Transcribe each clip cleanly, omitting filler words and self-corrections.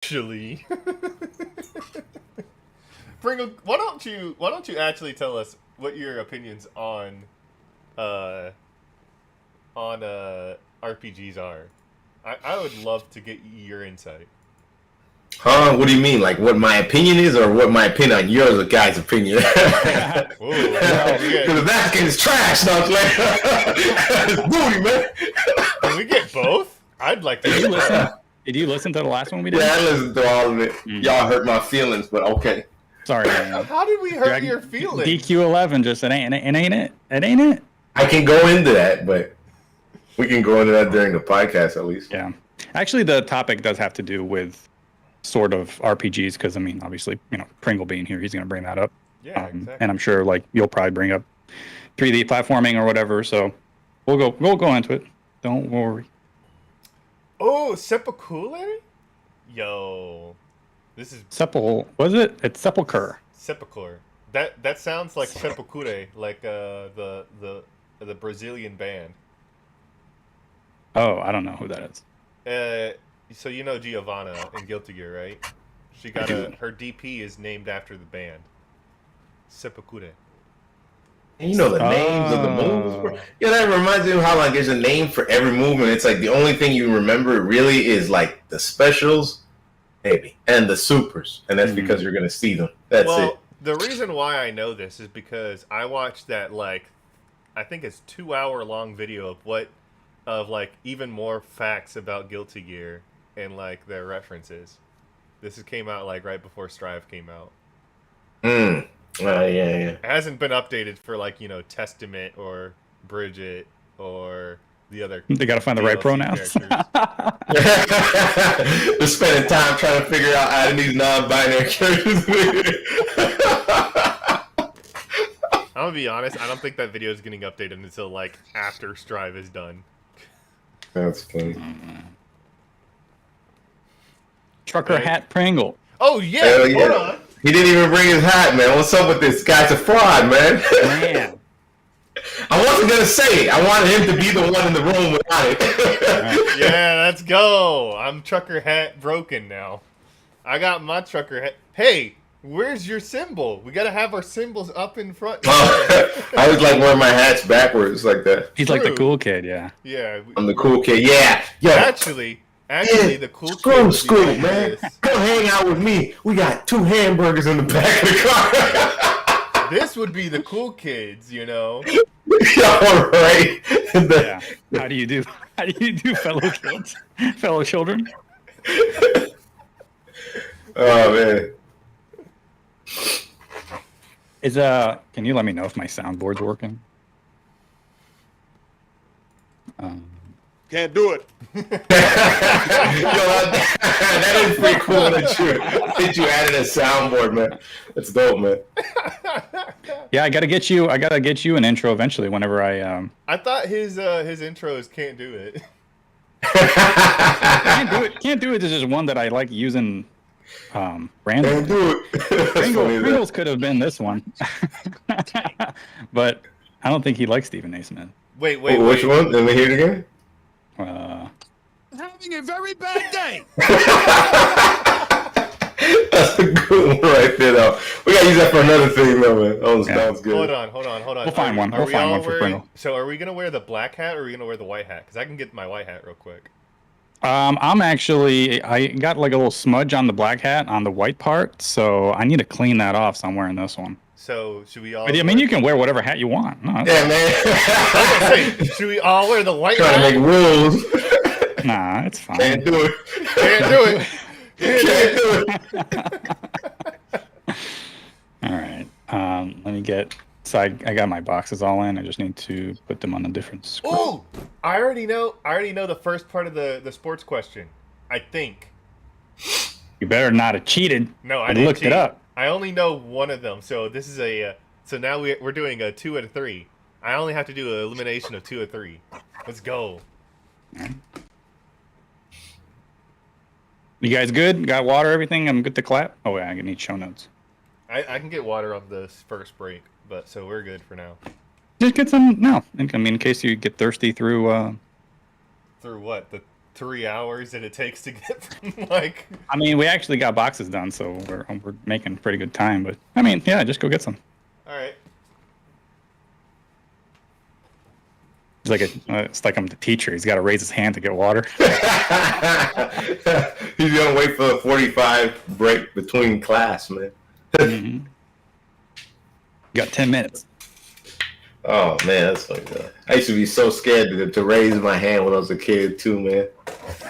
Actually, Pringle, why don't you actually tell us what your opinions uh on RPGs are? I would love to get your insight. Huh? What do you mean? Like what my opinion is, or what my opinion on yours, the guy's opinion? Because Whoa, the Vatican is trash. No, it's like it's booty, man. can we get both? I'd like to. Did you get listen? both. Did you listen to the last one we did? Yeah, I listened to all of it. Y'all hurt my feelings, but okay. Sorry, man. How did we hurt your feelings? DQ11 just it ain't it. It ain't it. I can go into that, but we can go into that during the podcast at least. Yeah. Actually, the topic does have to do with sort of RPGs because I mean, obviously, Pringle being here, he's going to bring that up. Yeah, exactly. And I'm sure like you'll probably bring up 3D platforming or whatever. So we'll go into it. Don't worry. Oh, Sepulchre? Yo, this is Was it? It's Sepulchre. Sepulchre. That sounds like Sepulchre, like the Brazilian band. Oh, I don't know who that is. So you know Giovanna in Guilty Gear, right? She got her DP is named after the band. Sepulchre. And you know the names of the moves, bro. Yeah, that reminds me of how like there's a name for every movement. It's like the only thing you remember really is like the specials, maybe, and the supers, and that's because you're gonna see them. That's it. The reason why I know this is because I watched that I think it's 2-hour long video of even more facts about Guilty Gear and like their references. This came out like right before Strive came out. Yeah. It hasn't been updated for Testament or Bridget or the other. They got to find the right pronouns. They're spending time trying to figure out adding these non-binary characters. I'm gonna be honest. I don't think that video is getting updated until like after Strive is done. That's funny. Trucker Right. hat Pringle. Oh yeah, Hell yeah. hold on. He didn't even bring his hat, man. What's up with this? Guy's a fraud, man. Man. I wasn't gonna say it. I wanted him to be the one in the room without it. Yeah, let's go. I'm trucker hat broken now. I got my trucker hat. Hey, where's your symbol? We gotta have our symbols up in front. I was like wearing my hats backwards like that. He's like the True. cool kid, yeah. Yeah. I'm the cool kid. Yeah. Yo. Actually, the cool Screw kid school, would be man. this. Come hang out with me. We got 2 hamburgers in the back of the car. This would be the cool kids, you know. All right. Yeah. How do you do, fellow kids? Fellow children? Oh man. Can you let me know if my soundboard's working? Can't do it. Yo, that is pretty cool that you added a soundboard, man. That's dope, man. Yeah, I gotta get you an intro eventually whenever I thought his intros can't do it. can't do it. There's just one that I like using randomly. Can't do it. That's funny, man. Pringles could have been this one. But I don't think he likes Stephen A. Smith. Wait. Which one? Let me hear it again. Having a very bad day. That's a good one right there, though. We gotta use that for another thing, though, man. That was good. Hold on. We'll find one. We'll find one for Pringle. So are we gonna wear the black hat or are we gonna wear the white hat? Because I can get my white hat real quick. I got like a little smudge on the black hat on the white part, so I need to clean that off. So I'm wearing this one. So should we all? But I mean, you can wear whatever hat you want. No, Yeah, man. should we all wear the white Trying to hat? make rules. nah, it's fine. Can't do it. Can't do it. Can't do it. All right. Let me get. So I got my boxes all in. I just need to put them on a different screen. Oh, I already know the first part of the sports question. I think. You better not have cheated. No, I and didn't looked cheat. it up. I only know one of them. So this is so now we're doing a 2 out of 3. I only have to do an elimination of 2 of 3. Let's go. You guys good? Got water, everything? I'm good to clap? Oh, yeah, I need show notes. I can get water on this first break, but so we're good for now. Just get some, no. I mean, in case you get thirsty through, Through what? 3 hours that it takes to get from like. I mean, we actually got boxes done, so we're making pretty good time. But I mean, yeah, just go get some. All right. It's like I'm the teacher. He's got to raise his hand to get water. He's gonna wait for the 45 break between class, man. Mm-hmm. You got 10 minutes. Oh man, that's funny. I used to be so scared to raise my hand when I was a kid too, man.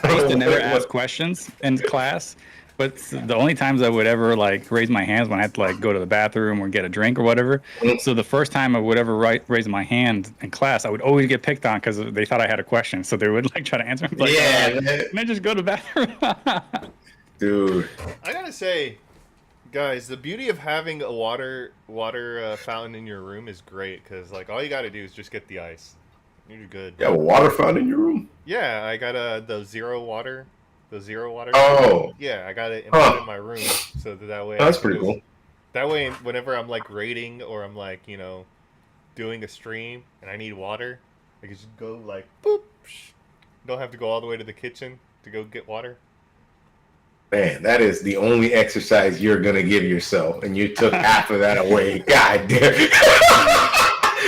I used to never ask questions in class, but the only times I would ever like raise my hands when I had to like go to the bathroom or get a drink or whatever. So the first time I would ever raise my hand in class, I would always get picked on because they thought I had a question. So they would like try to answer. Like, yeah, man. Can I just go to the bathroom? Dude. I gotta say, guys, the beauty of having a water fountain in your room is great because like all you gotta do is just get the ice. You're good. You have a water fountain in your room? Yeah, I got the zero water. Oh. Yeah, I got it in my room so that way. Oh, that's pretty cool. That way, whenever I'm like raiding or I'm like doing a stream and I need water, I can just go like boop. Don't have to go all the way to the kitchen to go get water. Man, that is the only exercise you're gonna give yourself, and you took half of that away. God damn!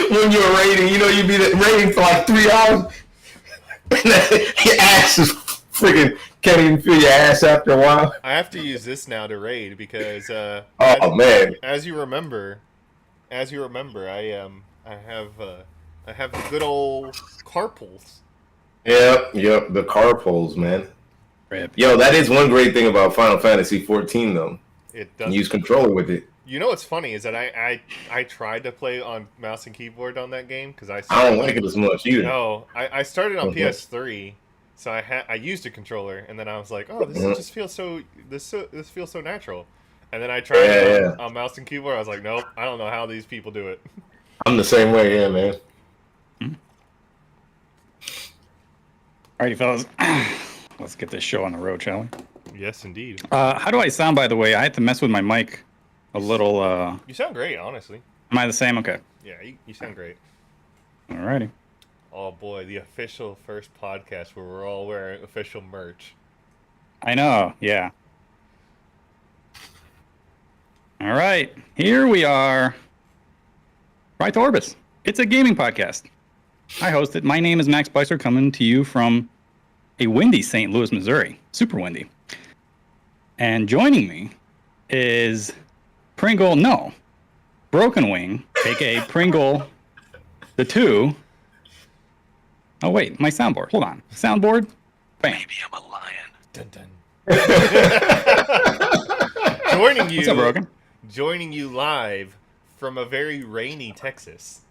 When you're raiding, you'd be raiding for like 3 hours, and your ass is freaking can't even feel your ass after a while. I have to use this now to raid because man, as you remember, I have the good old carpals. Yep, the carpals, man. Rip. Yo, that is one great thing about Final Fantasy 14, though. It does use controller with it. You know what's funny is that I tried to play on mouse and keyboard on that game because I don't like it as much either. No, I started on PS3, so I used a controller, and then I was like, oh, this just feels this feels so natural. And then I tried it on mouse and keyboard. I was like, nope, I don't know how these people do it. I'm the same way, yeah, man. Alrighty, fellas. Let's get this show on the road, shall we? Yes, indeed. How do I sound, by the way? I had to mess with my mic a little. You sound great, honestly. Am I the same? Okay. Yeah, you sound great. Alrighty. Oh boy, the official first podcast where we're all wearing official merch. I know, yeah. All right, here we are. Right to Orbis. It's a gaming podcast. I host it. My name is Max Spicer, coming to you from a windy St. Louis, Missouri. Super windy. And joining me is Broken Wing, aka Pringle the 2. Oh wait, my soundboard. Hold on. Soundboard? Bam. Maybe I'm a lion. Dun dun. Joining you. What's up, Broken? Joining you live from a very rainy Texas.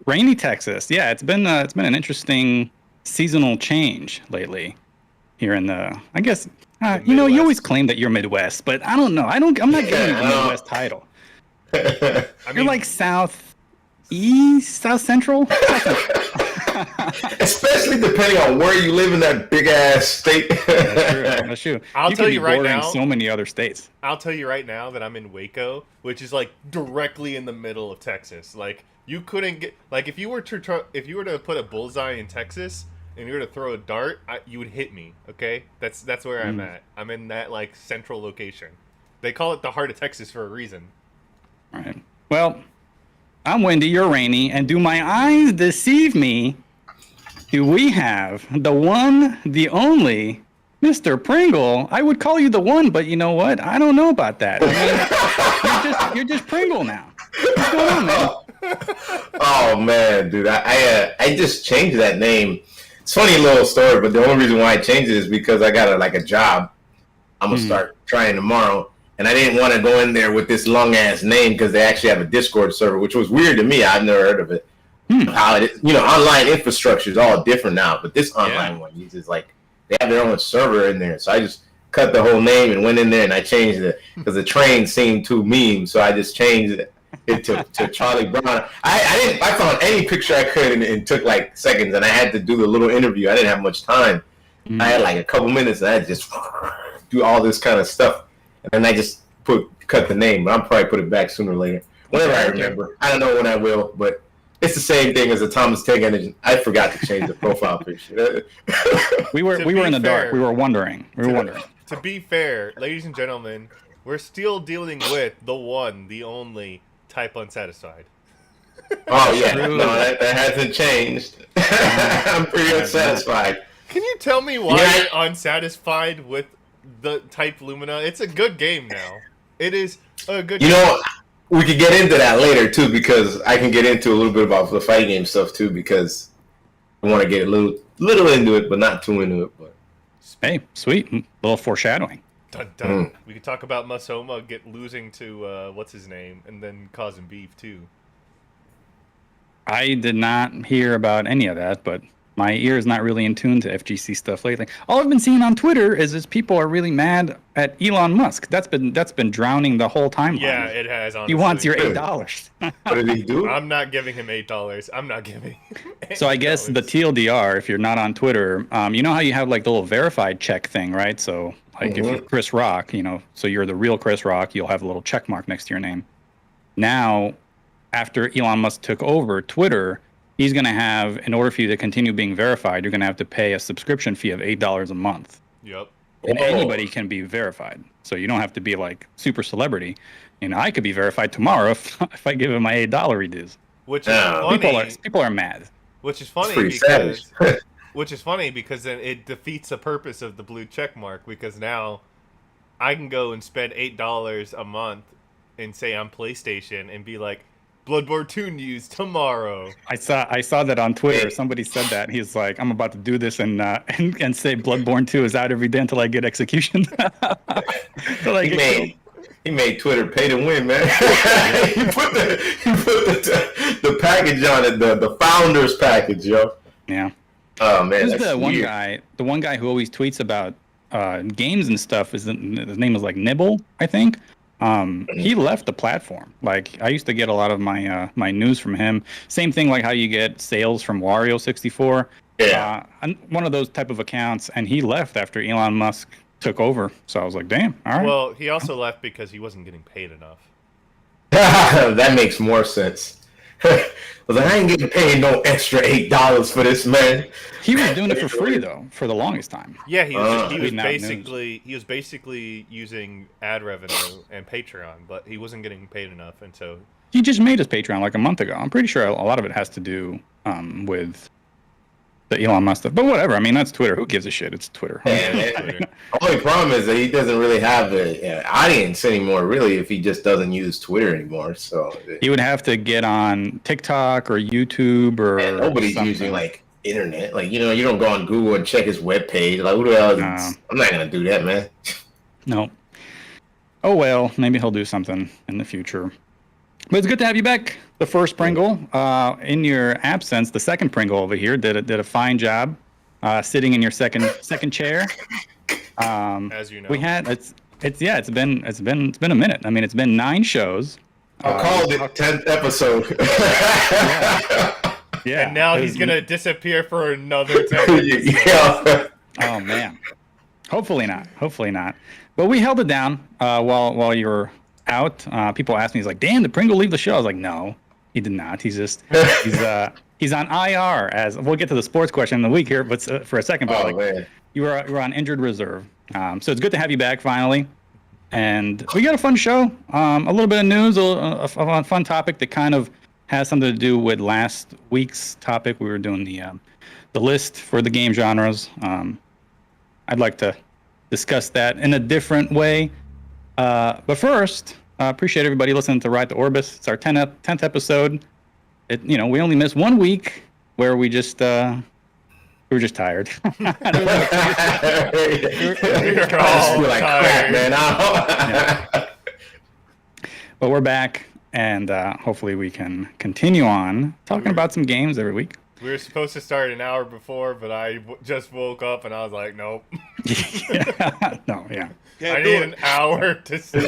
Rainy Texas. Yeah, it's been an interesting seasonal change lately here in the. I guess you always claim that you're Midwest, but I don't know. I'm not giving you the Midwest title. You're like Southeast, South Central. Especially depending on where you live in that big ass state. That's true. I'll tell you right now. So many other states. I'll tell you right now that I'm in Waco, which is like directly in the middle of Texas. Like you couldn't get if you were to put a bullseye in Texas and you were to throw a dart, you would hit me. Okay, that's where I'm at. I'm in that like central location. They call it the heart of Texas for a reason. All right. Well, I'm windy. You're rainy, and do my eyes deceive me? Do we have the one, the only, Mr. Pringle? I would call you the one, but you know what? I don't know about that. I mean, you're just Pringle now. What's going on, man? Oh man, dude, I just changed that name. It's a funny little story, but the only reason why I changed it is because I got a job. I'm gonna start trying tomorrow, and I didn't want to go in there with this long ass name because they actually have a Discord server, which was weird to me. I've never heard of it. How it is, online infrastructure is all different now, but this online one uses they have their own server in there. So I just cut the whole name and went in there and I changed it because the train seemed too meme. So I just changed it to Charlie Brown. I found any picture I could and took seconds, and I had to do the little interview. I didn't have much time. I had a couple minutes and I had to just do all this kind of stuff, and then I just cut the name. But I'll probably put it back sooner or later, whenever I remember. I don't know when I will, but It's the same thing as a Thomas Tank Engine. I forgot to change the profile picture. We were in the dark. We were wondering. To be fair, ladies and gentlemen, we're still dealing with the one, the only Type Unsatisfied. Oh yeah, no, that hasn't changed. I'm pretty unsatisfied. Can you tell me why Yeah. you're unsatisfied with the Type Lumina? It's a good game now. It is a good You game. know, we could get into that later too, because I can get into a little bit about the fighting game stuff too, because I want to get a little into it, but not too into it. But Hey, sweet. Little foreshadowing. Dun, dun. We could talk about Masoma losing to what's his name, and then causing beef too. I did not hear about any of that, but my ear is not really in tune to FGC stuff lately. All I've been seeing on Twitter is people are really mad at Elon Musk. That's been drowning the whole timeline. Yeah, it has. Honestly. He wants your $8. what did he do? I'm not giving him $8. I'm not giving. Him So I guess the $8. TLDR, if you're not on Twitter, you know how you have like the little verified check thing, right? So like if you're Chris Rock, so you're the real Chris Rock, you'll have a little check mark next to your name. Now, after Elon Musk took over Twitter, he's going to have, in order for you to continue being verified, you're going to have to pay a subscription fee of $8 a month. Yep. And Oh. anybody can be verified. So you don't have to be like super celebrity. I could be verified tomorrow if I give him my $8 dues. Which is Yeah. funny. People are mad. Which is It's funny pretty because savage. which is funny because then it defeats the purpose of the blue check mark, because now I can go and spend $8 a month and say I'm PlayStation and be like, Bloodborne 2 news tomorrow. I saw that on Twitter. Hey. Somebody said that. He's like, I'm about to do this and say Bloodborne 2 is out every day until I get execution. Till I get killed. He made Twitter pay to win, man. he put the package on it, the founders package, yo. Yeah. Oh man, Who's that's the one weird. guy? The one guy who always tweets about games and stuff. His name is like Nibble, I think. He left the platform. Like I used to get a lot of my my news from him. Same thing like how you get sales from Wario64. Yeah. One of those type of accounts, and he left after Elon Musk took over. So I was like, damn, all right. Well, he also left because he wasn't getting paid enough. That makes more sense. I was like, I ain't getting paid no extra $8 for this, man. He was doing it for free though, for the longest time. Yeah, he was Tweeting out basically using ad revenue and Patreon, but he wasn't getting paid enough, and so He just made his Patreon like a month ago. I'm pretty sure a lot of it has to do with the Elon Musk stuff. But whatever. I mean, that's Twitter. Who gives a shit? It's Twitter. Yeah, man. The only problem is that he doesn't really have an audience anymore, really, if he just doesn't use Twitter anymore. So He would have to get on TikTok or YouTube or and nobody's something. using like internet. Like you don't go on Google and check his webpage. Like who the hell? No. I'm not gonna do that, man. No. Oh well, maybe he'll do something in the future. But it's good to have you back. The first Pringle. In your absence, the second Pringle over here did a fine job sitting in your second chair. as you know, We had it's been a minute. I mean, it's been 9 shows. I called it 10th episode. Yeah. and now it he's was- gonna disappear for another 10 episodes. Yeah. Oh man. Hopefully not. But we held it down while you were out. People asked me, he's like, "Damn, did Pringle leave the show?" I was like, "No, he did not. He's on IR." As we'll get to the sports question in the week here, but for a second, but Oh like man. you were on injured reserve. So it's good to have you back finally. And we got a fun show. A little bit of news, a fun topic that kind of has something to do with last week's topic. We were doing the list for the game genres. I'd like to discuss that in a different way. But first, appreciate everybody listening to Ride to Orbis. It's our 10th episode. We only missed 1 week where we were just tired. I We're just all feel like crap, tired. man. But we're back, and hopefully we can continue on talking about some games every week. We were supposed to start an hour before, but I just woke up and I was like, nope. Yeah. No, yeah. I need an hour to sleep.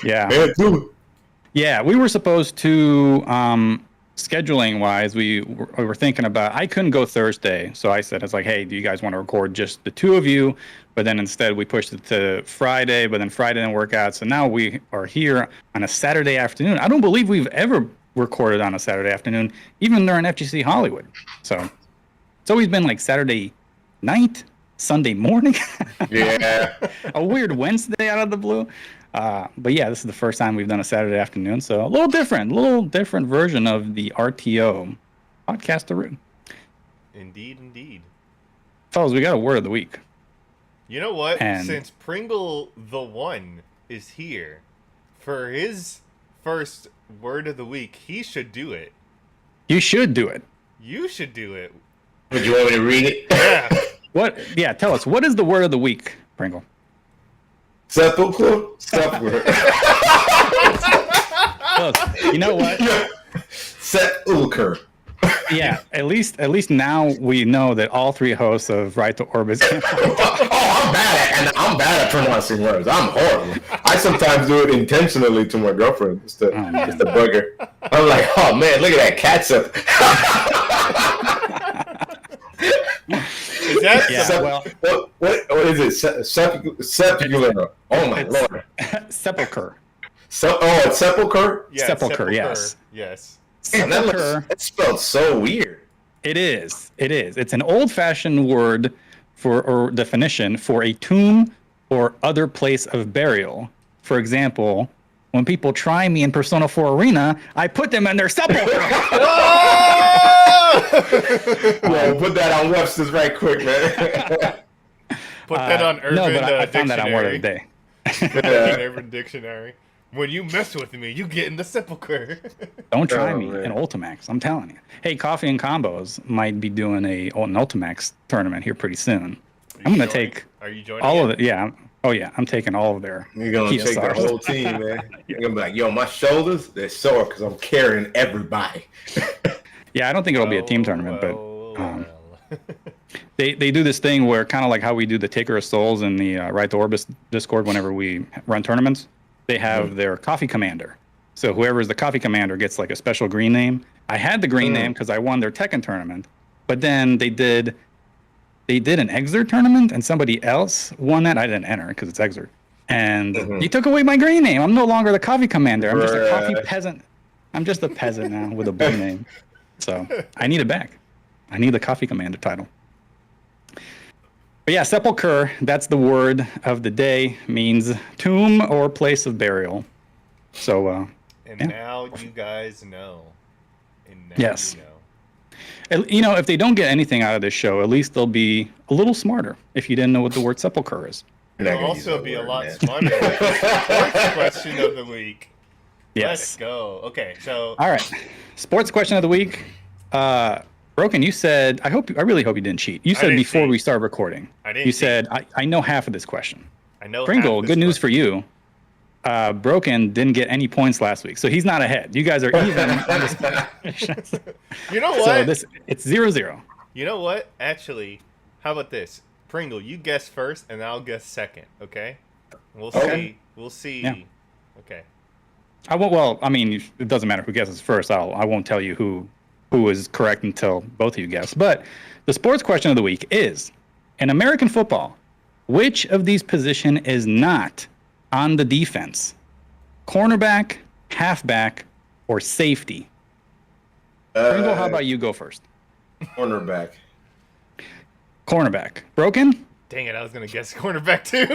Yeah. Man, dude. Yeah, we were supposed to, scheduling wise, we were thinking about, I couldn't go Thursday. So I said, it's like, hey, do you guys want to record just the two of you? but then instead we pushed it to Friday, but then Friday didn't work out. So now we are here on a Saturday afternoon. I don't believe we've ever recorded on a Saturday afternoon, even during FGC Hollywood. So it's always been like Saturday night, Sunday morning. Yeah. A weird Wednesday out of the blue. But yeah, this is the first time we've done a Saturday afternoon. So a little different version of the RTO podcast. Indeed. Fellas, we got a word of the week. You know what? And- Since Pringle the One is here for his first word of the week, he should do it. You should do it. You should do it. Would you want me to read it? Yeah. What? Yeah, tell us. What is the word of the week, Pringle? Sepulchre? Sepulchre. Look, you know what? Sepulchre. Yeah, at least now we know that all three hosts of Right to Orbit. I'm bad at pronouncing words. I'm horrible. I sometimes do it intentionally to my girlfriend just to bug her. I'm like, oh man, look at that catsup. Is that Yeah, well, what is it? Sepulchre. Oh my lord. Sepulchre. It's sepulchre. Yeah, Sepulchre, yes. Yes. Man, Sepulchre. that's spelled so weird. It is. It's an old-fashioned word or definition for a tomb or other place of burial. For example, when people try me in Persona 4 Arena, I put them in their sepulchre. Well, put that on Webster's right quick, man. Put that on Urban No, but I found Dictionary. that on Word of the Day. Urban Dictionary. When you mess with me, you get in the sepulcher. Don't try Oh, me man. in Ultimax. I'm telling you. Hey, Coffee and Combos might be doing an Ultimax tournament here pretty soon. I'm gonna take Are you joining? all of it. Yeah. Oh yeah. I'm taking all of their. You're gonna take the PSRs. whole team, man. You're gonna be like, yo, my shoulders, they're sore because I'm carrying everybody. Yeah, I don't think it'll be a team tournament, but they do this thing where kind of like how we do the Taker of Souls in the Right to Orbis Discord whenever we run tournaments. They have their coffee commander. So whoever is the coffee commander gets like a special green name. I had the green name because I won their Tekken tournament, but then they did an Exert tournament and somebody else won that. I didn't enter because it's Exert. And you took away my green name. I'm no longer the coffee commander. I'm just a coffee peasant. I'm just a peasant now with a blue name. So I need it back. I need the coffee commander title. But yeah, sepulcher, that's the word of the day, means tomb or place of burial. So, and yeah. now you guys know. And now Yes. you know. You know, if they don't get anything out of this show, at least they'll be a little smarter if you didn't know what the word sepulcher is. You're not You'll gonna use also that be a word, lot man. smarter with the sports question of the week. Yes. Let's go. Okay, so All right. Sports question of the week. Broken, you said, I really hope you didn't cheat. You said didn't before cheat. we started recording, I didn't you cheat. said, I know half of this question. I know. Pringle, half this good news question. for you. Broken didn't get any points last week, so he's not ahead. You guys are even on this questions. You know what? So it's 0-0. You know what? Actually, how about this? Pringle, you guess first, and I'll guess second. Okay? We'll Okay. see. We'll see. Yeah. Okay. I won't. Well, I mean, it doesn't matter who guesses first. I won't tell you who is correct until both of you guess. But the sports question of the week is: in American football, which of these position is not on the defense? Cornerback, halfback, or safety? Pringle, how about you go first? Cornerback. Cornerback. Broken? Dang it! I was gonna guess cornerback too.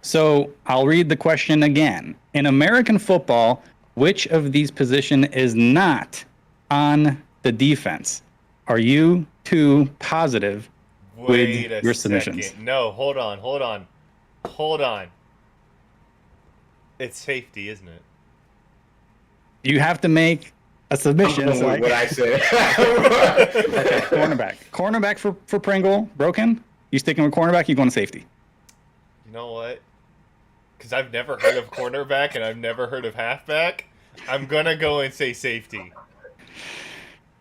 So I'll read the question again. In American football, which of these position is not on the defense? Are you two positive Wait a your submissions. second. No, hold on. It's safety, isn't it? You have to make a submission. With So I- what I said. okay, cornerback. Cornerback for Pringle. Broken? You sticking with cornerback? You going to safety? You know what? Because I've never heard of cornerback and I've never heard of halfback. I'm gonna go and say safety.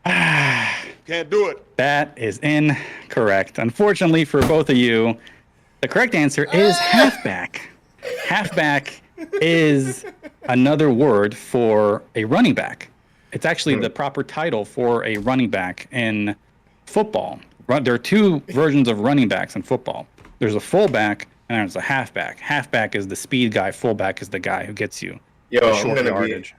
Can't do it. That is incorrect. Unfortunately for both of you, the correct answer is halfback. Halfback is another word for a running back. It's actually the proper title for a running back in football. there are two versions of running backs in football. There's a fullback and there's a halfback. Halfback is the speed guy. Fullback is the guy who gets you Yo, the I'm short gonna yardage.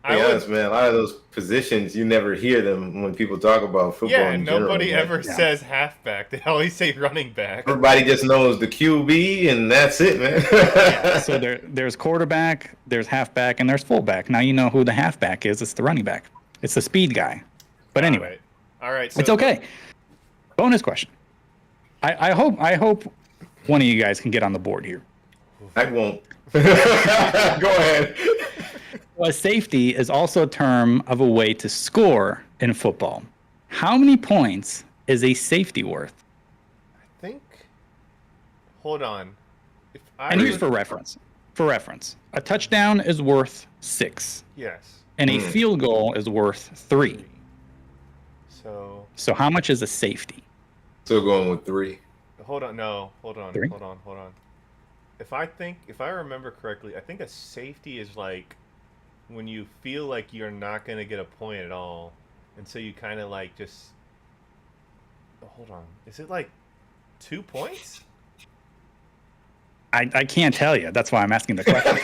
be honest, man. A lot of those positions, you never hear them when people talk about football. Yeah, in general, nobody man. ever says halfback. They always say running back. Everybody just knows the QB, and that's it, man. Yeah, so there's quarterback, there's halfback, and there's fullback. Now you know who the halfback is. It's the running back. It's the speed guy. But anyway, All right. So it's okay. Bonus question. I hope one of you guys can get on the board here. I won't. Go ahead. A safety is also a term of a way to score in football. How many points is a safety worth? I think. Hold on. If I And here's for reference. For reference, a touchdown is worth 6, Yes. and a field goal is worth 3. So So how much is a safety? Still going with 3. hold on. No. Hold on. 3? Hold on. Hold on. If I remember correctly, I think a safety is like when you feel like you're not gonna get a point at all, and so you kind of like just. Hold on. Is it like 2 points? I can't tell you. That's why I'm asking the question.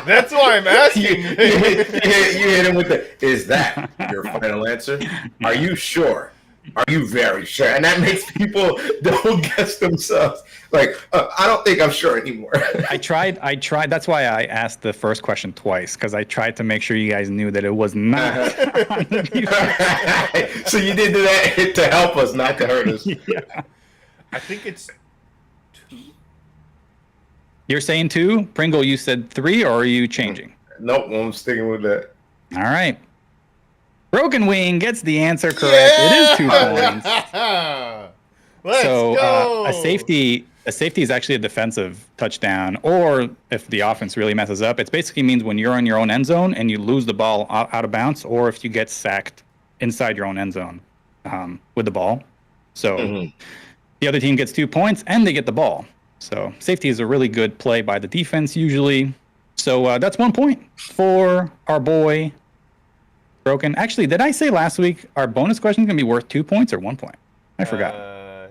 That's why I'm You asking. hit him with the, is that your final answer? Are you sure? Are you very sure? And that makes people don't guess themselves. Like, I don't think I'm sure anymore. I tried. That's why I asked the first question twice, because I tried to make sure you guys knew that it was not. on the defense. So you did that to help us, not to hurt us. Yeah. I think it's 2. You're saying 2? Pringle, you said 3, or are you changing? Nope, I'm sticking with that. All right. Broken Wing gets the answer correct. It is 2 points. Let's go. A safety is actually a defensive touchdown, or if the offense really messes up, it basically means when you're in your own end zone and you lose the ball out of bounds, or if you get sacked inside your own end zone with the ball. So the other team gets 2 points and they get the ball. So safety is a really good play by the defense usually. So that's 1 point for our boy Broken. Actually, did I say last week our bonus question is going to be worth 2 points or 1 point? I forgot. I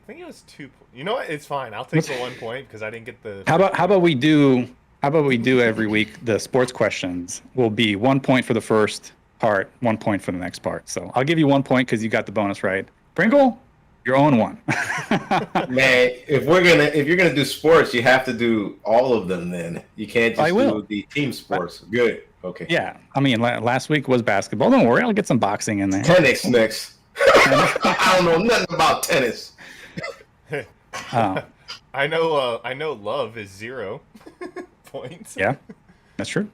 think it was 2. You know what? It's fine. I'll take the 1 point because I didn't get the. How about we do every week? The sports questions will be 1 point for the first part, 1 point for the next part. So I'll give you 1 point because you got the bonus right. Pringle, your own one. Man, if you're gonna do sports, you have to do all of them. Then you can't just do the team sports. Good. Okay. Yeah, I mean, last week was basketball. Don't worry, I'll get some boxing in there. Tennis next. I don't know nothing about tennis. I know love is 0 points. Yeah, that's true.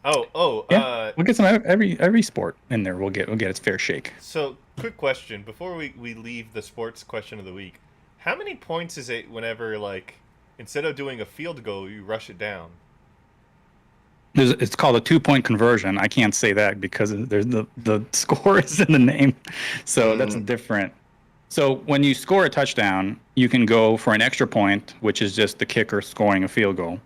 Yeah, We'll get some every sport in there. We'll get its fair shake. So, quick question before we leave the sports question of the week. How many points is it whenever, like, instead of doing a field goal, you rush it down? It's called a 2-point conversion. I can't say that because there's the score is in the name, so that's different. So when you score a touchdown, you can go for an extra point, which is just the kicker scoring a field goal.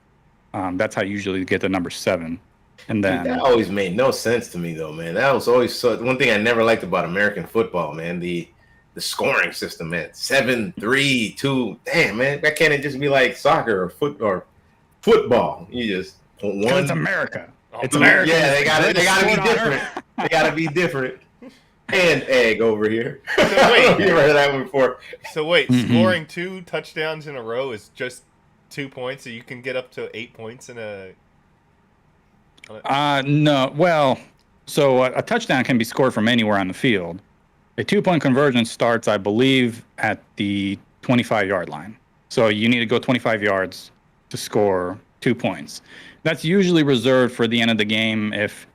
That's how you usually get the number 7. And then that always made no sense to me, though, man. That was always one thing I never liked about American football, man. The scoring system, man. 7, 3, 2. Damn, man. Why can't it just be like soccer or football? You just one. It's America. It's America. Yeah, they gotta be different. They gotta be different. And egg over here. So wait. You heard that one before. So wait, scoring 2 touchdowns in a row is just 2 points, so you can get up to 8 points in a. No. Well, so a touchdown can be scored from anywhere on the field. A 2-point conversion starts, I believe, at the 25-yard line. So you need to go 25 yards to score 2 points. That's usually reserved for the end of the game. If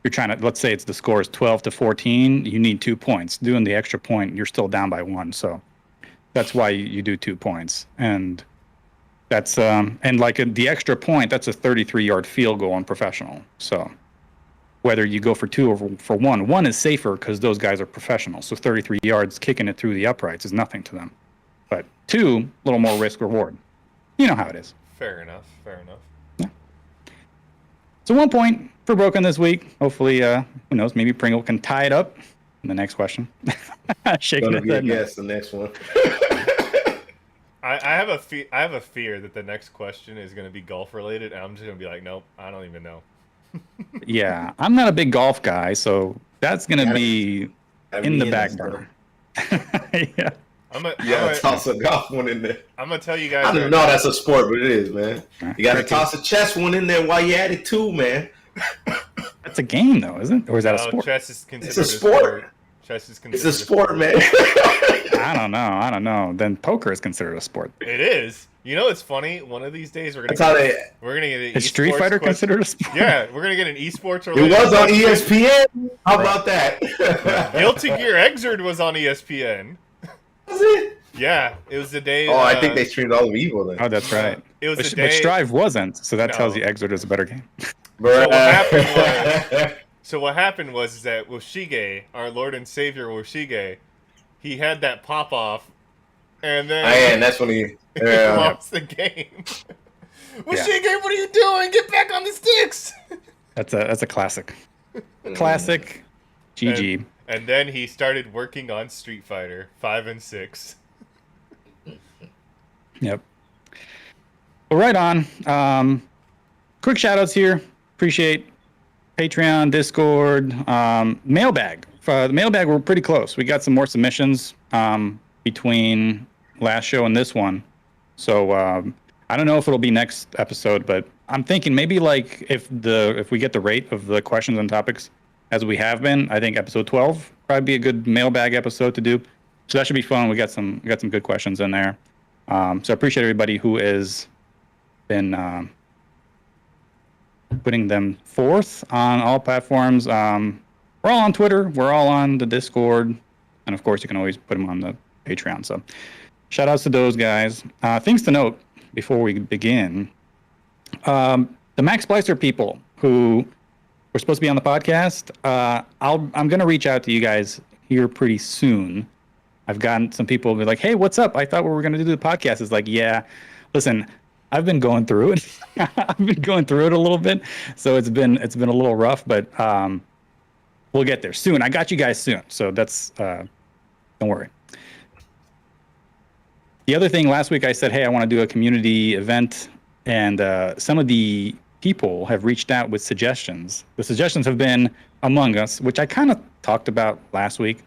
you're trying to, let's say the score is 12-14, you need 2 points. Doing the extra point, you're still down by 1. So that's why you do 2 points. And that's and like the extra point, that's a 33-yard field goal in professional. So whether you go for 2 or for 1 is safer because those guys are professionals. So 33 yards kicking it through the uprights is nothing to them. But 2, a little more risk reward. You know how it is. Fair enough. Yeah. So 1 point for Broken this week. Hopefully, who knows, maybe Pringle can tie it up The next question. Shaking Gonna his be a head no. guess the next one. I have a fear that the next question is going to be golf related, and I'm just going to be like, nope, I don't even know. Yeah, I'm not a big golf guy, so that's gonna be in the back burner. Yeah. Yeah, toss a golf one in there. I'm gonna tell you I guys. don't know that's a sport, but it is, man. You got to Cricket. toss a chess one in there while you at it too, man. That's a game, though, isn't it? Or is that a sport? Chess is considered It's a sport. Chess is It's considered a sport, man. I don't know. Then poker is considered a sport. It is. You know, it's funny. One of these days we're That's how gonna they. we're gonna get an Is Street esports Fighter question. considered a sport? Yeah, we're gonna get an esports. It was on ESPN. How about that? Guilty Gear Xrd was on ESPN. Was it? Yeah, it was the day. Oh, I think they streamed all of Evil then. Oh, that's right. It was But the day. Strive wasn't, so that No. tells you Exort is a better game. Bruh. So what happened was is that Woshige, our Lord and Savior Woshige, he had that pop off, and then And that's when he. he Yeah. lost the game. Woshige, what are you doing? Get back on the sticks! That's a classic. Classic. GG. And then he started working on Street Fighter 5 and 6. Yep. Well, right on. Quick shout outs here. Appreciate Patreon, Discord, mailbag. The mailbag, we're pretty close. We got some more submissions between last show and this one. So I don't know if it'll be next episode, but I'm thinking maybe like if we get the rate of the questions and topics as we have been, I think episode 12 probably be a good mailbag episode to do. So that should be fun. We got some good questions in there. So I appreciate everybody who has been putting them forth on all platforms. We're all on Twitter. We're all on the Discord. And of course, you can always put them on the Patreon. So shout outs to those guys. Things to note before we begin. The Max Splicer people who were supposed to be on the podcast, I'm going to reach out to you guys here pretty soon. I've gotten some people be like, hey, what's up? I thought we were going to do the podcast. It's like, yeah, listen, I've been going through it. I've been going through it a little bit. So it's been a little rough, but we'll get there soon. I got you guys soon. So that's, don't worry. The other thing, last week I said, hey, I want to do a community event. And some of the people have reached out with suggestions. The suggestions have been Among Us, which I kind of talked about last week.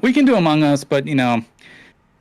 We can do Among Us, but,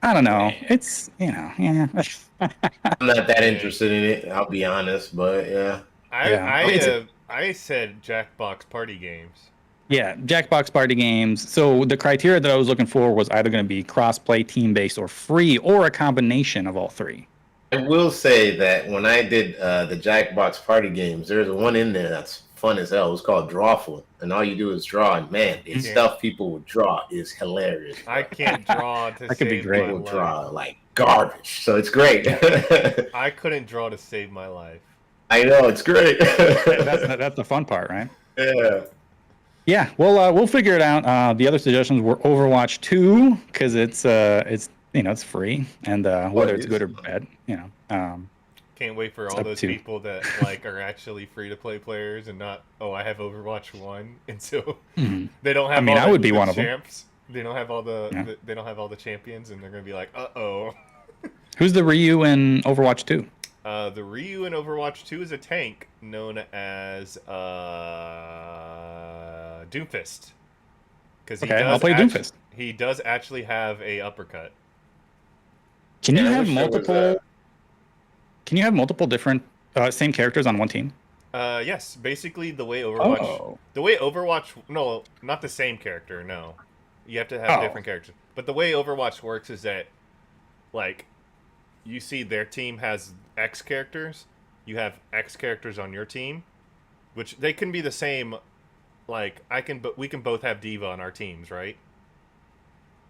I don't know. It's, yeah. I'm not that interested in it, I'll be honest, but yeah. I said Jackbox Party Games. Yeah, Jackbox Party Games. So the criteria that I was looking for was either going to be cross-play, team-based, or free, or a combination of all three. I will say that when I did the Jackbox Party Games, there's one in there that's fun as hell. It's called Drawful, and all you do is draw. And man, the stuff people would draw is hilarious. I can't draw to That could be save great. my People life. draw like garbage, so it's great. I couldn't draw to save my life. I know, it's great. That's the fun part, right? Yeah. Yeah, we'll figure it out. The other suggestions were Overwatch 2 because it's it's free, and whether it's good or bad, Can't wait for all up those to- people that are actually free to play players and not I have Overwatch 1 and so Mhm. they don't have I mean, all I would be the one of them. champs. They don't have all Yeah. they don't have all the champions and they're going to be like, "Uh-oh." Who's the Ryu in Overwatch 2? The Ryu in Overwatch 2 is a tank known as Doomfist. Cuz Okay, I'll play Doomfist. He does actually have a uppercut. Can you Yeah, I have wish there was multiple? that. Can you have multiple different same characters on one team? Yes, basically the way Overwatch Oh. The way Overwatch, no, not the same character, no. You have to have Oh. different characters. But the way Overwatch works is that, like, you see their team has X characters, you have X characters on your team, which they can be the same. Like, we can both have Diva on our teams, right?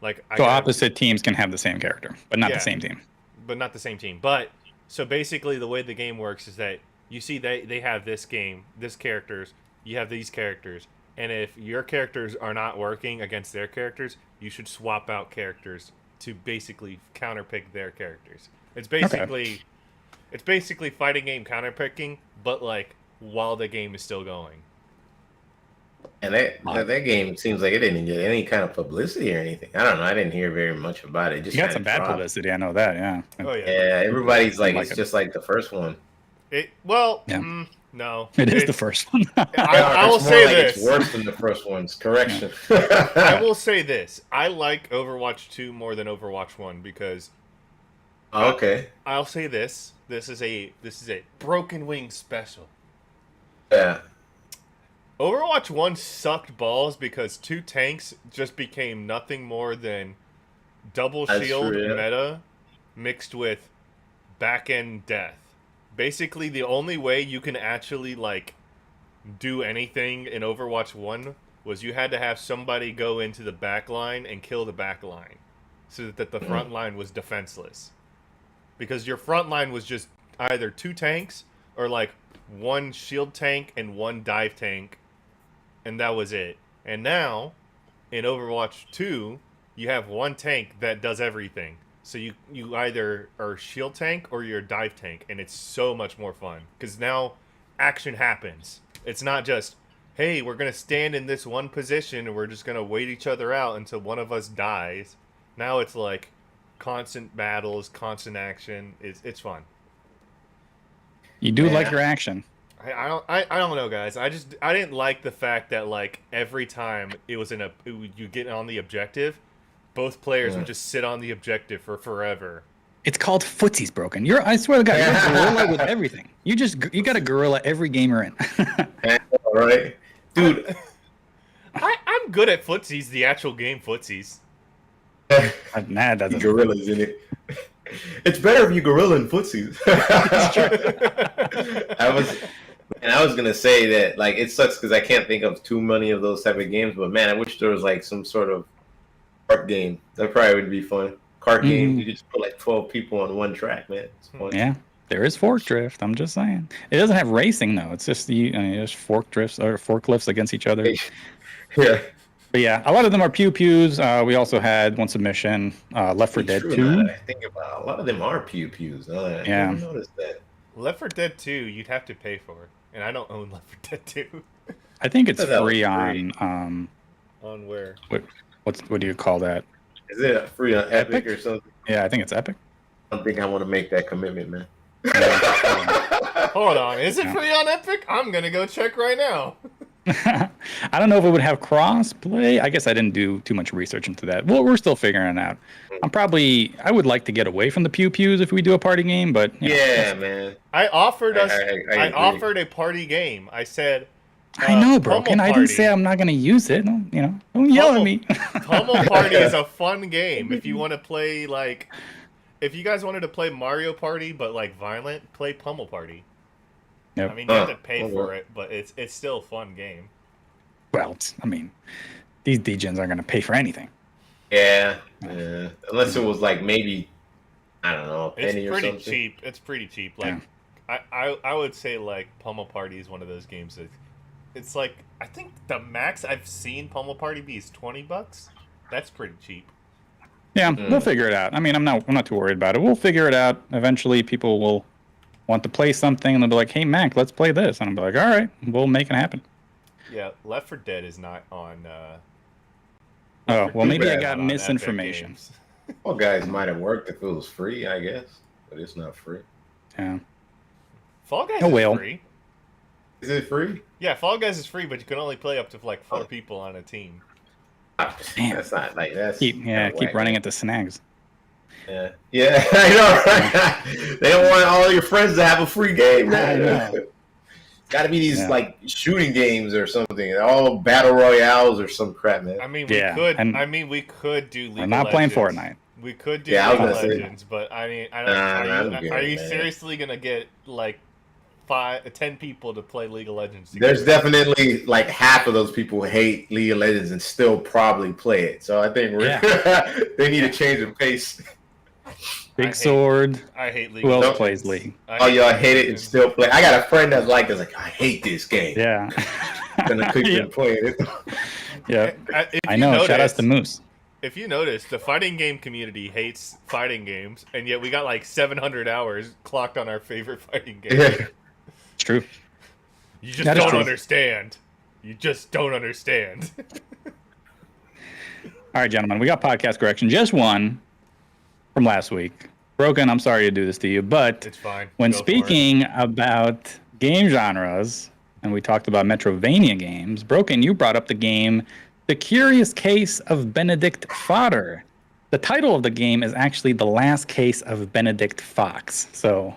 Like, So opposite teams can have the same character, but not Yeah. the same team. but not the same team. But so basically, the way the game works is that you see they have this characters, you have these characters, and if your characters are not working against their characters, you should swap out characters to basically counterpick their characters. It's basically fighting game counterpicking, but like while the game is still going. And that game seems like it didn't get any kind of publicity or anything. I don't know. I didn't hear very much about it. It just You got kinda some bad dropped. publicity. I know that. Yeah. Oh yeah. Yeah, everybody's like, Like it's it. just like the first one. Yeah. No. It is the It's- first one. I will It's more say like this. It's worse than the first one's. Correction. I will say this. I like Overwatch 2 more than Overwatch 1 because Okay. I'll say this. This is a Broken Wing special. Yeah. Overwatch 1 sucked balls because 2 tanks just became nothing more than double That's shield true, yeah. meta mixed with back end death. Basically, the only way you can actually like do anything in Overwatch 1 was you had to have somebody go into the back line and kill the back line so that the front line was defenseless. Because your front line was just either 2 tanks or like 1 shield tank and 1 dive tank, and that was it. And now in Overwatch 2, you have 1 tank that does everything. So you either are a shield tank or you're a dive tank, and it's so much more fun because now action happens. It's not just, hey, we're gonna stand in this one position and we're just gonna wait each other out until one of us dies. Now it's like constant battles, constant action. It's fun. You do Yeah. like your action. I don't know, guys. I didn't like the fact that like every time it was you get on the objective, both players would just sit on the objective for forever. It's called Footsie's Broken. I swear to God, you're a gorilla with everything. You got a gorilla every game you're in. All right, dude. I'm good at footsies, the actual game footsies. Nah, it doesn't. Gorillas in it. It's better if you gorilla in footsies. I was gonna say that like it sucks because I can't think of too many of those type of games, but man, I wish there was like some sort of kart game. That probably would be fun. Kart game, you could just put like 12 people on one track, man. It's fun. Yeah, there is fork drift. I'm just saying. It doesn't have racing though. It's just just fork drifts or forklifts against each other. Yeah. But yeah, a lot of them are pew pews. We also had one submission, Left 4 Dead True, 2. now that I think about it, a lot of them are pew pews. I Yeah. never noticed that. Left 4 Dead 2, you'd have to pay for, and I don't own Left 4 Dead 2. I think it's I thought that was free free. on On where? what do you call that? Is it free on Epic, Epic? or something? Yeah, I think it's Epic. I don't think I want to make that commitment, man. Hold on, is it Yeah. free on Epic? I'm gonna go check right now. I don't know if it would have cross play. I guess I didn't do too much research into that. Well, we're still figuring it out. I would like to get away from the pew pews if we do a party game, but you know, Yeah, man. I offered us. I I agree. offered a party game. I said. I know, Pummel Broken. I didn't Party. say I'm not going to use it. Don't yell at Pummel- me. Pummel Party is a fun game. If you want to play like, if you guys wanted to play Mario Party but like violent, play Pummel Party. Yep. I mean, you have to Huh. pay Okay. for it, but it's still a fun game. Well, I mean, these degens aren't going to pay for anything. Yeah. Unless it was like maybe, I don't know, a It's penny or pretty something. cheap. It's pretty cheap. Like, I would say like Pummel Party is one of those games that it's like I think the max I've seen Pummel Party be is $20. That's pretty cheap. Yeah, we'll figure it out. I mean, I'm not too worried about it. We'll figure it out. Eventually, people will want to play something, and they'll be like, "Hey, Mac, let's play this," and I'll be like, "All right, we'll make it happen." Yeah, Left 4 Dead is not on. Oh, well, maybe I Dead got not on Epic misinformation. Games. Well, guys, might have worked if it was free, I guess, but it's not free. Yeah. Fall Guys Oh, is well. free. Is it free? Yeah, Fall Guys is free, but you can only play up to like 4 people on a team. Damn. That's not like that's Keep whack. running into snags. Yeah, I know. Right? They don't want all your friends to have a free game. I Man. know. Got to be these Yeah. like shooting games or something. All battle royales or some crap, man. I mean, Yeah, we could. and I mean, we could do. League We're of not playing Legends. Fortnite. We could do Yeah, I was League of gonna say. Legends, but I mean, I Nah, don't. I'm are good, you man. seriously gonna get like 10 people to play League of Legends? There's together? definitely like half of those people hate League of Legends and still probably play it. So I think they need a change of pace. Big hate- Sword. I hate League. Who of else Legends. plays League? I Oh, y'all hate it and Legends. still play. I got a friend that's like, I hate this game. Yeah. Gonna keep Yeah. playing it. Yeah. If I you know. notice- Shout outs to Moose. If you notice, the fighting game community hates fighting games, and yet we got like 700 hours clocked on our favorite fighting game. Yeah. It's true. You just That is don't true. understand. You just don't understand. All right, gentlemen, we got podcast correction. Just one from last week. Broken, I'm sorry to do this to you, but It's fine. when Go for it. speaking about game genres, and we talked about Metrovania games, Broken, you brought up the game The Curious Case of Benedict Fodder. The title of the game is actually The Last Case of Benedict Fox. So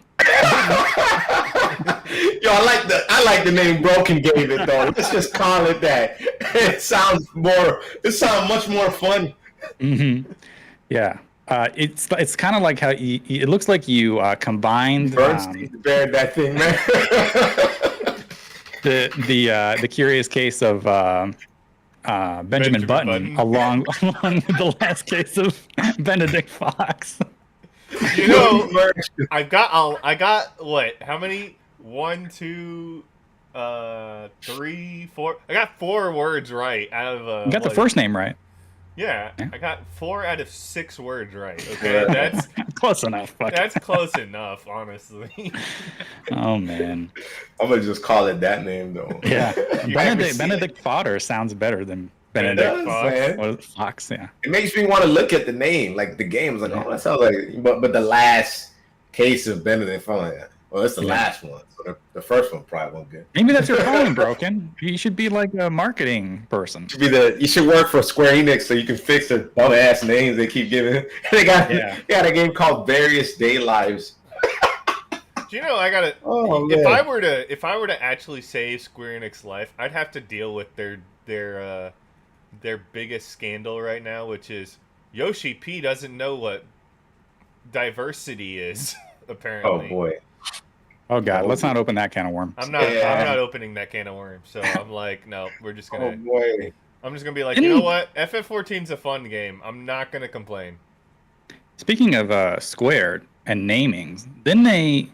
Yo, I like the name Broken gave it though. Let's just call it that. It sounds much more fun. yeah. It's kind of like how it looks like you combined Bernstein bared that thing, man. the Curious Case of Benjamin Button along The Last Case of Benedict Fox. You know, I got what? How many? 1, 2, 3, 4. I got 4 words right out of. You got the first name right. Yeah, I got 4 out of 6 words right. Okay, that's Close enough. But... That's close enough, honestly. Oh man. I'm gonna just call it that name though. Yeah, Benedict Fodder sounds better than Benedict Fox. Yeah. It makes me want to look at the name, like the game. It's like, oh, that sounds like. But the last case of Benedict Fodder. Well, it's the last one. So the first one probably won't good. Maybe that's your calling, Broken. You should be like a marketing person. You should work for Square Enix so you can fix the dumb ass names they keep giving. They got a game called Various Day Lives. Do you know I gotta? If I were to actually save Square Enix life, I'd have to deal with their biggest scandal right now, which is Yoshi P doesn't know what diversity is. Apparently. Oh boy. Oh god, let's not open that can of worms. I'm not opening that can of worms. So I'm like, no, we're just gonna. Oh boy. I'm just gonna be like, you know what? FF14's a fun game. I'm not gonna complain. Speaking of Square and namings, didn't they?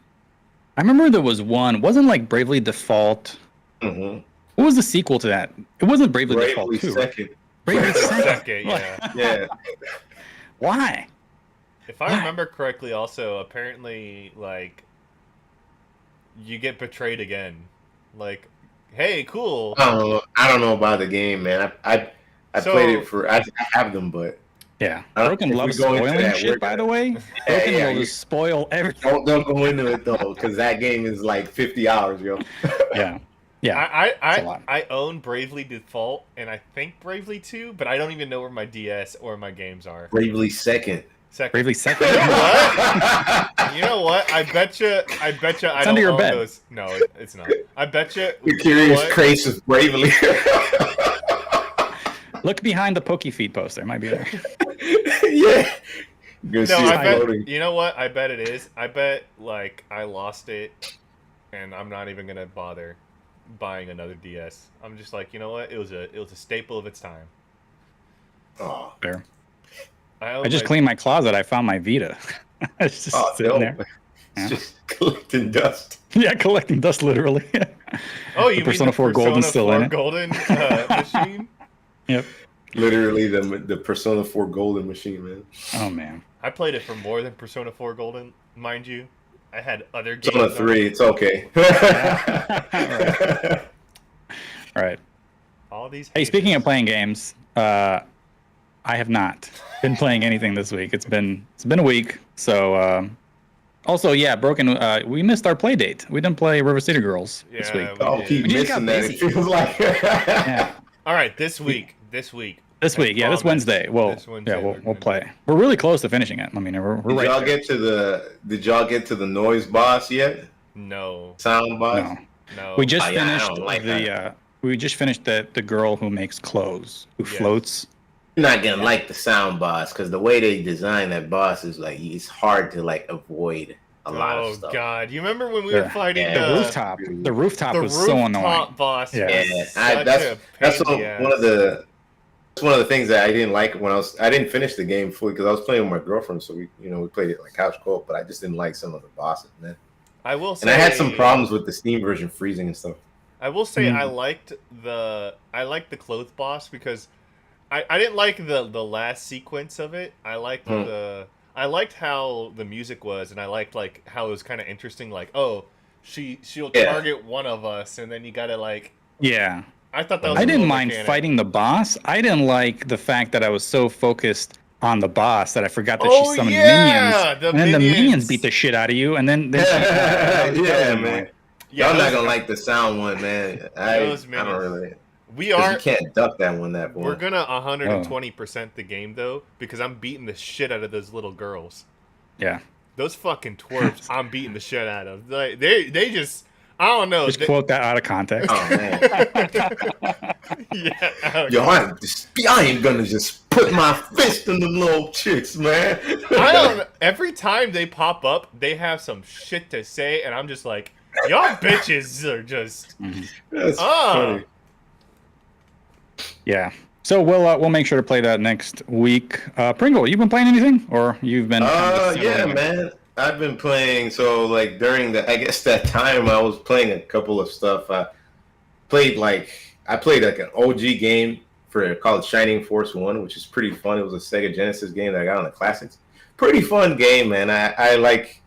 I remember there was one. Wasn't like Bravely Default. Mm-hmm. What was the sequel to that? It wasn't Bravely Default 2. Second. Right? Bravely Second. Yeah. Why? If I remember correctly, also apparently like you get betrayed again. Like, hey, cool. I don't know about the game, man. I played it for. I have them, but yeah. Broken loves spoiling shit. By the way, Broken will just spoil everything. Don't go into it though, because that game is like 50 hours, yo. Yeah. Yeah. I own Bravely Default and I think Bravely 2, but I don't even know where my DS or my games are. Bravely Second. Bravely Second. You know what? You know what? I betcha I don't under your own bed. those. No, it's not. I betcha. The Curious Case of Bravely. Look behind the Pokey Feet poster. It might be there. Yeah. You know what? I bet it is. I bet like I lost it, and I'm not even gonna bother buying another DS. I'm just like, you know what? It was a staple of its time. Oh, fair. I just cleaned my closet. I found my Vita. It's just sitting there. It's just collecting dust. Yeah, collecting dust, literally. Oh, you the Persona 4 Golden's still in it. Golden machine? Yep. Literally the Persona 4 Golden machine, man. Oh, man. I played it for more than Persona 4 Golden, mind you. I had other games. Persona 3, it's okay. Right. All these. Hey, speaking of playing games, I have not been playing anything this week. It's been a week. So also, yeah, Broken. We missed our play date. We didn't play River City Girls this week. I'll keep missing that. It feels like. Yeah. All right, this week. This Wednesday. Well, we'll play. We're really close to finishing it. I mean, we're right. Did y'all get to the noise boss yet? No. Sound boss? No. We just finished we just finished the girl who makes clothes, who floats. You're not gonna like the sound boss because the way they design that boss is like it's hard to like avoid a lot of stuff. Oh god, you remember when we were fighting the rooftop? The rooftop was so annoying. The rooftop boss. Yeah, that's one of the things that I didn't like when I didn't finish the game fully because I was playing with my girlfriend, so we played it like couch co-op, but I just didn't like some of the bosses, man. I will say, and I had some problems with the Steam version freezing and stuff. I will say I liked the clothes boss because I didn't like the last sequence of it. I liked I liked how the music was, and I liked like how it was kind of interesting. Like, oh, she'll target one of us, and then you gotta like. Yeah. I thought that was. I a didn't cool mind mechanic. fighting the boss. I didn't like the fact that I was so focused on the boss that I forgot that Oh, she summoned yeah, minions. the And then the minions minions. beat the shit out of you, and then she died. That was Yeah, annoying. man. Yeah, Y'all not those gonna guys- like the sound one, man. Those I minions. don't really. We Because are. you can't duck that one that We're boy. gonna 120% the game though, because I'm beating the shit out of those little girls. Yeah. Those fucking twerps, I'm beating the shit out of. Like they just, I don't know. Just quote that out of context. Oh man. Yeah. Yo, I ain't gonna just put my fist in the little chicks, man. I don't. Every time they pop up, they have some shit to say, and I'm just like, y'all bitches are just. That's Ah. funny. Yeah. So we'll make sure to play that next week. Pringle, you been playing anything, or you've been? Yeah, man. I've been playing. So like during I guess that time, I was playing a couple of stuff. I played like an OG game called Shining Force 1, which is pretty fun. It was a Sega Genesis game that I got on the classics. Pretty fun game, man. I like.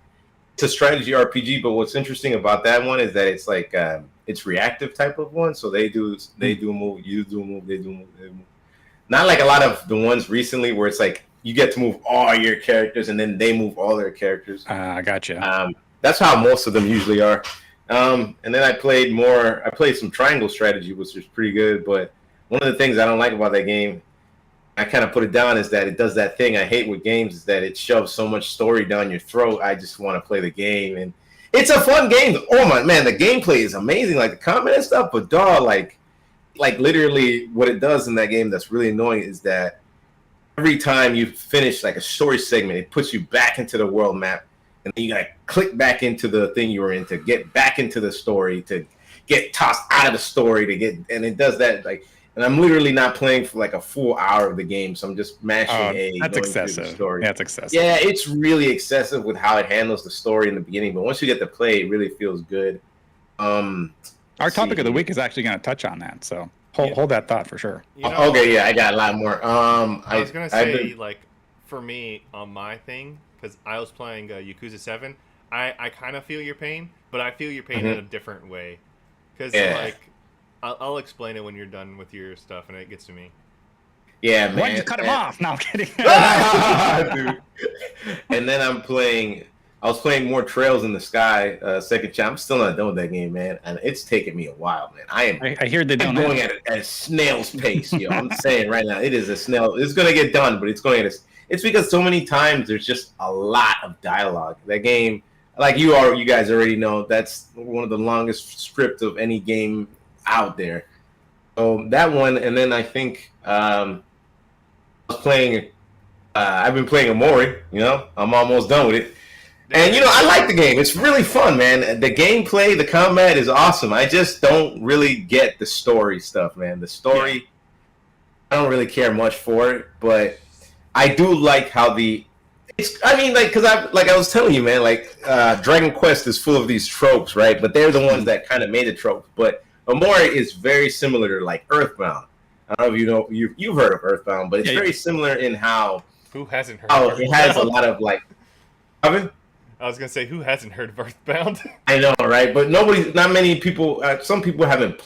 It's a strategy RPG, but what's interesting about that one is that it's like it's reactive type of one. So they do move, you do move, they do move, they move. Not like a lot of the ones recently where it's like you get to move all your characters and then they move all their characters. Gotcha. That's how most of them usually are. And then I played some triangle strategy, which was pretty good. But one of the things I don't like about that game, I kind of put it down, is that it does that thing I hate with games, is that it shoves so much story down your throat. I just want to play the game. And it's a fun game. Oh my man, the gameplay is amazing, like the combat and stuff, but dog, like literally what it does in that game that's really annoying is that every time you finish like a story segment, it puts you back into the world map, and then you gotta click back into the thing you were in to get back into the story, to get tossed out of the story and it does that like. And I'm literally not playing for like a full hour of the game, so I'm just mashing A. That's going through the excessive. story. That's excessive. Yeah, it's really excessive with how it handles the story in the beginning, but once you get to play, it really feels good. Our topic of the week is actually going to touch on that, so hold that thought for sure. You know, Okay, yeah, I got a lot more. I was gonna say, like, for me on my thing, because I was playing Yakuza 7. I kind of feel your pain, but I feel your pain in a different way. Because like, I'll explain it when you're done with your stuff, and it gets to me. Yeah, man. Why'd you cut him off? No, I'm kidding. Dude. And then I was playing more Trails in the Sky, second chapter. I'm still not done with that game, man, and it's taken me a while, man. I hear they don't going at a snail's pace, yo. I'm saying right now, it is a snail. It's gonna get done, but it's going at it's because so many times there's just a lot of dialogue. That game, like you guys already know, that's one of the longest script of any game out there. So that one, and then I think I was playing. I've been playing Amori. You know, I'm almost done with it. And, you know, I like the game. It's really fun, man. The gameplay, the combat is awesome. I just don't really get the story stuff, man. The story, I don't really care much for it, but I do like how because I was telling you, man, like, Dragon Quest is full of these tropes, right? But they're the ones that kind of made the tropes. But Amori is very similar to, like, Earthbound. I don't know if you know, you've heard of Earthbound, but it's very similar in how... Who hasn't heard Oh, of it has a Earthbound? lot of, like... I was going to say, who hasn't heard of Earthbound? I know, right? But not many people, some people haven't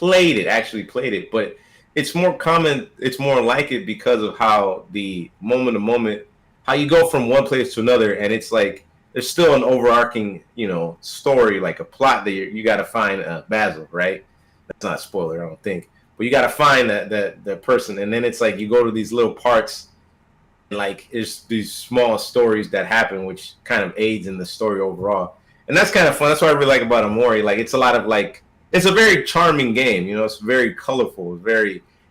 actually played it, but it's more common, it's more like it because of how the moment to moment, how you go from one place to another, and it's like, there's still an overarching, you know, story, like a plot that you got to find Basil, right? That's not a spoiler, I don't think. But you got to find that person, and then it's like you go to these little parts, like it's these small stories that happen, which kind of aids in the story overall, and that's kind of fun. That's what I really like about Amori. Like, it's a lot of like, it's a very charming game. You know, it's very colorful.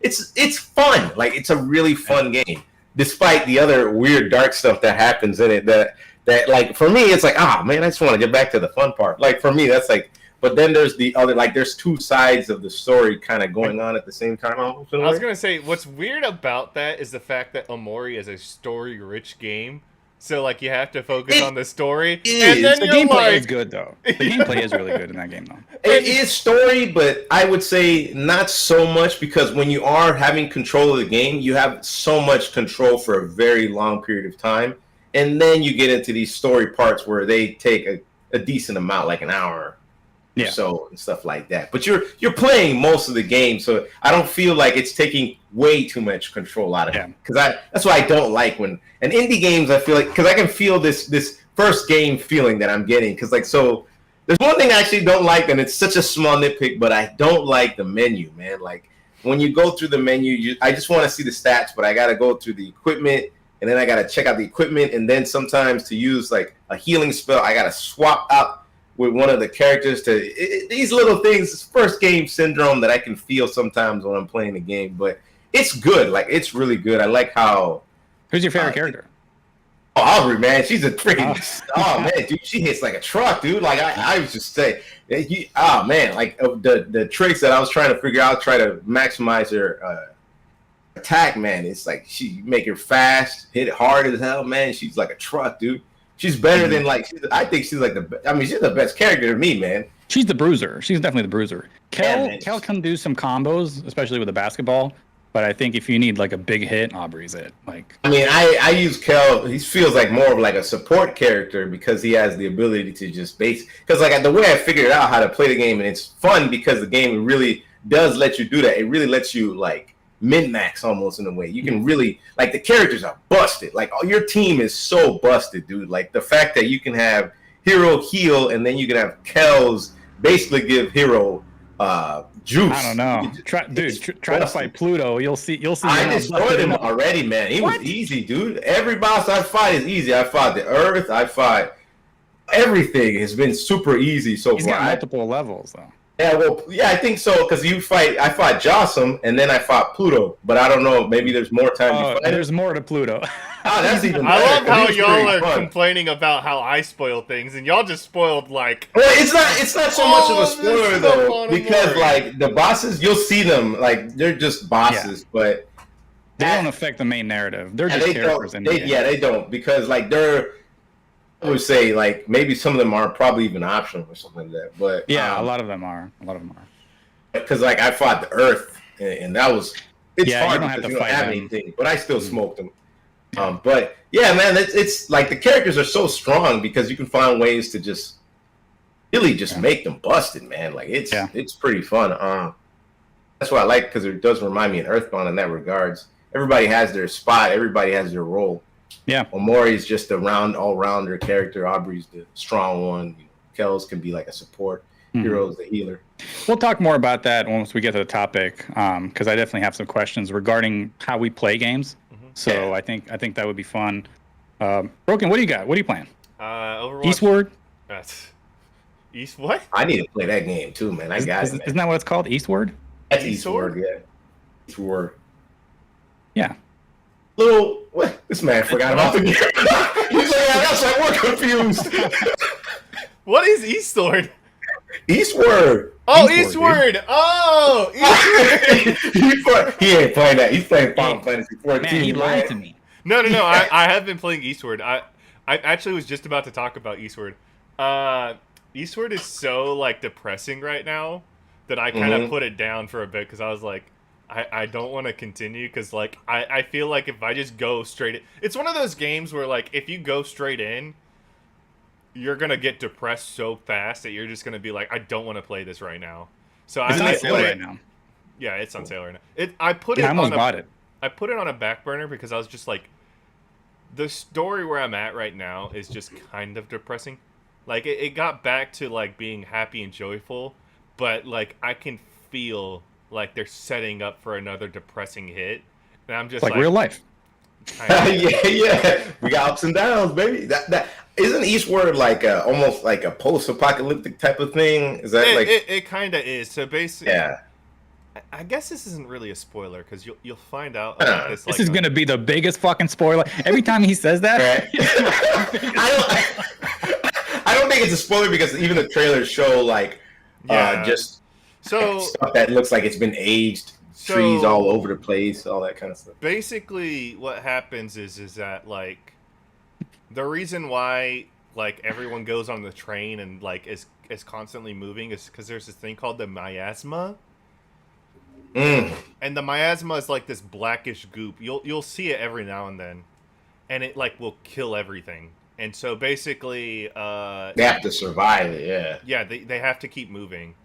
It's fun. Like, it's a really fun game, despite the other weird dark stuff that happens in it. That like for me, it's like, man, I just want to get back to the fun part. Like for me, that's like. But then there's the other, like, there's two sides of the story kind of going on at the same time. I was going to say, what's weird about that is the fact that Amori is a story-rich game. So, like, you have to focus on the story. And then the gameplay is good, though. The gameplay is really good in that game, though. It is story, but I would say not so much, because when you are having control of the game, you have so much control for a very long period of time. And then you get into these story parts where they take a decent amount, like an hour Yeah. so and stuff like that. But you're playing most of the game, so I don't feel like it's taking way too much control out of it. Because that's why I don't like when and indie games. I feel like because I can feel this first game feeling that I'm getting. Because like so, there's one thing I actually don't like, and it's such a small nitpick, but I don't like the menu, man. Like when you go through the menu, I just want to see the stats, but I got to go through the equipment. And then I got to check out the equipment. And then sometimes to use like a healing spell, I got to swap out with one of the characters these little things, first game syndrome that I can feel sometimes when I'm playing the game. But it's good. Like, it's really good. I like how... Who's your favorite character? Oh, Aubrey, man. She's a freaking... Oh, man, dude. She hits like a truck, dude. Like, I was just saying... Oh, man. Like, the tricks that I was trying to figure out, try to maximize her... attack, man. It's like she make her fast, hit it hard as hell, man. She's like a truck, dude. She's better than like I think she's like she's the best character to me, man. She's the bruiser. She's definitely the bruiser. Kel man. can do some combos, especially with the basketball. But I think if you need like a big hit, Aubrey's it. Like, I mean, I use Kel. He feels like more of like a support character because he has the ability to just because like the way I figured out how to play the game, and it's fun because the game really does let you do that. It really lets you like min-max almost in a way. You can really like the characters are busted. Like your team is so busted, dude. Like the fact that you can have Hero heal and then you can have Kel's basically give Hero juice. I don't know. Try to fight Pluto. You'll see. I destroyed him already, man. He was easy, dude. Every boss I fight is easy. I fought the Earth. I fought everything. Has been super easy so He's far. got multiple levels though. Yeah, well, yeah, I think so because I fought Jossum and then I fought Pluto, but I don't know. Maybe there's more time. There's more to Pluto. That's even. I better, love how he's y'all are fun. complaining about how I spoil things, and y'all just spoiled like. Well, it's not so much of a spoiler though, this because like the bosses, you'll see them like they're just bosses, but they don't affect the main narrative. They're just characters in the game. Yeah, they don't because like I would say like maybe some of them are probably even optional or something like that. But yeah, a lot of them are. Because like I fought the Earth, and that was hard you don't because have to you don't fight have them. anything, but I still smoked them. But yeah, man, it's like the characters are so strong because you can find ways to just really just make them busted, man. Like it's pretty fun. That's what I like because it does remind me of Earthbound in that regards. Everybody has their spot. Everybody has their role. Yeah. Omori's just the all-rounder character. Aubrey's the strong one. Kel's can be like a support. Hero's the healer. We'll talk more about that once we get to the topic, because I definitely have some questions regarding how we play games. So I think that would be fun. Broken, what do you got? What are you playing? Overwatch. Eastward? East what? I need to play that game too, man. I got it. Man. Isn't that what it's called? Eastward? That's Eastward, yeah. Eastward. Yeah. Little what? This man forgot about the game. He's like, yeah, that's like we're confused. What is Eastward? Eastward. Oh, Eastward. Oh, Eastward. He ain't playing that. He's playing Final Fantasy 14. Man, he lied to me. No. I have been playing Eastward. I actually was just about to talk about Eastward. Eastward is so like depressing right now that I kind of put it down for a bit because I was like, I don't want to continue because like I feel like if I just go straight in, it's one of those games where like if you go straight in, you're gonna get depressed so fast that you're just gonna be like, I don't want to play this right now. So it's I on sale right now. Yeah, it's on sale right now. I put it on a back burner because I was just like, the story where I'm at right now is just kind of depressing. Like it got back to like being happy and joyful, but like I can feel like they're setting up for another depressing hit, and I'm just like real life. Yeah. We got ups and downs, baby. That isn't Eastward like almost like a post-apocalyptic type of thing? Is that it kind of is. So basically, yeah. I guess this isn't really a spoiler because you'll find out about this. This is gonna be the biggest fucking spoiler. Every time he says that, I don't think it's a spoiler because even the trailers show like just stuff that looks like it's been aged, trees all over the place, all that kind of stuff. Basically, what happens is that like the reason why like everyone goes on the train and like is constantly moving is because there's this thing called the miasma. And the miasma is like this blackish goop. You'll see it every now and then, and it like will kill everything. And so basically, They have to survive it. Yeah. yeah, they have to keep moving.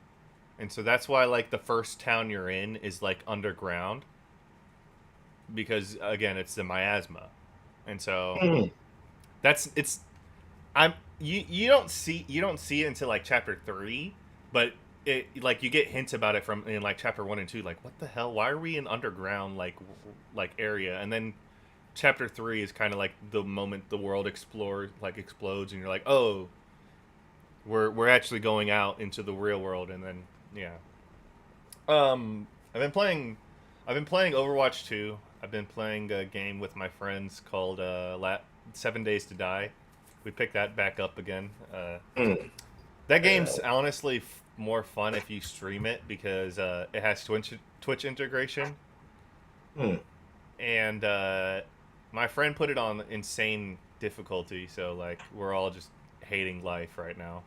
And so that's why like the first town you're in is like underground, because again, it's the miasma. And so Mm. that's it's I'm you don't see it until like chapter 3, but it like you get hints about it from in like chapter 1 and 2, like what the hell, why are we in underground like area? And then chapter 3 is kind of like the moment the world explodes and you're like, "Oh, we're actually going out into the real world." And then yeah. I've been playing Overwatch 2. I've been playing a game with my friends called 7 Days to Die. We picked that back up again. Mm. That game's honestly more fun if you stream it because it has Twitch integration. Mm. And my friend put it on insane difficulty, so like we're all just hating life right now.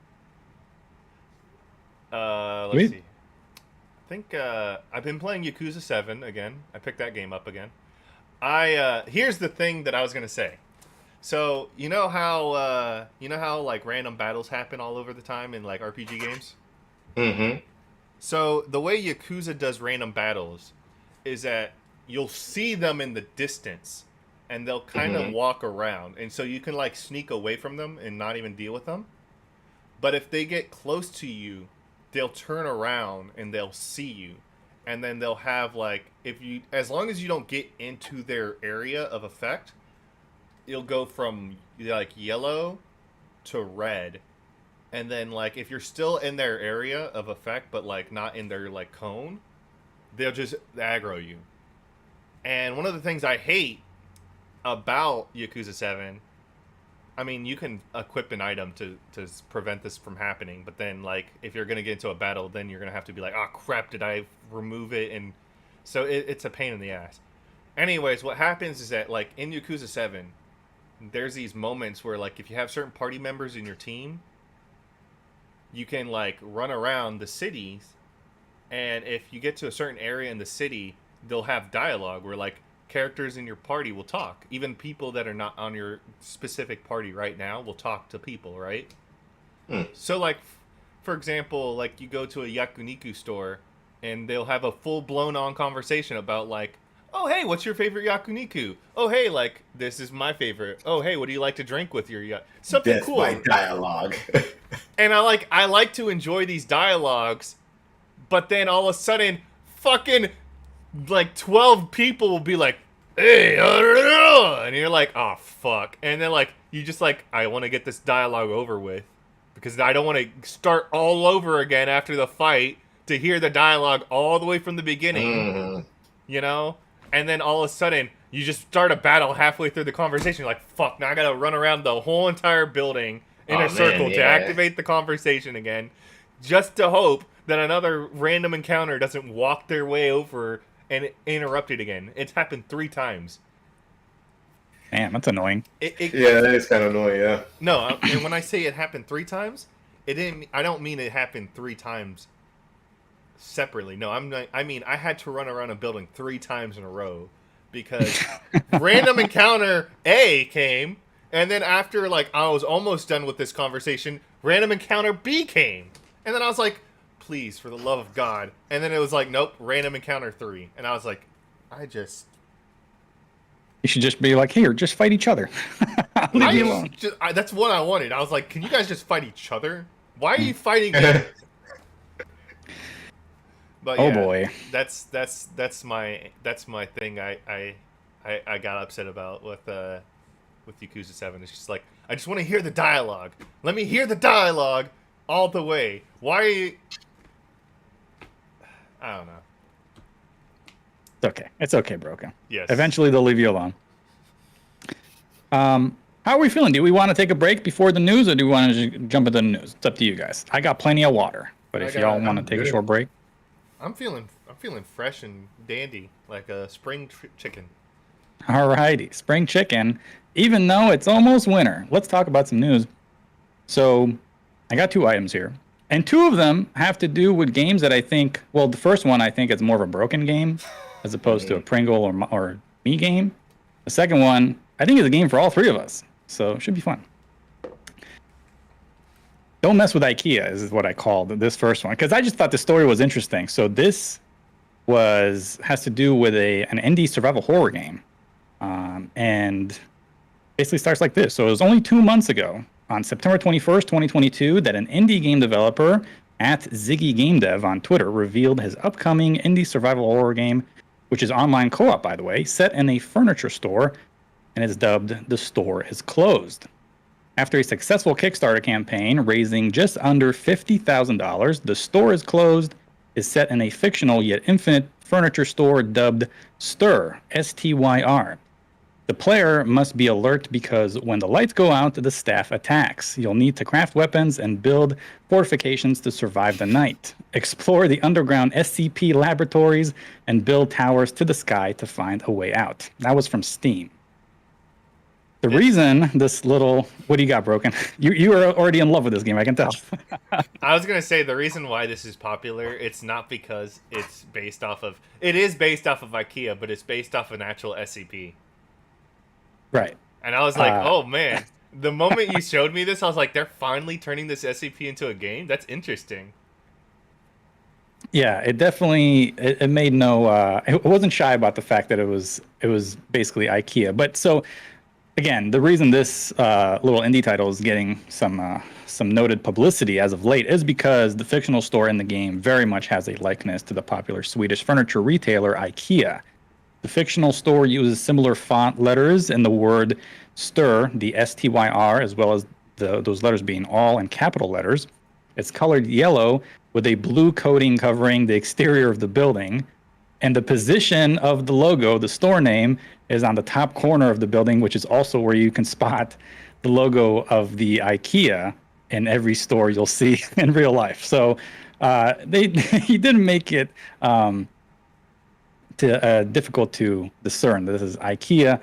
Let's Sweet. see. I think I've been playing Yakuza 7 again. I picked that game up again. Here's the thing that I was gonna say. So you know how like random battles happen all over the time in like RPG games. Mm-hmm. So the way Yakuza does random battles is that you'll see them in the distance, and they'll kind of walk around, and so you can like sneak away from them and not even deal with them. But if they get close to you, they'll turn around and they'll see you, and then they'll have like as long as you don't get into their area of effect, you'll go from like yellow to red. And then like if you're still in their area of effect but like not in their like cone, they'll just aggro you. And one of the things I hate about Yakuza 7, I mean, you can equip an item to prevent this from happening, but then like if you're gonna get into a battle, then you're gonna have to be like, oh crap, did I remove it? And so it's a pain in the ass. Anyways, what happens is that like in Yakuza 7, there's these moments where like if you have certain party members in your team, you can like run around the cities, and if you get to a certain area in the city, they'll have dialogue where like characters in your party will talk. Even people that are not on your specific party right now will talk to people, right? So like for example, like you go to a yakuniku store and they'll have a full-blown on conversation about like, oh hey, what's your favorite yakuniku? Oh hey, like this is my favorite. Oh hey, what do you like to drink with your something That's cool. my dialogue. And I like to enjoy these dialogues, but then all of a sudden, fucking like 12 people will be like, hey, and you're like, oh fuck. And then like you just like, I want to get this dialogue over with because I don't want to start all over again after the fight to hear the dialogue all the way from the beginning, you know? And then all of a sudden, you just start a battle halfway through the conversation. You're like, fuck, now I gotta run around the whole entire building in a circle to activate the conversation again, just to hope that another random encounter doesn't walk their way over and interrupt it again. It's happened 3 times. Man, that's annoying. Yeah, that is kind of annoying. Yeah. No, and when I say it happened 3 times, I don't mean it happened 3 times separately. No, I mean I had to run around a building 3 times in a row because random encounter A came, and then after like I was almost done with this conversation, random encounter B came, and then I was like, please, for the love of God. And then it was like, nope, random encounter 3, and I was like, You should just be like, here, just fight each other. Leave me alone. That's what I wanted. I was like, can you guys just fight each other? Why are you fighting me? But Oh yeah, boy. that's my thing. I got upset about with Yakuza 7. It's just like I just want to hear the dialogue. Let me hear the dialogue all the way. Why? Are you... I don't know. It's okay. It's okay, Broken. Yes. Eventually they'll leave you alone. How are we feeling? Do we want to take a break before the news, or do we want to just jump into the news? It's up to you guys. I got plenty of water, but if y'all want to take a short break. I'm feeling fresh and dandy, like a spring chicken. Alrighty, spring chicken. Even though it's almost winter, let's talk about some news. So, I got 2 items here, and 2 of them have to do with games that I think. Well, the first one I think is more of a Broken game, as opposed to a Pringle or me game. The second one I think is a game for all 3 of us, so it should be fun. Don't mess with IKEA is what I called this first one because I just thought the story was interesting. So this has to do with an indie survival horror game, and basically starts like this. So it was only 2 months ago, on September 21st, 2022, that an indie game developer at Ziggy Game Dev on Twitter revealed his upcoming indie survival horror game, which is online co-op, by the way, set in a furniture store, and is dubbed "The Store is Closed." After a successful Kickstarter campaign raising just under $50,000, The Store is Closed is set in a fictional yet infinite furniture store dubbed Styr, S-T-Y-R. The player must be alert because when the lights go out, the staff attacks. You'll need to craft weapons and build fortifications to survive the night. Explore the underground SCP laboratories and build towers to the sky to find a way out. That was from Steam. The reason this little... What do you got, Broken? You are already in love with this game, I can tell. I was going to say the reason why this is popular, it's not because it's based off of... It is based off of IKEA, but it's based off an actual SCP. Right. And I was like, oh man. The moment you showed me this, I was like, they're finally turning this SCP into a game? That's interesting. Yeah, it definitely... It made no... It wasn't shy about the fact that it was basically IKEA. But so... Again, the reason this little indie title is getting some noted publicity as of late is because the fictional store in the game very much has a likeness to the popular Swedish furniture retailer IKEA. The fictional store uses similar font letters in the word Styr, the S-T-Y-R, as well as those letters being all in capital letters. It's colored yellow with a blue coating covering the exterior of the building. And the position of the logo, the store name, is on the top corner of the building, which is also where you can spot the logo of the IKEA in every store you'll see in real life. So he didn't make it difficult to discern. This is IKEA,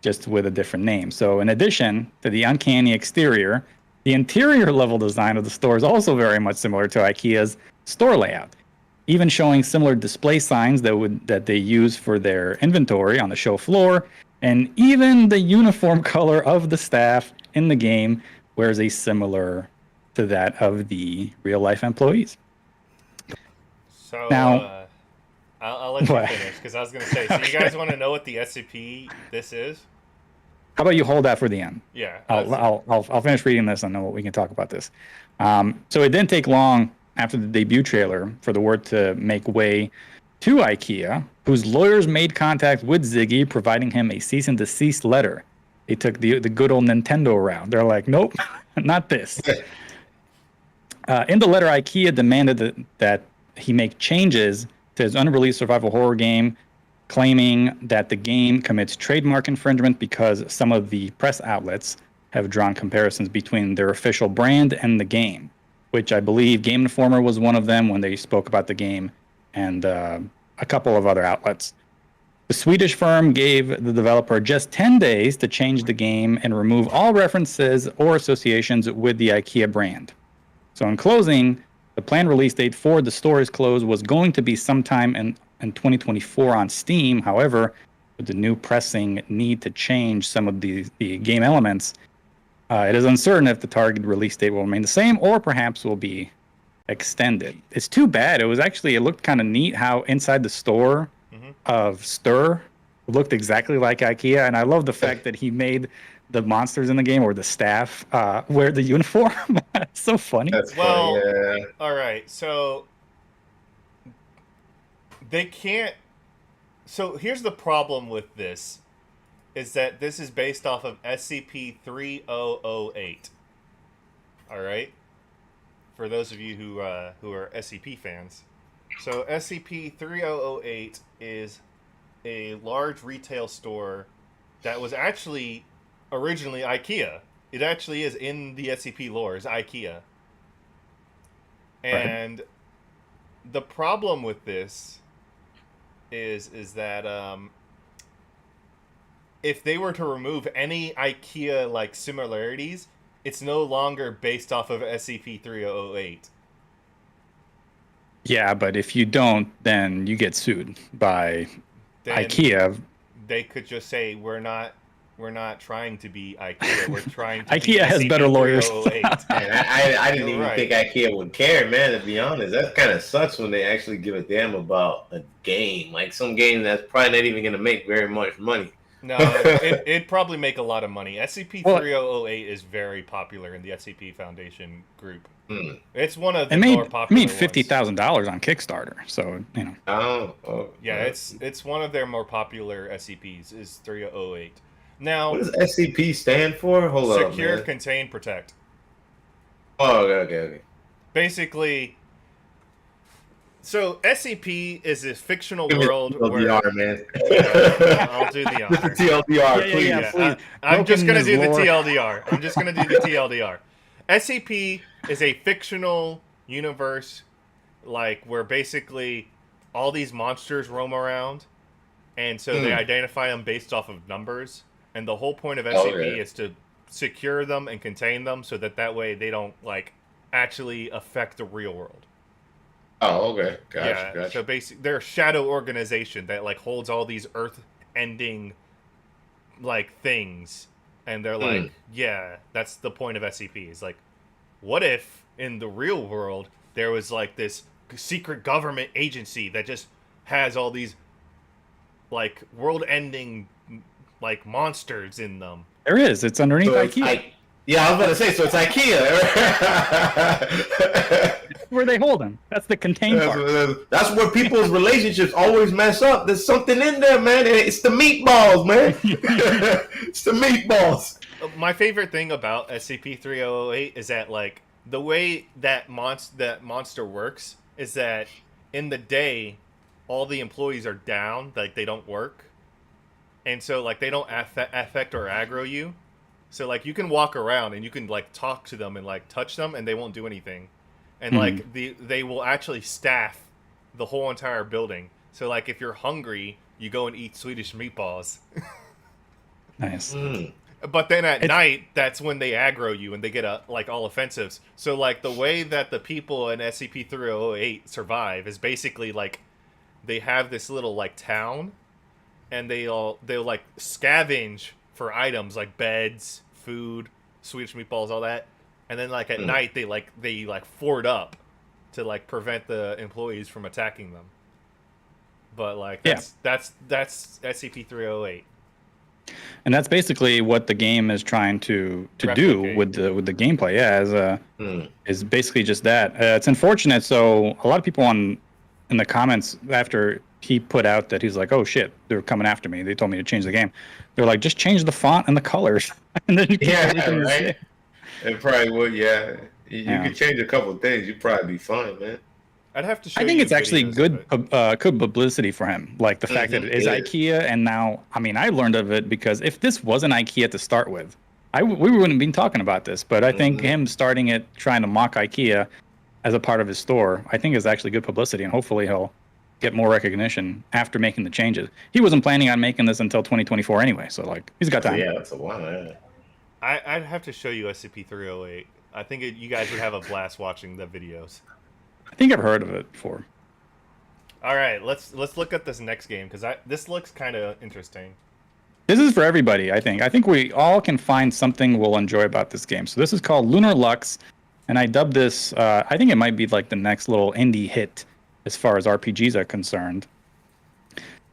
just with a different name. So in addition to the uncanny exterior, the interior level design of the store is also very much similar to IKEA's store layout, even showing similar display signs that they use for their inventory on the show floor, and even the uniform color of the staff in the game wears a similar to that of the real-life employees. So now, I'll let you finish, because I was going to say, so you guys want to know what the SCP this is? How about you hold that for the end? Yeah. I'll finish reading this and then we can talk about this. So it didn't take long after the debut trailer for the word to make way to IKEA, whose lawyers made contact with Ziggy, providing him a cease and desist letter. They took the good old Nintendo route. They're like, nope, not this. In the letter, IKEA demanded that he make changes to his unreleased survival horror game, claiming that the game commits trademark infringement because some of the press outlets have drawn comparisons between their official brand and the game, which I believe Game Informer was one of them when they spoke about the game, and a couple of other outlets. The Swedish firm gave the developer just 10 days to change the game and remove all references or associations with the IKEA brand. So in closing, the planned release date for The Store is Closed was going to be sometime in 2024 on Steam. However, with the new pressing need to change some of the game elements, it is uncertain if the target release date will remain the same or perhaps will be extended. It's too bad. It looked kind of neat how inside the store of Styr looked exactly like IKEA. And I love the fact that he made the monsters in the game, or the staff, wear the uniform. It's so funny. That's funny, yeah. All right. So they can't... So here's the problem with this. Is that this is based off of SCP-3008. All right? For those of you who are SCP fans. So SCP-3008 is a large retail store that was actually originally IKEA. It actually is in the SCP lore, is IKEA. And the problem with this is that if they were to remove any IKEA like similarities, it's no longer based off of SCP-3008. Yeah, but if you don't, then you get sued by IKEA. They could just say we're not We're not trying to be IKEA. We're trying to IKEA has be better lawyers. SCP-3008. And I didn't even Right. think IKEA would care, man. To be honest, that kind of sucks when they actually give a damn about a game, like some game that's probably not even gonna make very much money. No, it'd probably make a lot of money. SCP-3008 is very popular in the SCP Foundation group. Hmm. It's one of the It more made popular made $50,000 on Kickstarter, so you know. Oh, Yeah, it's one of their more popular SCPs. Is 3008. Now, What does SCP stand for? Hold up, secure, man. contain, protect. Oh, okay. Basically, so SCP is a fictional Give me world the where TLDR, man. I'll do the Just the honor. TLDR, please. Yeah, please. I'm just Broken gonna is do the lore. TLDR. I'm just gonna do the TLDR. SCP is a fictional universe, like where basically all these monsters roam around, and so they identify them based off of numbers. And the whole point of SCP Okay. is to secure them and contain them, so that way they don't like actually affect the real world. Oh, okay. Gotcha. So basically, they're a shadow organization that like holds all these Earth-ending like things, and they're like, yeah, that's the point of SCP. Is like, what if in the real world there was like this secret government agency that just has all these like world-ending like monsters in them? There is. It's underneath So it's IKEA. yeah, I was about to say, so it's IKEA. Where they hold them. That's the contain part. That's where people's relationships always mess up. There's something in there, man. It's the meatballs, man. It's the meatballs. My favorite thing about SCP-3008 is that like the way that monster works is that in the day all the employees are down, like they don't work, and so like they don't affect or aggro you. So like you can walk around and you can like talk to them and like touch them and they won't do anything, and like they will actually staff the whole entire building. So like if you're hungry, you go and eat Swedish meatballs. Nice. But then at night, that's when they aggro you and they get like all offensives. So like the way that the people in SCP-3008 survive is basically like they have this little like town, and they'll like scavenge for items like beds, food, Swedish meatballs, all that. And then like at night they fort up to like prevent the employees from attacking them. But like that's SCP-3008. And that's basically what the game is trying to do Replicate. with the gameplay. Yeah, is basically just that. It's unfortunate. So a lot of people in the comments after he put out that he's like, oh shit, they're coming after me. They told me to change the game. They're like, just change the font and the colors, and then you keep everything the right. same. It probably would. Yeah, you could change a couple of things. You'd probably be fine, man. I'd have to show I think you it's actually videos of good it. good publicity for him. Like the fact that it is It is. IKEA, and now, I mean, I learned of it because if this wasn't IKEA to start with, we wouldn't have been talking about this. But I think him starting it, trying to mock IKEA as a part of his store, I think is actually good publicity, and hopefully he'll get more recognition after making the changes. He wasn't planning on making this until 2024 anyway, so like he's got time. Yeah, that's a while. Yeah. I'd have to show you SCP-308. I think you guys would have a blast watching the videos. I think I've heard of it before. All right, let's look at this next game because this looks kind of interesting. This is for everybody, I think. I think we all can find something we'll enjoy about this game. So this is called Lunar Lux, and I dubbed this, I think it might be like the next little indie hit as far as RPGs are concerned.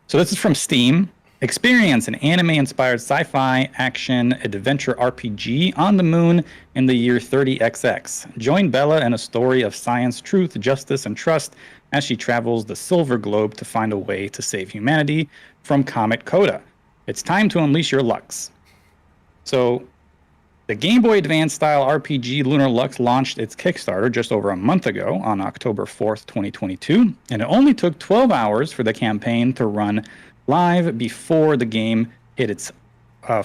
So this is from Steam. Experience an anime-inspired sci-fi action adventure RPG on the moon in the year 30XX. Join Bella in a story of science, truth, justice, and trust as she travels the Silver Globe to find a way to save humanity from Comet Coda. It's time to unleash your Lux. So the Game Boy Advance style RPG Lunar Lux launched its Kickstarter just over a month ago on October 4th, 2022, and it only took 12 hours for the campaign to run live before the game hit its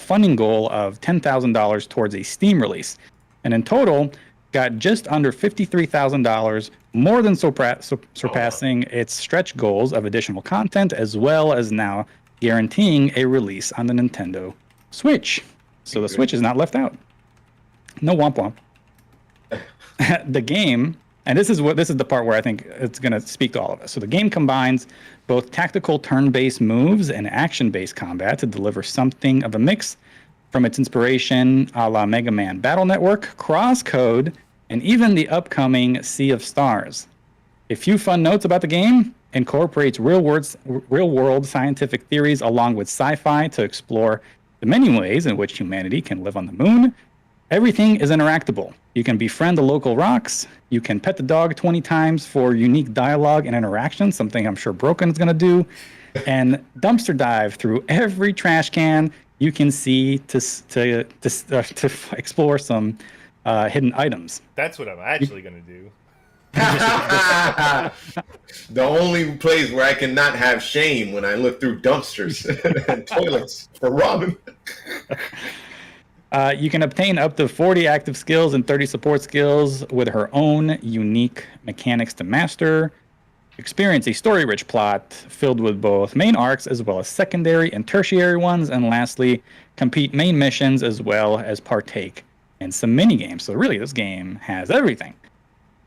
funding goal of $10,000 towards a Steam release. And in total, got just under $53,000, more than surpassing its stretch goals of additional content, as well as now guaranteeing a release on the Nintendo Switch. So the Switch is not left out. No womp womp. The game, and this is the part where I think it's going to speak to all of us. So the game combines both tactical turn-based moves and action-based combat to deliver something of a mix from its inspiration a la Mega Man Battle Network, Crosscode, and even the upcoming Sea of Stars. A few fun notes about the game: incorporates real-world scientific theories along with sci-fi to explore the many ways in which humanity can live on the moon. Everything is interactable. You can befriend the local rocks. You can pet the dog 20 times for unique dialogue and interaction, something I'm sure Broken is going to do. And dumpster dive through every trash can you can see to explore some hidden items. That's what I'm actually gonna do. The only place where I cannot have shame when I look through dumpsters and toilets for Robin. You can obtain up to 40 active skills and 30 support skills with her own unique mechanics to master. Experience a story-rich plot filled with both main arcs as well as secondary and tertiary ones. And lastly, complete main missions as well as partake in some mini-games. So really, this game has everything.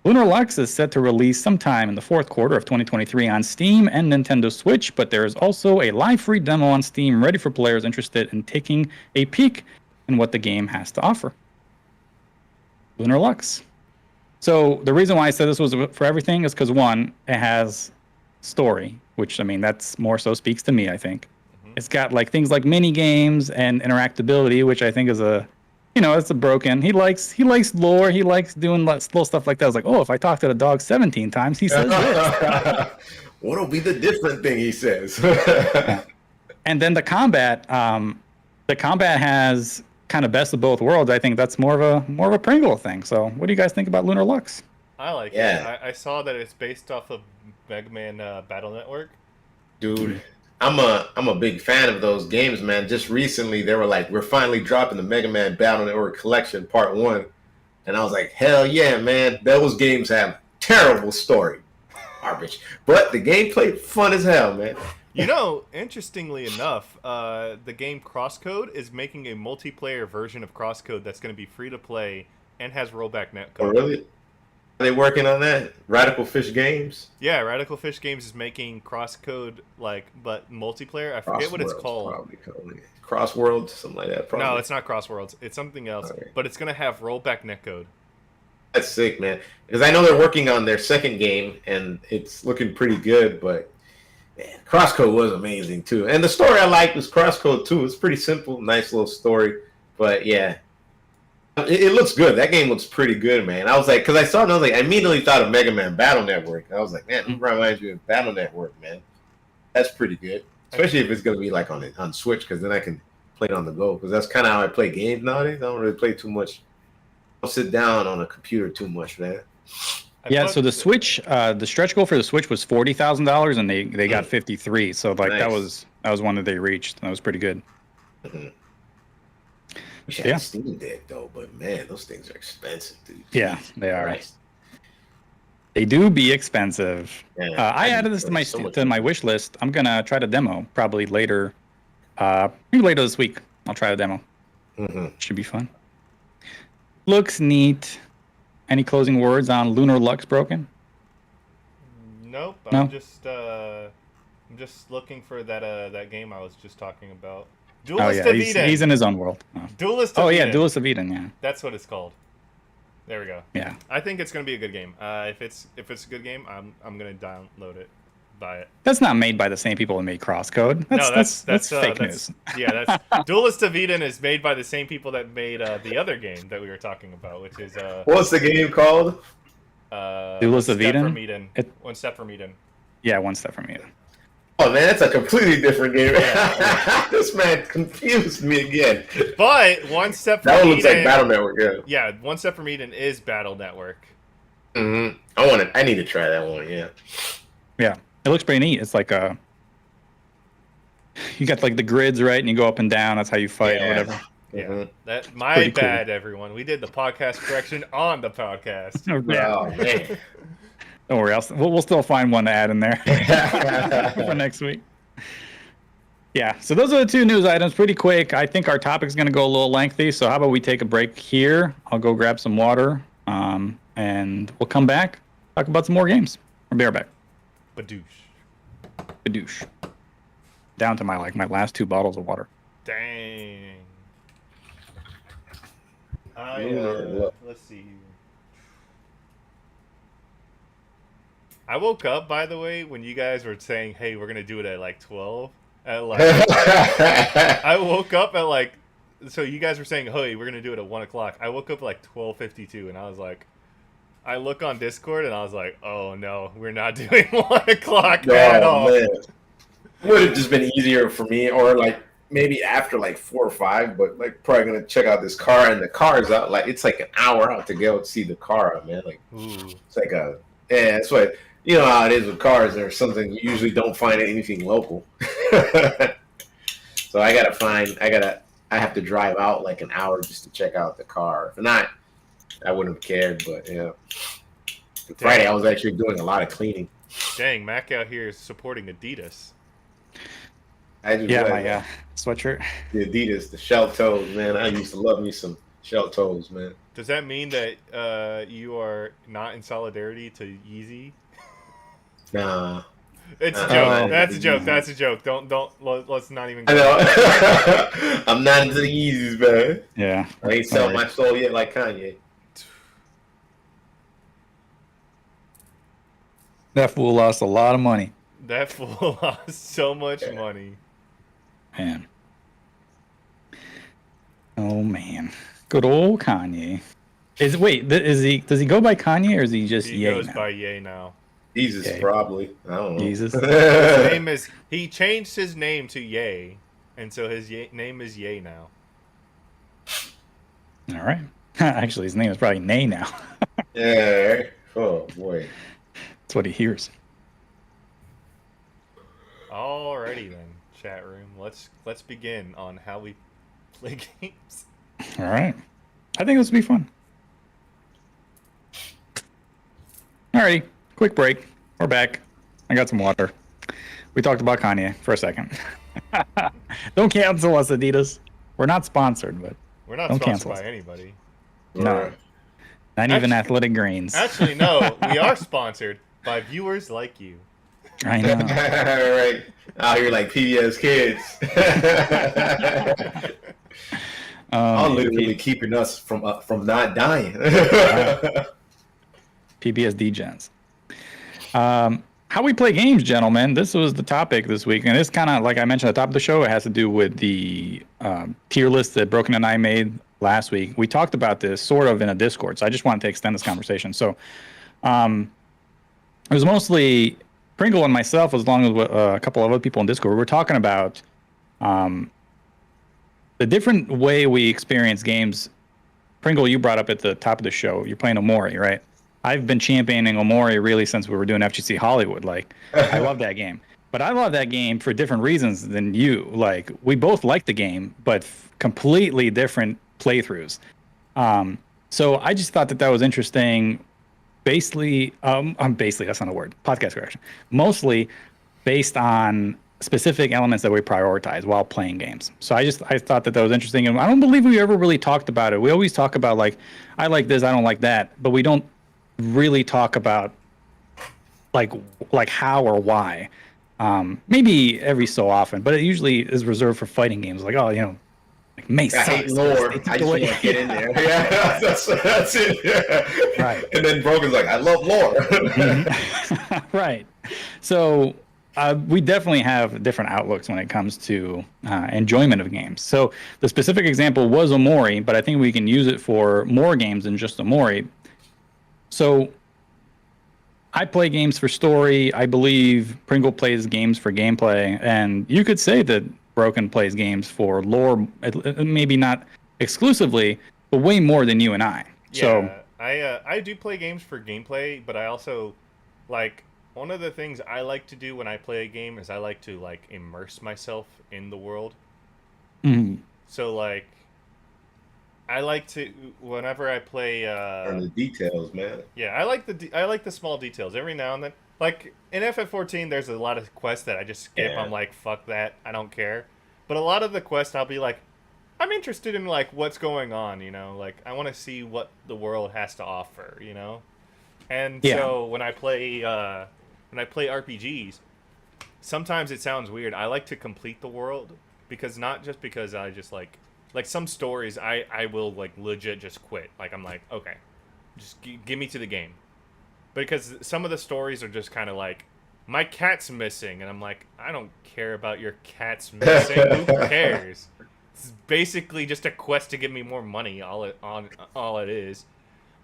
Lunar Lux is set to release sometime in the fourth quarter of 2023 on Steam and Nintendo Switch, but there is also a live free demo on Steam ready for players interested in taking a peek in what the game has to offer. Lunar Lux. So the reason why I said this was for everything is because, one, it has story, which, I mean, that's more so speaks to me, I think. Mm-hmm. It's got like things like mini games and interactability, which I think is it's a Broken. He likes lore. He likes doing little stuff like that. I was like, oh, if I talk to the dog 17 times, he says this. What'll be the different thing he says? Yeah. And then the combat has kind of best of both worlds. I think that's more of a Pringle thing. So what do you guys think about Lunar Lux? I like it. I saw that it's based off of Mega Man Battle Network. Dude, I'm a big fan of those games, man. Just recently, they were like, we're finally dropping the Mega Man Battle Network Collection Part 1. And I was like, hell yeah, man. Those games have terrible story. Garbage. But the gameplay, fun as hell, man. You know, interestingly enough, the game Crosscode is making a multiplayer version of Crosscode that's going to be free to play and has rollback netcode. Oh, really? Are they working on that? Radical Fish Games? Yeah, Radical Fish Games is making Crosscode, but multiplayer. I forget what it's called. Probably Crossworld, something like that. Probably. No, it's not Crossworlds. It's something else. Okay. But it's going to have rollback netcode. That's sick, man. Because I know they're working on their second game, and it's looking pretty good, but man, Crosscode was amazing, too. And the story I liked was Crosscode, too. It's pretty simple, nice little story. But, yeah, it looks good. That game looks pretty good, man. I was like, because I saw it, and I immediately thought of Mega Man Battle Network. I was like, man, it reminds me of Battle Network, man. That's pretty good. Especially if it's going to be like on Switch, because then I can play it on the go. Because that's kind of how I play games nowadays. I don't really play too much. I don't sit down on a computer too much, man. Yeah, so the Switch, the stretch goal for the Switch was $40,000, and they got 53. So like nice. that was one that they reached. That was pretty good. Mm-hmm. Wish I had a Steam Deck though, but man, those things are expensive, dude. Yeah, they are. Christ. They do be expensive. Yeah, I added this to my wish list. I'm gonna try to demo probably later. Maybe later this week. I'll try a demo. Mm-hmm. Should be fun. Looks neat. Any closing words on Lunar Lux, Broken? Nope. No? I'm just looking for that game I was just talking about. Duelist of Eden. He's in his own world. Oh. Duelist of Eden. Yeah, Duelist of Eden, yeah. That's what it's called. There we go. Yeah. I think it's gonna be a good game. If it's a good game, I'm gonna download it, buy it. That's not made by the same people that made Crosscode. That's fake news. Yeah, that's Duelist of Eden is made by the same people that made the other game that we were talking about, which is what's the game called? Duelist of Eden. One Step from Eden. Yeah, One Step from Eden. Oh man, that's a completely different game. Yeah. This man confused me again. But One Step from Eden. That one looks like Battle Network, yeah. Yeah, One Step from Eden is Battle Network. Mm-hmm. I need to try that one, yeah. Yeah. It looks pretty neat. It's like you got like the grids, right? And you go up and down. That's how you fight or whatever. Yeah. Mm-hmm. That my bad, cool. Everyone. We did the podcast correction on the podcast. Yeah. Oh man. Don't worry, we'll still find one to add in there for next week. Yeah, so those are the two news items. Pretty quick. I think our topic's going to go a little lengthy, so how about we take a break here? I'll go grab some water, and we'll come back, talk about some more games. We'll be right back. Badoosh. Down to my last 2 bottles of water. Dang. Let's see. I woke up, by the way, when you guys were saying, "Hey, we're gonna do it at like 12." At like, I woke up at like, so you guys were saying, "Hey, we're gonna do it at 1 o'clock." I woke up at like 12:52, and I was like, I look on Discord, and I was like, "Oh no, we're not doing 1 o'clock at all." Man. Would have just been easier for me, or like maybe after like 4 or 5, but like probably gonna check out this car, and the car is out. Like it's like an hour out to go see the car, man. Like Ooh. it's like that's what you know how it is with cars. There's something you usually don't find anything local. So I have to drive out like an hour just to check out the car. If not, I wouldn't have cared. But yeah, Friday I was actually doing a lot of cleaning. Dang, Mac out here is supporting Adidas. I just my sweatshirt. The Adidas, the shell toes, man. I used to love me some shell toes, man. Does that mean that you are not in solidarity to Yeezy? Nah. It's a joke. That's a joke. That's a joke. Let's not even. I know. I'm not into the Yeezys, man. Yeah. I ain't sell my soul yet like Kanye. That fool lost a lot of money. That fool lost so much money. Man. Oh man. Good old Kanye. Does he go by Kanye or is he just He Ye goes now? by Ye now. Jesus, Okay. probably. I don't know. Jesus. His name is. He changed his name to Ye, and so his name is Ye now. All right. Actually, his name is probably Nay now. Yeah. Oh boy. That's what he hears. Alrighty then, chat room. Let's begin on how we play games. All right. I think this will be fun. Alrighty. Quick break. We're back. I got some water. We talked about Kanye for a second. Don't cancel us, Adidas. We're not sponsored, but We're not Don't sponsored cancel us. by anybody. no. Not even Athletic Greens. Actually, no. We are sponsored by viewers like you. I know. Right. Out here like PBS kids. All literally keeping us from not dying. PBS Degens. How we play games, gentlemen. This was the topic this week, and it's kind of like I mentioned at the top of the show. It has to do with the tier list that Broken and I made last week. We talked about this sort of in a Discord, so I just wanted to extend this conversation. So, it was mostly Pringle and myself, as long as a couple of other people in Discord. We're talking about the different way we experience games. Pringle, you brought up at the top of the show. You're playing Omori, right? I've been championing Omori really since we were doing FGC Hollywood. Like, I love that game. But I love that game for different reasons than you. Like, we both like the game, but completely different playthroughs. So I just thought that was interesting. Basically, that's not a word. Podcast correction. Mostly based on specific elements that we prioritize while playing games. So I thought that was interesting, and I don't believe we ever really talked about it. We always talk about like, I like this, I don't like that, but we don't really talk about like how or why. Maybe every so often, but it usually is reserved for fighting games. Like, oh, like Mace. I hate lore. I just want to get in there. Yeah, that's it. Yeah. Right. And then Brogan's like, I love lore. Right. So we definitely have different outlooks when it comes to enjoyment of games. So the specific example was Omori, but I think we can use it for more games than just Omori. So I play games for story. I believe Pringle plays games for gameplay. And you could say that Broken plays games for lore, maybe not exclusively, but way more than you and I. Yeah, So I do play games for gameplay, but I also like one of the things I like to do when I play a game is I like to like immerse myself in the world. mhm. So like I like to whenever I play And the details, man. yeah, I like the small details every now and then. Like in FF14 there's a lot of quests that I just skip. Yeah. I'm like fuck that. I don't care. But a lot of the quests I'll be like I'm interested in like what's going on, like I want to see what the world has to offer, And Yeah. so when I play RPGs, sometimes it sounds weird. I like to complete the world because not just because I just like like some stories I will like legit just quit. Like I'm like, okay, just give me to the game. Because some of the stories are just kind of like, my cat's missing, and I'm like, I don't care about your cat's missing. Who cares? It's basically just a quest to give me more money. All it is.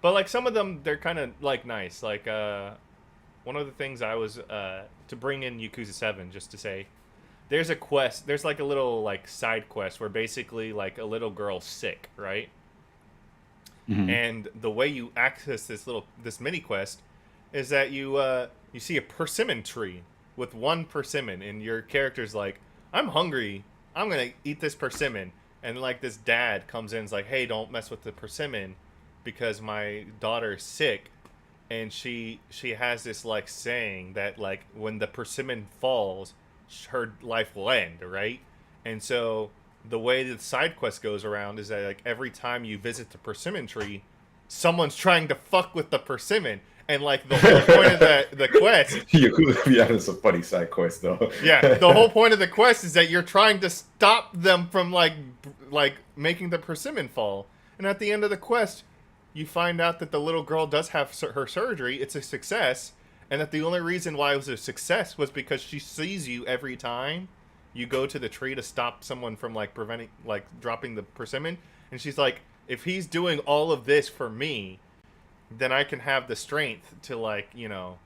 But like some of them, they're kind of like nice. Like one of the things I was to bring in Yakuza 7, just to say, there's a quest. There's like a little like side quest where basically like a little girl's sick, right? Mhm. And the way you access this mini quest is that you see a persimmon tree with one persimmon, and your character's like, I'm hungry, I'm gonna eat this persimmon, and like this dad comes in and is like, hey, don't mess with the persimmon because my daughter's sick, and she has this like saying that like when the persimmon falls, her life will end, right? And so the way the side quest goes around is that like every time you visit the persimmon tree, someone's trying to fuck with the persimmon. And like the whole point of the quest, Yeah, that's a funny side quest though. yeah, the whole point of the quest is that you're trying to stop them from like making the persimmon fall. And at the end of the quest, you find out that the little girl does have her surgery. It's a success, and that the only reason why it was a success was because she sees you every time you go to the tree to stop someone from like preventing like dropping the persimmon. And she's like, if he's doing all of this for me, then I can have the strength to like, you know,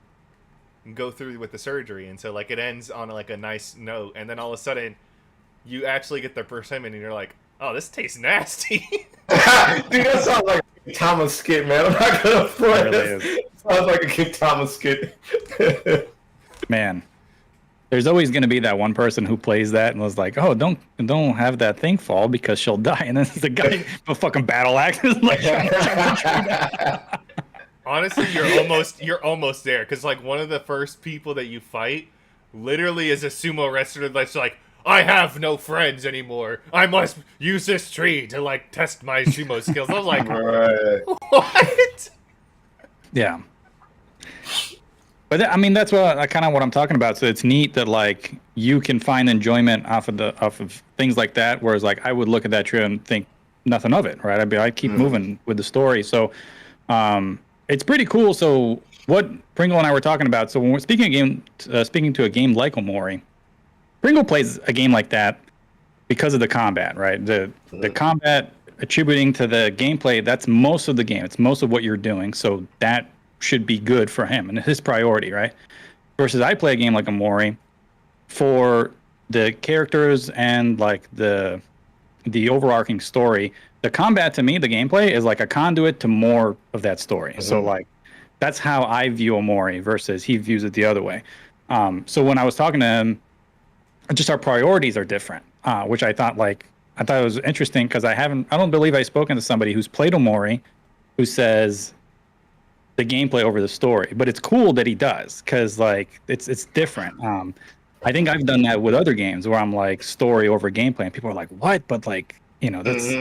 go through with the surgery. And so like it ends on like a nice note, and then all of a sudden you actually get the persimmon and you're like, oh, this tastes nasty. Dude, that sounds like a Thomas skit, man. I'm not gonna front. It really It sounds like a King Thomas skit. Man, there's always going to be that one person who plays that and was like, "Oh, don't have that thing fall because she'll die." And then the guy with a fucking battle axe is like, trying to chop the tree down. Honestly, you're almost there, because like one of the first people that you fight literally is a sumo wrestler that's like, I have no friends anymore. I must use this tree to like test my sumo skills. I was like, Right. what? Yeah. But I mean, that's what kind of what I'm talking about. So it's neat that like you can find enjoyment off of things like that. Whereas like I would look at that tree and think nothing of it, right? I'd keep moving with the story. So it's pretty cool. So what Pringle and I were talking about. So when we're speaking to a game like Omori, Pringle plays a game like that because of the combat, right? The combat attributing to the gameplay, that's most of the game. It's most of what you're doing. So that should be good for him and his priority, right? Versus I play a game like Omori for the characters and like the overarching story. The combat to me, the gameplay is like a conduit to more of that story. Mm-hmm. So like that's how I view Omori versus he views it the other way. So when I was talking to him, just our priorities are different, which I thought it was interesting because I don't believe I've spoken to somebody who's played Omori who says the gameplay over the story, but it's cool that he does because like it's different. I think I've done that with other games where I'm like story over gameplay, and people are like, "What?" But like, you know, that's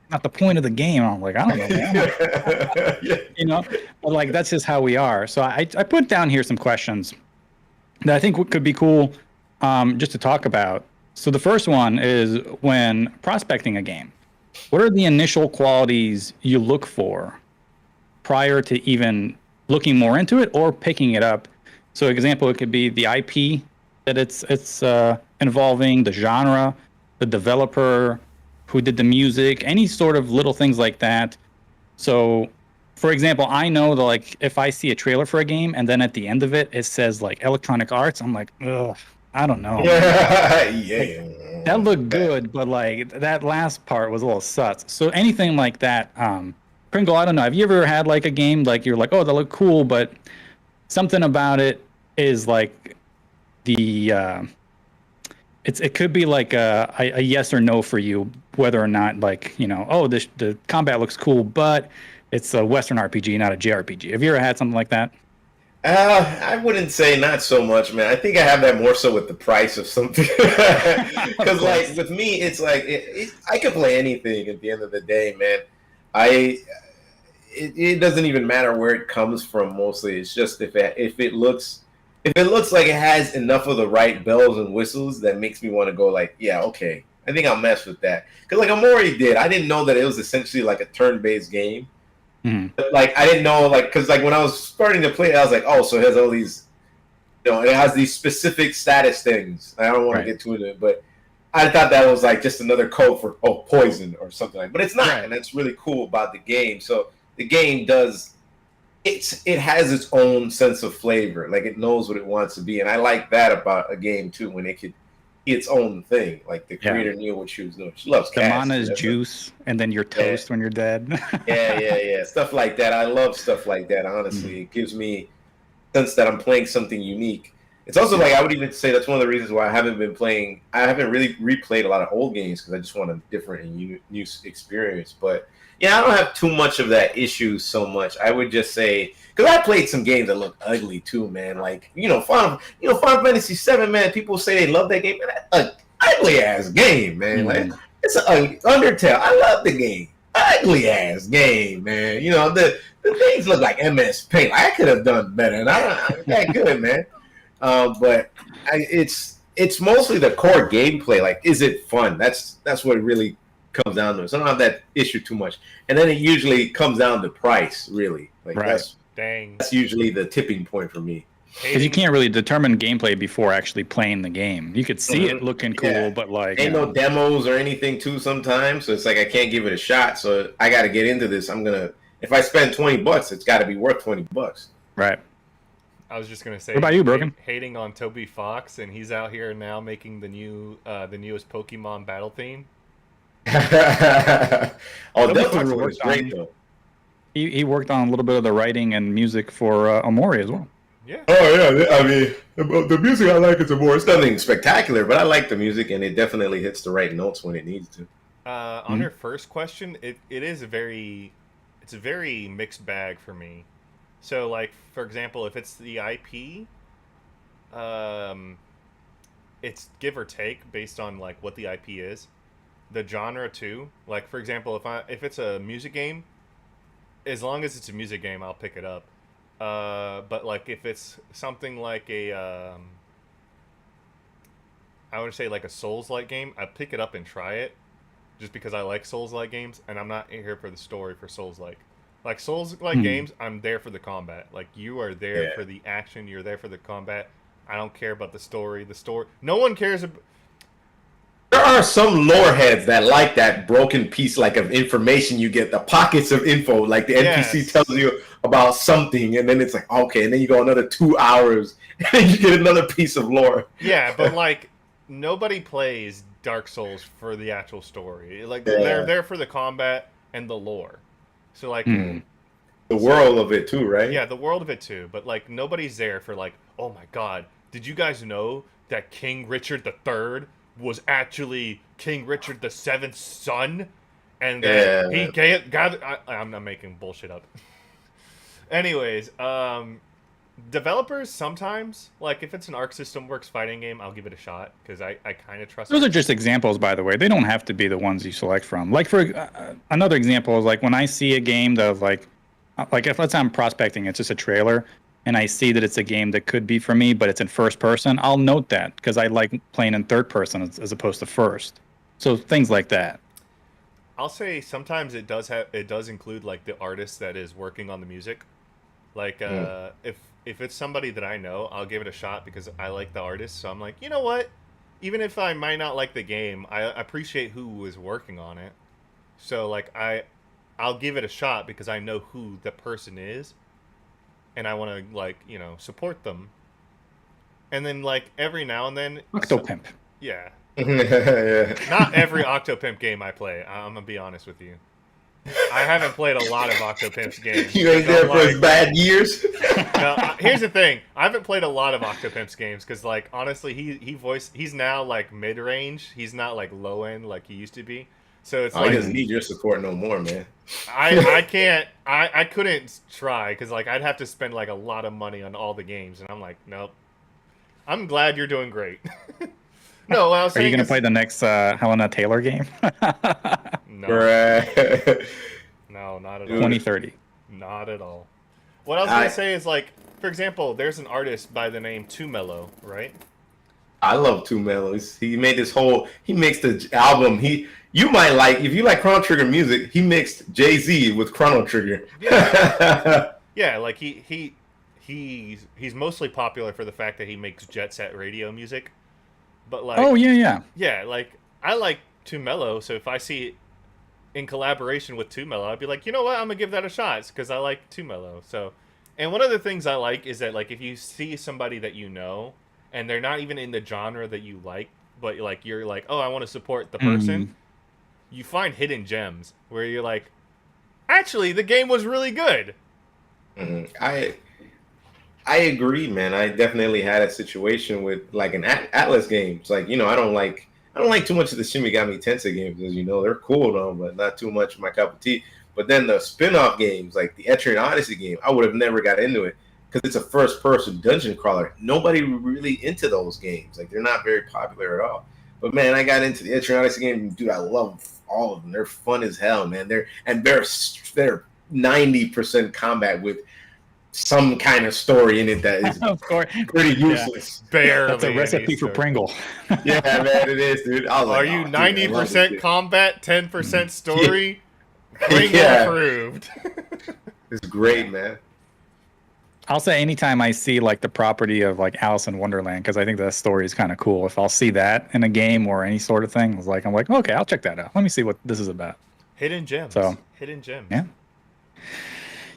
not the point of the game. And I'm like, I don't know, man. Yeah. You know, but like that's just how we are. So I put down here some questions that I think could be cool just to talk about. So the first one is when prospecting a game, what are the initial qualities you look for prior to even looking more into it or picking it up? So example, it could be the IP that it's involving, the genre, the developer, who did the music, any sort of little things like that. So for example, I know that like if I see a trailer for a game and then at the end of it, it says like Electronic Arts, I'm like, ugh, I don't know. Yeah. That looked good, but like that last part was a little sus. So anything like that, Pringle, I don't know. Have you ever had like a game like you're like, oh, that looked cool, but something about it is like it could be like a yes or no for you, whether or not like, you know, oh, the combat looks cool, but it's a Western RPG, not a JRPG. Have you ever had something like that? I wouldn't say not so much, man. I think I have that more so with the price of something. Because like with me, it's like I could play anything at the end of the day, man. It doesn't even matter where it comes from. Mostly, it's just if it looks like it has enough of the right bells and whistles that makes me want to go like, yeah, okay, I think I'll mess with that because like Amori did. I didn't know that it was essentially like a turn-based game. Mhm. But, like I didn't know like because like when I was starting to play, I was like, oh, so it has all these, it has these specific status things. I don't want Right. to get too into it, but I thought that was like just another code for poison or something like. But it's not, Right. and that's really cool about the game. So the game does. It has its own sense of flavor, like it knows what it wants to be, and I like that about a game too when it could be its own thing. Like the creator knew what she was doing. She loves The cats. mana is juice, and then you're toast when you're dead. yeah, stuff like that. I love stuff like that. Honestly, it gives me a sense that I'm playing something unique. It's also like I would even say that's one of the reasons why I haven't really replayed a lot of old games because I just want a different and new experience. But yeah, I don't have too much of that issue so much. I would just say because I played some games that look ugly too, man. Like Final Fantasy VII, man. People say they love that game, man. That's an ugly ass game, man. Like it's an Undertale. I love the game. Ugly ass game, man. The things look like MS Paint. I could have done better, and I'm that good, man. But it's mostly the core gameplay. Like, is it fun? That's what it really comes down to. So I don't have that issue too much. And then it usually comes down to price, really. Like that's usually the tipping point for me. Because you can't really determine gameplay before actually playing the game. You could see it looking cool, but like ain't no demos or anything too sometimes. So it's like I can't give it a shot. So I got to get into this. If I spend $20, it's got to be worth $20. Right. I was just gonna say. What about you, Broken? Hating on Toby Fox, and he's out here now making the newest Pokemon battle theme. Definitely was great though. He worked on a little bit of the writing and music for Amori as well. Yeah. Oh yeah, I mean the music I like is Amori. It's nothing spectacular, but I like the music, and it definitely hits the right notes when it needs to. On your first question, it is a very mixed bag for me. So, like, for example, if it's the IP, it's give or take based on, like, what the IP is. The genre, too. Like, for example, if it's a music game, as long as it's a music game, I'll pick it up. But, like, if it's something like I would say, like, a Souls-like game, I'd pick it up and try it. Just because I like Souls-like games, and I'm not here for the story for Souls-like. Like Souls-like games, I'm there for the combat. Like you are there for the action. You're there for the combat. I don't care about the story. No one cares. There are some lore heads that like that broken piece, like of information you get, the pockets of info, like the NPC tells you about something, and then it's like okay, and then you go another 2 hours, and you get another piece of lore. Yeah, but like nobody plays Dark Souls for the actual story. Like they're there for the combat and the lore. So, like... The world of it, too, right? Yeah, the world of it, too. But, like, nobody's there for, like, oh, my God, did you guys know that King Richard III was actually King Richard VII's son? And that he gathered... I'm not making bullshit up. Anyways, developers sometimes, like, if it's an Arc System Works fighting game, I'll give it a shot, because I kind of trust Those are just examples, by the way. They don't have to be the ones you select from. Like, for another example is, like, when I see a game that, like if let's say I'm prospecting, it's just a trailer, and I see that it's a game that could be for me, but it's in first person, I'll note that, because I like playing in third person as opposed to first. So things like that. I'll say sometimes it does include, like, the artist that is working on the music. Like, if it's somebody that I know, I'll give it a shot because I like the artist. So I'm like, you know what? Even if I might not like the game, I appreciate who is working on it. So, like, I'll give it a shot because I know who the person is. And I want to, like, support them. And then, like, every now and then... Octopimp. Yeah. Yeah. Not every Octopimp game I play. I'm going to be honest with you. I haven't played a lot of Octopimp's games. You ain't there for his bad years? No, here's the thing. I haven't played a lot of Octopimp's games because, like, honestly, he's now, like, mid-range. He's not, like, low-end like he used to be. So it's like... he doesn't need your support no more, man. I can't... I couldn't try because, like, I'd have to spend, like, a lot of money on all the games. And I'm like, nope. I'm glad you're doing great. No, what I was saying Are you going to play the next Helena Taylor game? No. Right. No, not at all. 2030. Not at all. What I was going to say is, like, for example, there's an artist by the name Too Mellow, right? I love Two Mellows. He made this whole. He mixed the album. You might like if you like Chrono Trigger music. He mixed Jay-Z with Chrono Trigger. Yeah, yeah. Like he's mostly popular for the fact that he makes Jet Set Radio music. But like, Oh yeah. yeah, like I like Two Mellow. So if I see it in collaboration with Two Mellow, I'd be like, you know what, I'm gonna give that a shot because I like Two Mellow. So, and one of the things I like is that like if you see somebody that you know and they're not even in the genre that you like, but like you're like, oh, I want to support the person. You find hidden gems where you're like, actually, the game was really good. Mhm. I agree, man. I definitely had a situation with like an Atlas games. Like, I don't like too much of the Shin Megami Tensei games, as you know. They're cool though, but not too much my cup of tea. But then the spin-off games, like the Etrian Odyssey game, I would have never got into it because it's a first-person dungeon crawler. Nobody really into those games. Like, they're not very popular at all. But man, I got into the Etrian Odyssey game. Dude, I love all of them. They're fun as hell, man. They're 90% combat with some kind of story in it that is Of course. pretty useless. Barely. That's a recipe any for story. Pringle. Yeah, man, it is, dude. I was Are like, you oh, dude, I love this 90% shit. combat, 10% story? Pringle Yeah. approved. It's great, man. I'll say anytime I see like the property of like Alice in Wonderland, because I think that story is kind of cool. If I'll see that in a game or any sort of thing, I'm like, okay, I'll check that out. Let me see what this is about. Hidden gems. So- Hidden gems. Yeah.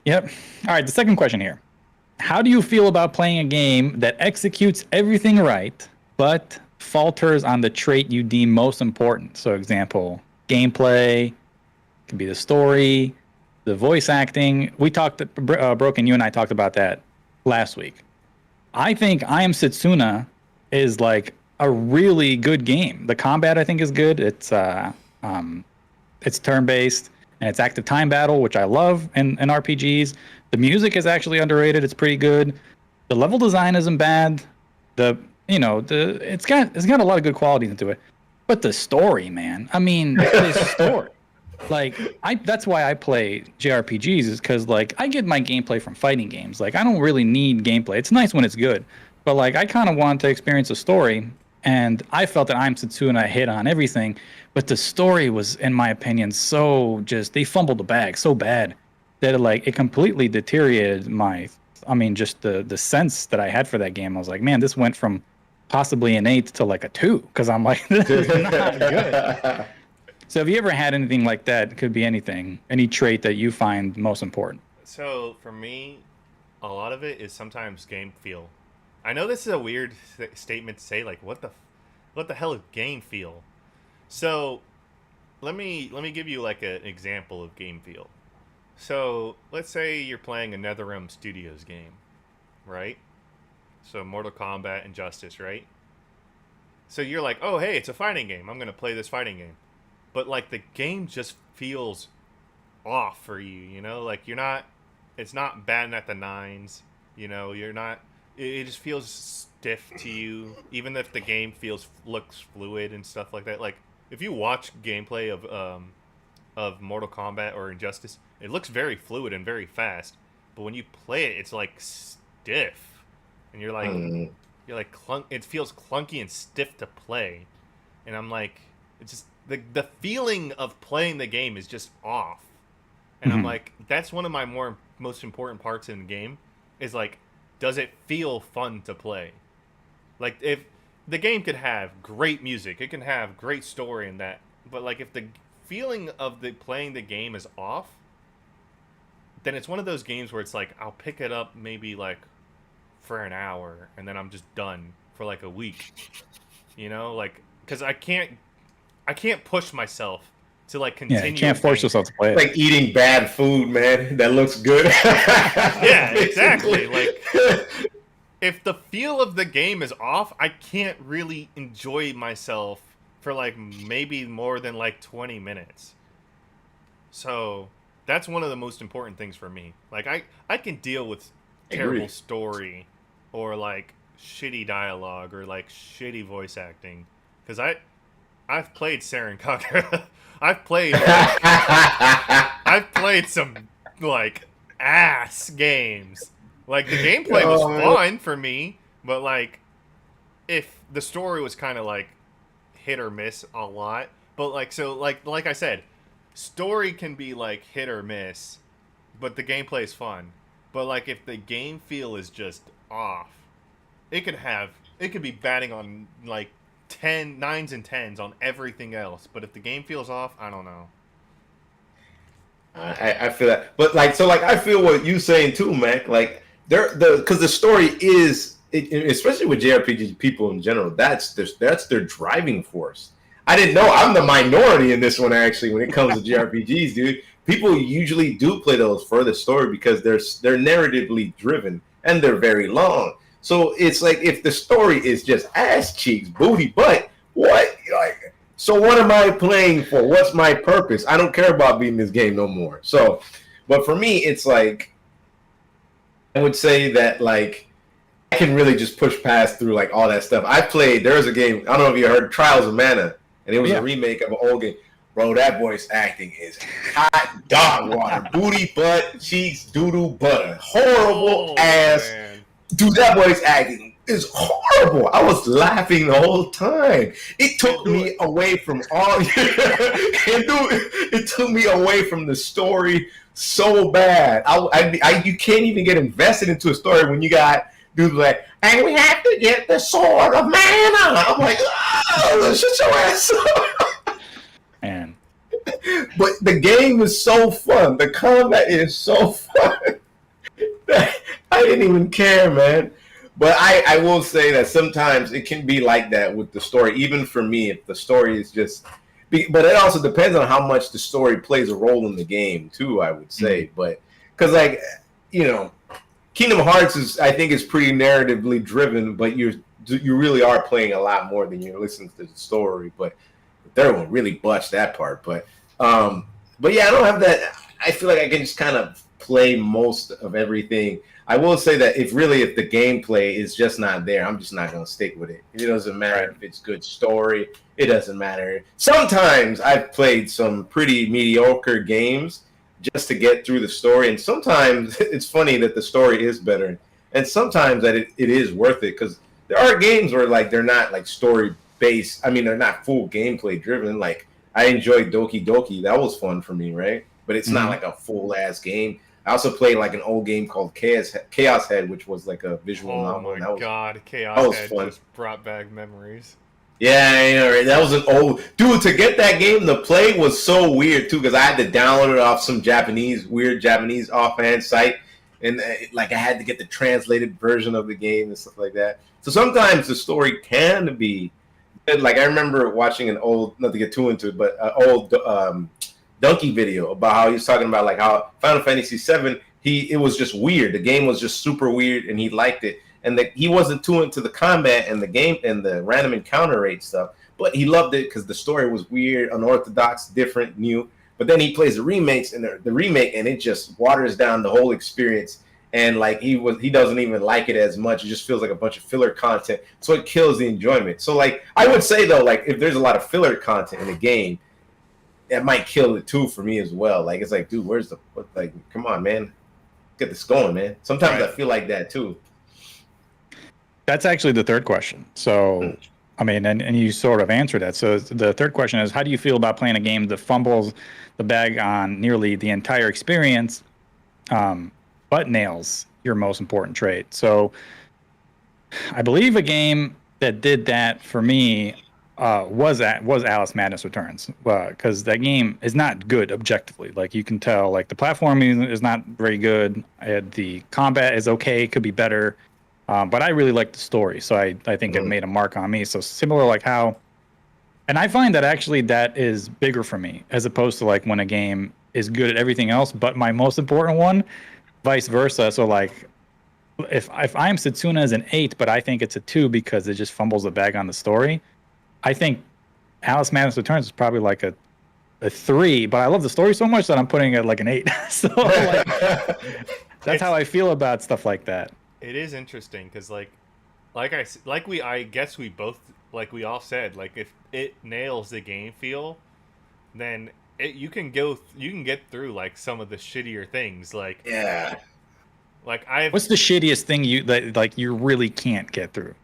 Yep. All right. The second question here. How do you feel about playing a game that executes everything right, but falters on the trait you deem most important? So, example, gameplay, could be the story, the voice acting. We talked, Broken, you and I talked about that last week. I think I Am Setsuna is like a really good game. The combat, I think, is good. It's turn-based. And it's active time battle, which I love in RPGs. The music is actually underrated. It's pretty good. The level design isn't bad. It's got a lot of good qualities into it. But the story, man. I mean, the story. Like, that's why I play JRPGs, is because like I get my gameplay from fighting games. Like, I don't really need gameplay. It's nice when it's good, but like I kind of want to experience a story. And I felt that I Am Setsuna hit on everything. But the story was, in my opinion, they fumbled the bag so bad that it completely deteriorated just the sense that I had for that game. I was like, man, this went from possibly an 8 to like a 2, because I'm like, this is not good. So have you ever had anything like that? It could be anything, any trait that you find most important. So for me, a lot of it is sometimes game feel. I know this is a weird statement to say, like what the hell is game feel? So let me give you like an example of game feel. So let's say you're playing a NetherRealm Studios game, right? So Mortal Kombat, Injustice, right? So you're like, oh hey, it's a fighting game. I'm gonna play this fighting game, but like the game just feels off for you, you know? Like it's not batting at the nines, you know? It just feels stiff to you, even if the game looks fluid and stuff like that. Like if you watch gameplay of Mortal Kombat or Injustice, it looks very fluid and very fast. But when you play it, it's like stiff, and you're like it feels clunky and stiff to play. And I'm like, it's just the feeling of playing the game is just off. And I'm like, that's one of my most important parts in the game is like, does it feel fun to play? Like if the game could have great music, it can have great story and that, but like if the feeling of playing the game is off, then it's one of those games where it's like I'll pick it up maybe like for an hour and then I'm just done for like a week. You know, like because I can't push myself to like continue. Yeah, you can't force yourself to play it. Like eating bad food, man. That looks good. Yeah, exactly. Like if the feel of the game is off, I can't really enjoy myself for like maybe more than like 20 minutes. So that's one of the most important things for me. Like I can deal with terrible story or like shitty dialogue or like shitty voice acting because I've played Saren Kagura. I've played some like ass games. Like the gameplay was fun for me, but like if the story was kind of like hit or miss a lot, but like I said, story can be like hit or miss, but the gameplay is fun. But like if the game feel is just off, it could be batting on like 9s and 10s on everything else, but if the game feels off, I don't know. I feel that, but like so, like I feel what you saying too, Mac. Like because the story is, especially with JRPG people in general, that's their driving force. I didn't know I'm the minority in this one actually when it comes to JRPGs, dude. People usually do play those for the story because they're narratively driven and they're very long. So it's like if the story is just ass cheeks, booty butt, what like so what am I playing for? What's my purpose? I don't care about beating this game no more. So, but for me, it's like I would say that like I can really just push past through like all that stuff. I played. There was a game. I don't know if you heard Trials of Mana, and it was a remake of an old game. Bro, that voice acting is hot dog water, booty butt, cheeks, doo-doo butter, horrible ass. Man. Dude, that voice acting is horrible. I was laughing the whole time. It took me away from all. It took me away from the story so bad. You can't even get invested into a story when you got dudes like, and we have to get the sword of mana. I'm like, oh, shut your ass up. Man. But the game is so fun. The combat is so fun. I didn't even care, man. But I will say that sometimes it can be like that with the story. Even for me, if the story is just... But it also depends on how much the story plays a role in the game, too, I would say. Mm-hmm. But because, like, you know, Kingdom Hearts I think is pretty narratively driven, but you really are playing a lot more than you're listening to the story. But the third one really butched that part. But yeah, I don't have that. I feel like I can just kind of play most of everything. I will say that if the gameplay is just not there, I'm just not going to stick with it. It doesn't matter if it's good story. It doesn't matter. Sometimes I've played some pretty mediocre games just to get through the story. And sometimes it's funny that the story is better. And sometimes that it is worth it because there are games where like they're not like story based. I mean, they're not full gameplay driven. Like I enjoyed Doki Doki. That was fun for me, right? But it's not like a full ass game. I also played like an old game called Chaos Head, which was like a visual novel. Oh my god, Chaos Head just brought back memories. Yeah, you know, that was an old dude. To get that game to play was so weird too, because I had to download it off some weird Japanese offhand site, and like I had to get the translated version of the game and stuff like that. So sometimes the story can be good. Like I remember watching an old, not to get too into it, but an old Donkey video about how he was talking about like how Final Fantasy VII, it was just weird. The game was just super weird, and he liked it. And he wasn't too into the combat and the game and the random encounter rate stuff, but he loved it because the story was weird, unorthodox, different, new. But then he plays the remakes and the remake, and it just waters down the whole experience. And like he doesn't even like it as much. It just feels like a bunch of filler content, so it kills the enjoyment. So like I would say though, like if there's a lot of filler content in the game, that might kill it too for me as well. Like it's like, dude, like, come on, man, get this going, man. Sometimes I feel like that too. That's actually the third question. So, I mean, and you sort of answered that. So the third question is, how do you feel about playing a game that fumbles the bag on nearly the entire experience, but nails your most important trait? So I believe a game that did that for me was Alice Madness Returns, because that game is not good objectively. Like you can tell, like the platforming is not very good. The combat is okay, could be better. But I really like the story, so I think it made a mark on me. So similar like how, and I find that actually that is bigger for me as opposed to like when a game is good at everything else, but my most important one, vice versa. So like if I'm Setsuna as an 8, but I think it's a 2 because it just fumbles the bag on the story, I think Alice Madness Returns is probably like a 3, but I love the story so much that I'm putting it like an 8. So like, that's how I feel about stuff like that. It is interesting because I guess we all said, like if it nails the game feel, then you can get through like some of the shittier things. Like what's the shittiest thing you really can't get through?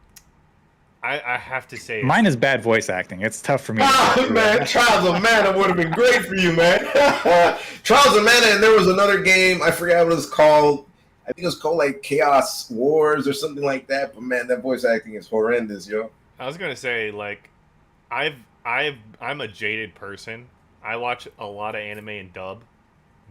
I have to say Mine is bad voice acting. It's tough for me. Oh, man, Trials of Mana would have been great for you, man. Trials of Mana, and there was another game, I forgot what it was called. I think it was called like Chaos Wars or something like that. But man, that voice acting is horrendous, yo. I was gonna say like, I'm a jaded person. I watch a lot of anime in dub,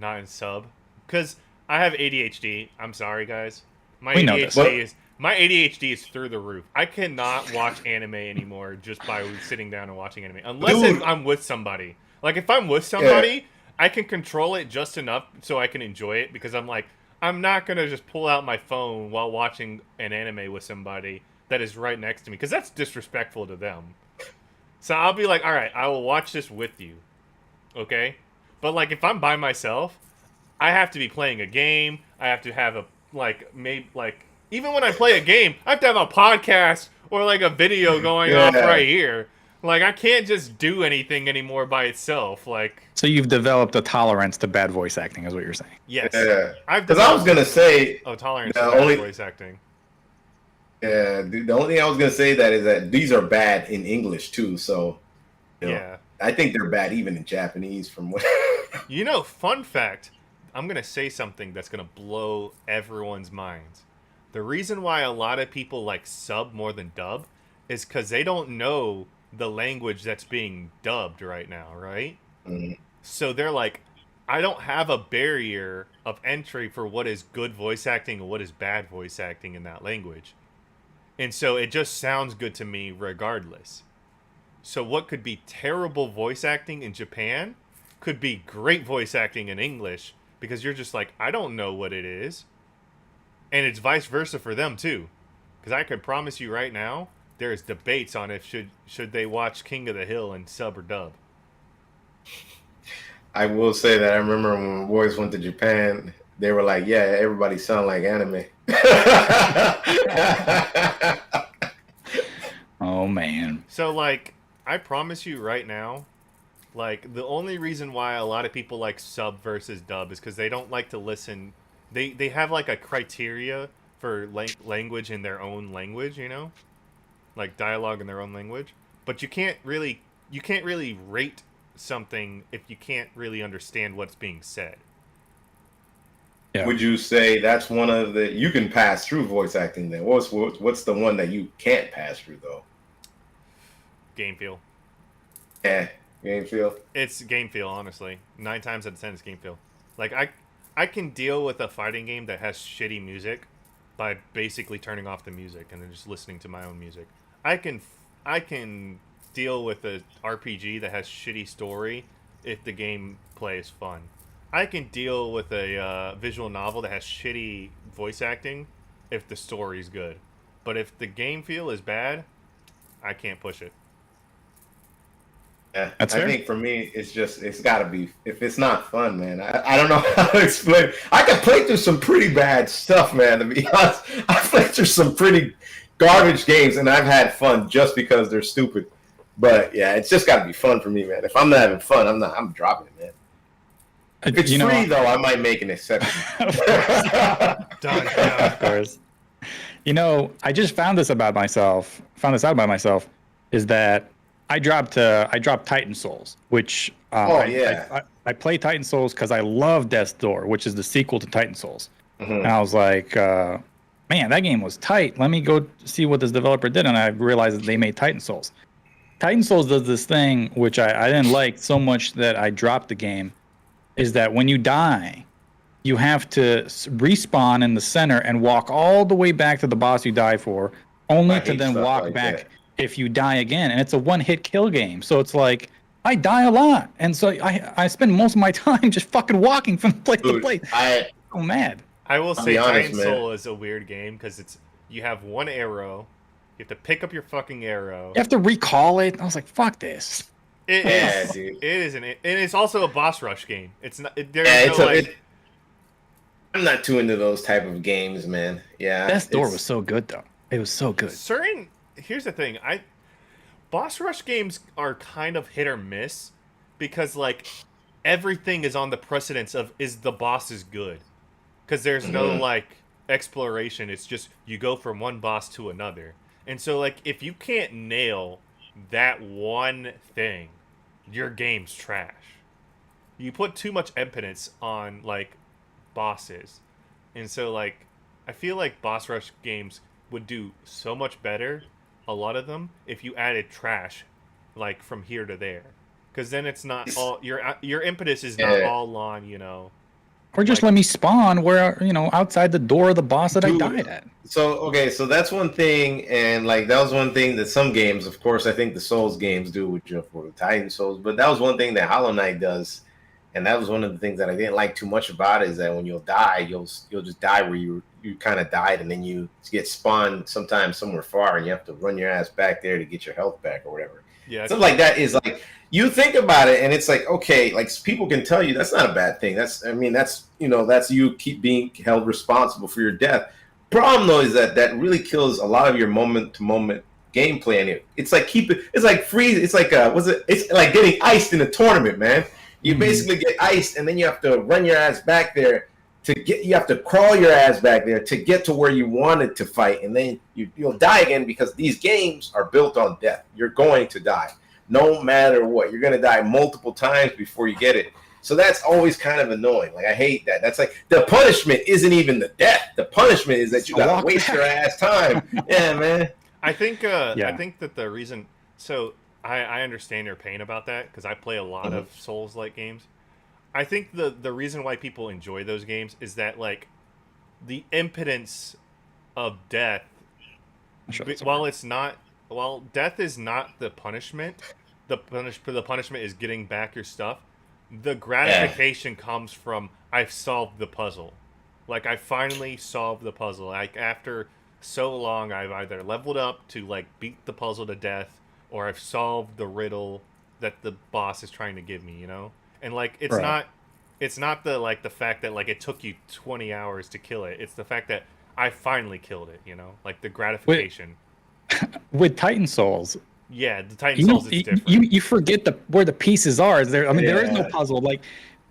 not in sub, because I have ADHD. I'm sorry, guys. We know this. My ADHD is through the roof. I cannot watch anime anymore just by sitting down and watching anime, unless Dude. I'm with somebody. Like if I'm with somebody, I can control it just enough so I can enjoy it because I'm like, I'm not gonna just pull out my phone while watching an anime with somebody that is right next to me because that's disrespectful to them. So I'll be like, all right, I will watch this with you, okay? But like if I'm by myself, I have to be playing a game. I have to have a even when I play a game, I have to have a podcast or like a video going off right here. Like I can't just do anything anymore by itself. Like So you've developed a tolerance to bad voice acting, is what you're saying. yes, Yeah. I've Because I was going to say, tolerance the to bad only- voice acting. yeah, the only thing I was going to say that is that these are bad in English too. So, you know, Yeah. I think they're bad even in Japanese from what. You know, fun fact, I'm going to say something that's going to blow everyone's minds. The reason why a lot of people like sub more than dub is because they don't know the language that's being dubbed right now, right? Mhm. So they're like, I don't have a barrier of entry for what is good voice acting and what is bad voice acting in that language. And so it just sounds good to me regardless. So what could be terrible voice acting in Japan could be great voice acting in English because you're just like, I don't know what it is. And it's vice versa for them too. Because I can promise you right now, there's debates on if should they watch King of the Hill in sub or dub. I will say that I remember when my boys went to Japan, they were like, yeah, everybody sound like anime. Oh man. So like, I promise you right now, like the only reason why a lot of people like sub versus dub is because they don't like to listen. They have like a criteria for language in their own language, you know, like dialogue in their own language. But you can't really rate something if you can't really understand what's being said. Yeah. Would you say that's one of the you can pass through voice acting then? What's the one that you can't pass through though? Game feel. Yeah, game feel. It's game feel, honestly. 9 times out of 10 it's game feel. Like I can deal with a fighting game that has shitty music by basically turning off the music and then just listening to my own music. I can deal with a RPG that has shitty story if the gameplay is fun. I can deal with a visual novel that has shitty voice acting if the story's good. But if the game feel is bad, I can't push it. Yeah, That's I fair. think for me, it's got to be if it's not fun, man. I don't know how to explain. I can play through some pretty bad stuff, man. To be honest, I played through some pretty garbage games, and I've had fun just because they're stupid. But yeah, it's just got to be fun for me, man. If I'm not having fun, I'm dropping it, man. If it's free though, I might make an exception. Done. Of course. You know, I just found this out about myself. Is that I dropped Titan Souls, which I play Titan Souls because I love Death's Door, which is the sequel to Titan Souls. And I was like, man, that game was tight. Let me go see what this developer did, and I realized that they made Titan Souls. Titan Souls does this thing which I didn't like so much that I dropped the game. Is that when you die, you have to respawn in the center and walk all the way back to the boss you died for, only to then walk back if you die again. And it's a one-hit kill game. So it's like, I die a lot. And so I spend most of my time just fucking walking from place to place. I'm so mad. I will say honest, Titan man. Soul is a weird game because you have one arrow, you have to pick up your fucking arrow. You have to recall it. I was like, fuck this. It Yeah, is. dude. It is, and it's also a boss rush game. It's not. I'm not too into those type of games, man. Yeah, Death's Door was so good, though. It was so good. certain. Here's the thing. Boss rush games are kind of hit or miss because like everything is on the precedence of is the boss is good because there's no like exploration. It's just you go from one boss to another, And so like if you can't nail that one thing, your game's trash. You put too much emphasis on like bosses. And so like I feel like boss rush games would do so much better, a lot of them, if you added trash like from here to there. Cuz then it's not all your impetus is not Yeah. all on, you know. Or just Like- let me spawn where, outside the door of the boss that Dude. I died at. So okay, so that's one thing, and like that was one thing that some games, of course, I think the Souls games do with for the Titan Souls, but that was one thing that Hollow Knight does, and that was one of the things that I didn't like too much about it, is that when you'll die, you'll just die where you kind of died, and then you get spawned sometimes somewhere far, and you have to run your ass back there to get your health back or whatever. Yeah. Something like that is like you think about it, and it's like, okay, like people can tell you that's not a bad thing. That's you keep being held responsible for your death. Problem though is that really kills a lot of your moment to moment gameplay, and it's like it's like freeze. It's like it's like getting iced in a tournament, man. You basically get iced, and then you have to run your ass back there you have to crawl your ass back there to get to where you wanted to fight, and then you'll die again because these games are built on death. You're going to die no matter what. You're going to die multiple times before you get it. So that's always kind of annoying. Like, I hate that. That's like the punishment isn't even the death. The punishment is that you got to waste your ass time. Yeah, man. I think I think that the reason, so I understand your pain about that because I play a lot of Souls-like games. I think the reason why people enjoy those games is that like the impotence of death, while death is not the punishment, the punishment is getting back your stuff. The gratification comes from I've solved the puzzle. Like I finally solved the puzzle. Like after so long, I've either leveled up to like beat the puzzle to death, or I've solved the riddle that the boss is trying to give me. You know. And like it's not the fact that like it took you 20 hours to kill it. It's the fact that I finally killed it, you know? Like the gratification. With Titan Souls. Yeah, the Titan Souls is different. You forget where the pieces are. There is no puzzle. Like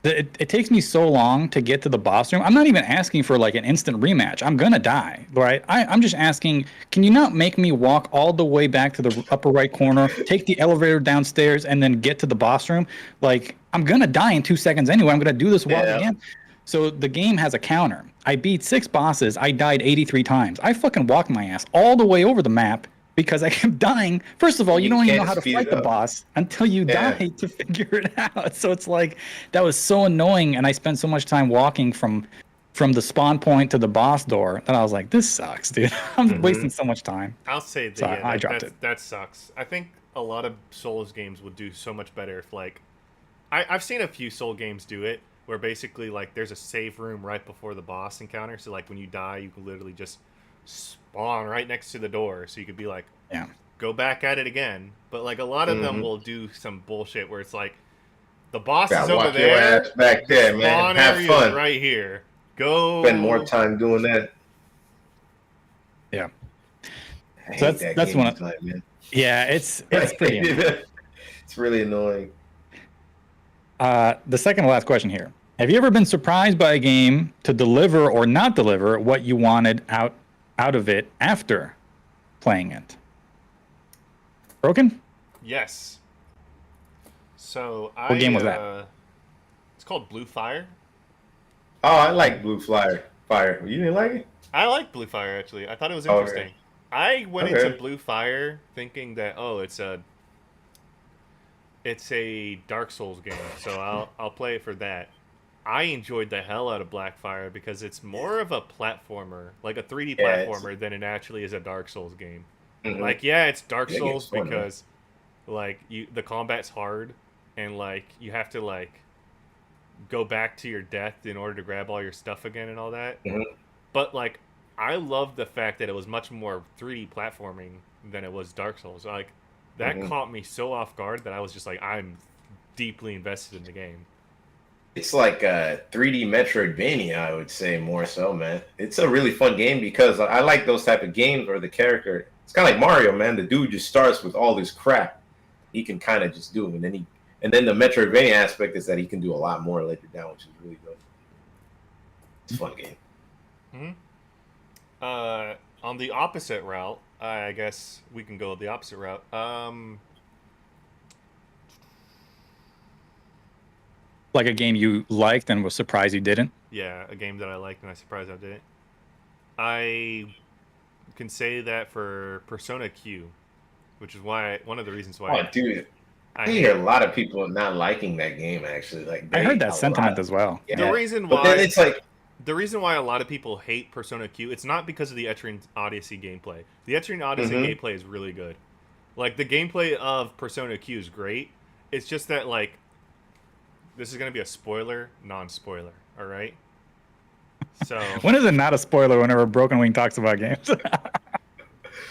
it takes me so long to get to the boss room. I'm not even asking for like an instant rematch. I'm gonna die, right? I'm just asking, can you not make me walk all the way back to the upper right corner, take the elevator downstairs, and then get to the boss room? Like I'm gonna die in 2 seconds anyway. I'm gonna do this walk again. So the game has a counter. I beat 6 bosses. I died 83 times. I fucking walked my ass all the way over the map because I kept dying. First of all, you don't even know how to fight the boss until you die to figure it out. So it's like, that was so annoying, and I spent so much time walking from the spawn point to the boss door that I was like, this sucks, dude. I'm wasting so much time. I'll say that, so I dropped it. That sucks. I think a lot of Souls games would do so much better if, like, I've seen a few Soul games do it, where basically, like, there's a save room right before the boss encounter, so, like, when you die, you can literally just spawn right next to the door, so you could be like, go back at it again. But like a lot of them will do some bullshit where it's like the boss is over there, your ass back there, man. Have fun right here. Go spend more time doing that. Yeah, so that's one. Man. Yeah, it's pretty. It's really annoying. The second to last question here: have you ever been surprised by a game to deliver or not deliver what you wanted out of it after playing it? Broken? Yes. So what game was that? It's called Blue Fire. Oh, I like Blue Fire. You didn't like it? I like Blue Fire actually. I thought it was interesting. Okay. I went into Blue Fire thinking that it's a Dark Souls game, so I'll play it for that. I enjoyed the hell out of Blackfire because it's more of a platformer, like a 3D platformer, than it actually is a Dark Souls game. Like, it's Dark Souls because, like, the combat's hard, and, like, you have to, like, go back to your death in order to grab all your stuff again and all that. But, like, I love the fact that it was much more 3D platforming than it was Dark Souls. Like, that caught me so off guard that I was just like, I'm deeply invested in the game. It's like a 3D Metroidvania, I would say, more so, man. It's a really fun game because I like those type of games where the character, it's kind of like Mario, man. The dude just starts with all this crap. He can kind of just do, and then the Metroidvania aspect is that he can do a lot more later down, which is really good. It's a fun game. On the opposite route, I guess we can go the opposite route. Like a game you liked and was surprised you didn't. Yeah, a game that I liked and I surprised I didn't. I can say that for Persona Q, which is why one of the reasons why Oh, dude, I I hear a lot of people not liking that game. Actually, like I heard a that sentiment lot. as well. Yeah. the reason But then why it's like, the reason why a lot of people hate Persona Q, it's not because of the Etrian Odyssey gameplay. The Etrian Odyssey Mhm. gameplay is really good. Like the gameplay of Persona Q is great. It's just that like this is gonna be a spoiler, non-spoiler. All right. So When is it not a spoiler whenever Broken Wing talks about games? the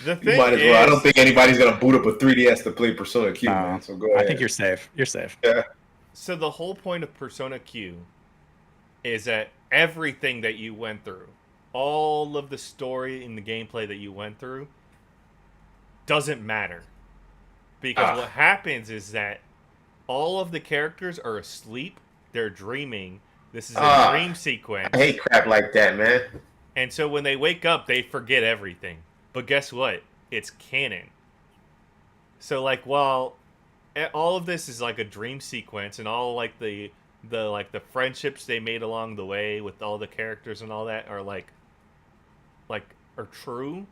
you thing might as is, well. I don't think anybody's gonna boot up a 3DS to play Persona Q, No, man. So go ahead. I think you're safe. You're safe. Yeah. so the whole point of Persona Q is that everything that you went through, all of the story and the gameplay that you went through, doesn't matter. Because what happens is that all of the characters are asleep, they're dreaming. This is a dream sequence. I hate crap like that, man. And so when they wake up, they forget everything. But guess what? It's canon. So like while all of this is like a dream sequence and all like the friendships they made along the way with all the characters and all that are like are true.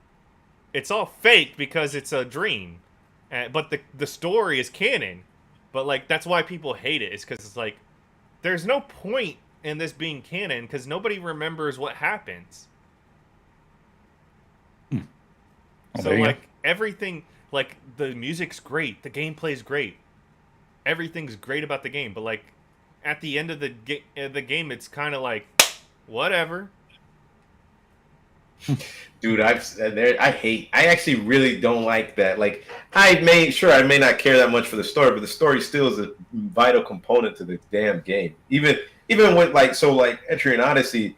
It's all fake because it's a dream. But the story is canon. But like that's why people hate it. Is because it's like there's no point in this being canon because nobody remembers what happens. Well, So there you go. like everything, like the music's great, the gameplay's great, everything's great about the game. But like at the end of the game, it's kind of like whatever. Dude, I actually really don't like that. Like, I may not care that much for the story, but the story still is a vital component to the damn game. Even with like Etrian Odyssey,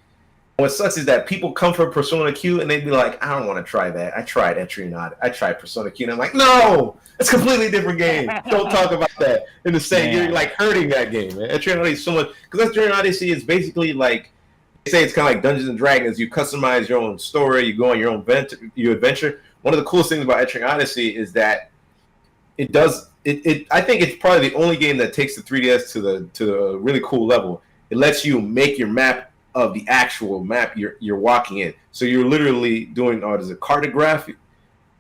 what sucks is that people come from Persona Q and they'd be like, I don't want to try that. I tried Etrian Odyssey. I tried Persona Q, and I'm like, no, it's a completely different game. Don't talk about that. In the same, you're like hurting that game, man. Etrian Odyssey is so much because Etrian Odyssey is basically like. They say it's kind of like Dungeons and Dragons. You customize your own story. You go on your own adventure. One of the coolest things about Etrian Odyssey is that it does. I think it's probably the only game that takes the 3DS to a really cool level. It lets you make your map of the actual map you're walking in. So you're literally doing there's a cartograph.